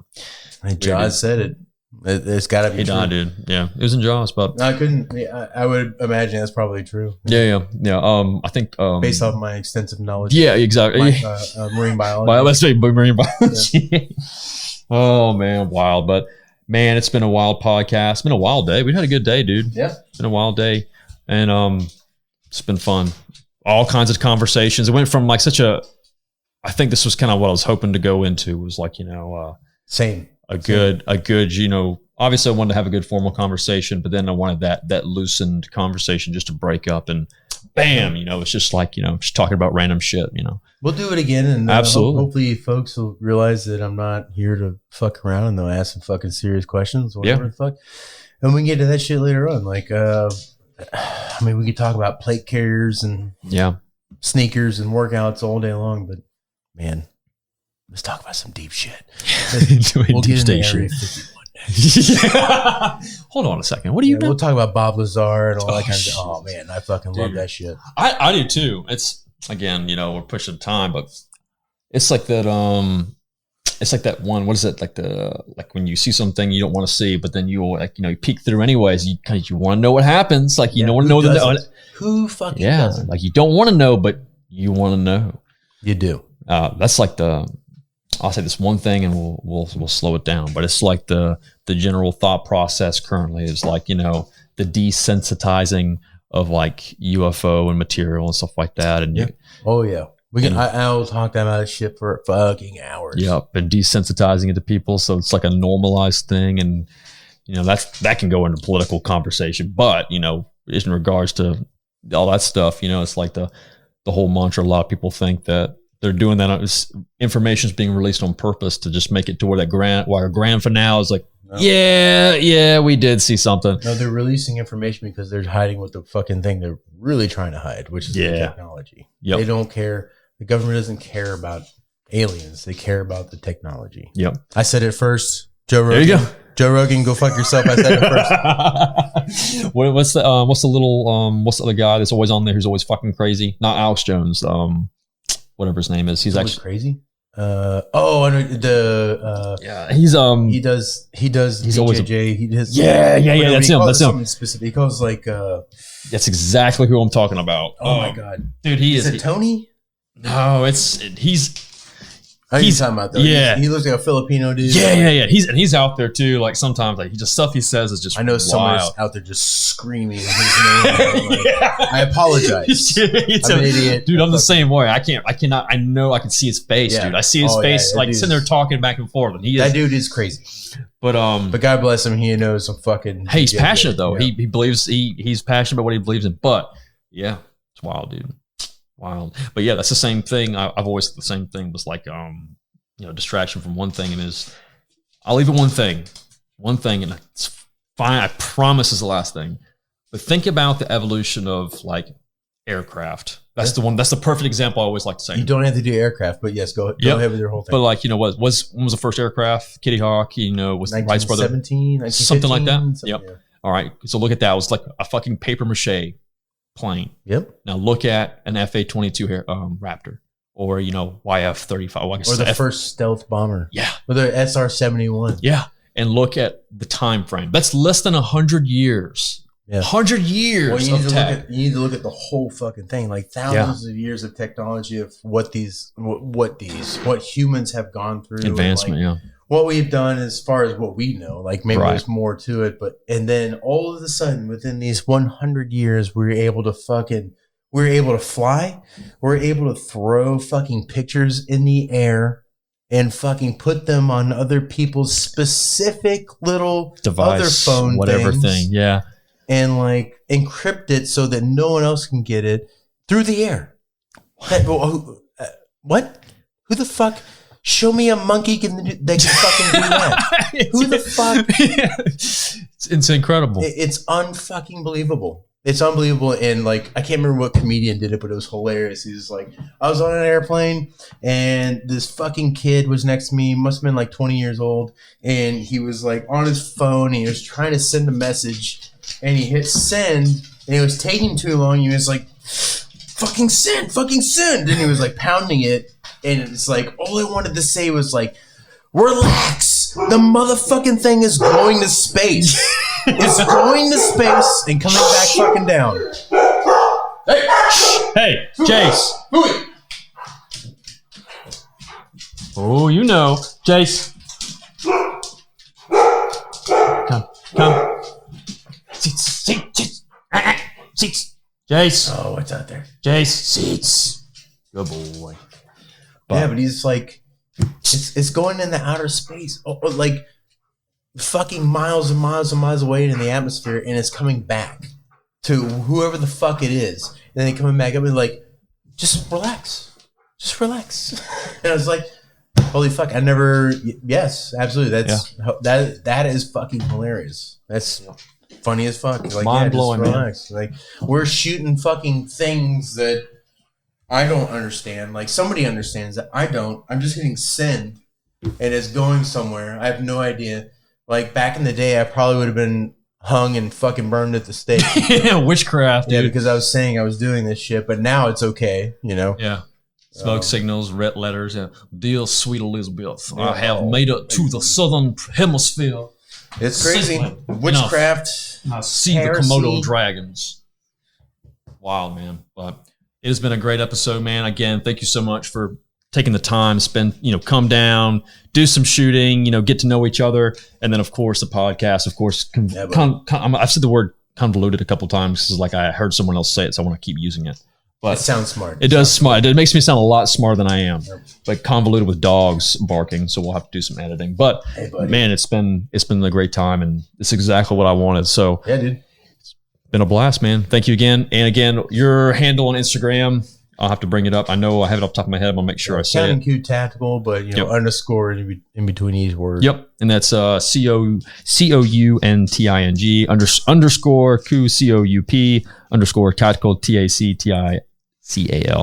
Jaws said it. It's got to be. He died, dude. Yeah, it was in Jaws, but I couldn't. I would imagine that's probably true. Yeah. I think based off my extensive knowledge. Yeah, exactly. Marine biology. Let's say marine biology. Yeah. Oh man, wild, but. Man, it's been a wild podcast. It's been a wild day. We had a good day, dude. Yeah. It's been a wild day. And it's been fun. All kinds of conversations. It went from like I think this was kind of what I was hoping to go into. It was like, same. A good, obviously I wanted to have a good formal conversation, but then I wanted that loosened conversation just to break up and bam, it's just like, just talking about random shit, We'll do it again, and absolutely. Hopefully folks will realize that I'm not here to fuck around and they'll ask some fucking serious questions, whatever the fuck. And we can get to that shit later on. Like, we could talk about plate carriers and sneakers and workouts all day long, but man, let's talk about some deep shit. We'll deep get into shit. Hold on a second. What do you? We'll talk about Bob Lazar and all that kind of shit. Oh man, I fucking love that shit. I do too. It's again, we're pushing time, but it's like that. It's like that one. What is it like when you see something you don't want to see, but then you you peek through anyways. You want to know what happens. Like you don't want to know who fucking doesn't. Like you don't want to know, but you want to know. You do. That's like I'll say this one thing and we'll slow it down, but it's like the general thought process currently is like, the desensitizing of like UFO and material and stuff like that. And we can, I'll talk about that shit for fucking hours. Yep. And desensitizing it to people. So it's like a normalized thing. And, that can go into political conversation, but, in regards to all that stuff, it's like the whole mantra. A lot of people think that they're doing that. Information is being released on purpose to just make it to where our grand finale is like, No. Yeah, we did see something. No, they're releasing information because they're hiding what the fucking thing they're really trying to hide, which is the technology. Yep. They don't care. The government doesn't care about aliens. They care about the technology. Yep. I said it first. Joe Rogan. There you go. Joe Rogan, go fuck yourself. I said it first. What's the other guy that's always on there who's always fucking crazy? Not Alex Jones. Whatever his name is. He's actually crazy. I know he's he does he's DJJ. always he does that's him. That's him. Something specific. He calls like that's exactly who I'm talking about. Oh my god, dude, is it Tony? No, he's talking about though. Yeah, he looks like a Filipino dude. Yeah. He's out there too. Like sometimes, like stuff he says is just. I know someone's out there just screaming his name. I apologize. I'm an idiot, dude. I'm the same way. I cannot. I know I can see his face, dude. I see his face like sitting there talking back and forth, and that dude is crazy. But God bless him. He knows some fucking. Hey, he's passionate though. Yeah. He believes he's passionate about what he believes in. But yeah, it's wild, dude. Wild. But yeah, that's the same thing. I've always said the same thing was like, distraction from one thing, and I'll leave it one thing, and it's fine. I promise is the last thing. But think about the evolution of like aircraft. That's the one. That's the perfect example I always like to say. You don't have to do aircraft, but yes, go ahead with your whole thing. But like, when was the first aircraft? Kitty Hawk, was Wright's brother. 1917, something like that. Yep. Yeah. All right. So look at that. It was like a fucking paper mache plane. Yep. Now look at an FA-22 Raptor, or YF-35, or the first stealth bomber. Yeah, or the SR-71. Yeah, and look at the time frame. That's less than 100 years. Yeah, 100 years. Well, you need to look at the whole fucking thing, like thousands of years of technology of what humans have gone through. Advancement, what we've done as far as what we know, like maybe there's more to it, and then all of a sudden within these 100 years, we're able to fly, we're able to throw fucking pictures in the air and fucking put them on other people's specific little device, other phone whatever thing, and like encrypt it so that no one else can get it through the air. What? Who the fuck? Show me a monkey that can fucking do that. Who the fuck? It's incredible. It's unfucking believable. It's unbelievable. And like, I can't remember what comedian did it, but it was hilarious. He was like, I was on an airplane and this fucking kid was next to me, must have been like 20 years old. And he was like on his phone and he was trying to send a message and he hit send and it was taking too long. He was like, fucking send. And he was like pounding it. And it's like, all I wanted to say was like, relax. The motherfucking thing is going to space. It's going to space and coming back fucking down. Hey, Jace. Oh, Jace. Come. Seats. Jace. Oh, what's out there? Jace. Seats. Good boy. But he's like, it's going in the outer space, like fucking miles and miles and miles away in the atmosphere, and it's coming back to whoever the fuck it is, and then coming back up and like, just relax. And I was like, holy fuck! Yes, absolutely. That is fucking hilarious. That's funny as fuck. Like, mind blowing, man. Like, we're shooting fucking things that I don't understand. Like, somebody understands that. I don't. I'm just hitting send, and it's going somewhere. I have no idea. Like, back in the day, I probably would have been hung and fucking burned at the stake. Witchcraft, dude. Yeah, because I was saying I was doing this shit, but now it's okay, Yeah. Smoke signals, red letters. Dear sweet Elizabeth, I have made it to the southern hemisphere. It's crazy. Witchcraft. I see heresy. The Komodo dragons. Wild, man. But it has been a great episode, man. Again, thank you so much for taking the time, come down, do some shooting, get to know each other. And then, of course, the podcast, of course, I've said the word convoluted a couple times because like I heard someone else say it, so I want to keep using it. But it sounds smart. It does smart. It makes me sound a lot smarter than I am. Like convoluted with dogs barking, so we'll have to do some editing. But man, it's been a great time, and it's exactly what I wanted. So yeah, dude. It's been a blast, man. Thank you again. And again, your handle on Instagram, I'll have to bring it up. I know I have it off the top of my head. I'm gonna make sure I say it. Coup tactical, but underscore in between each word. Yep, and that's COUNTING underscore Coup COUP underscore tactical TACTICAL.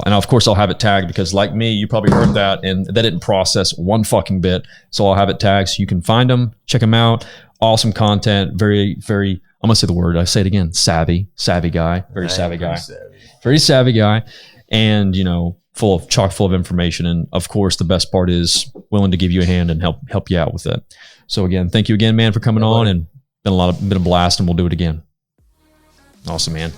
And of course I'll have it tagged because like me, you probably heard that and that didn't process one fucking bit. So I'll have it tagged so you can find them, check them out. Awesome content. Very, very, I'm gonna say the word. I say it again. Savvy guy. Very savvy guy. Very savvy guy. And chock full of information. And of course the best part is willing to give you a hand and help you out with it. So again, thank you again, man, for coming on, and been a blast, and we'll do it again. Awesome, man.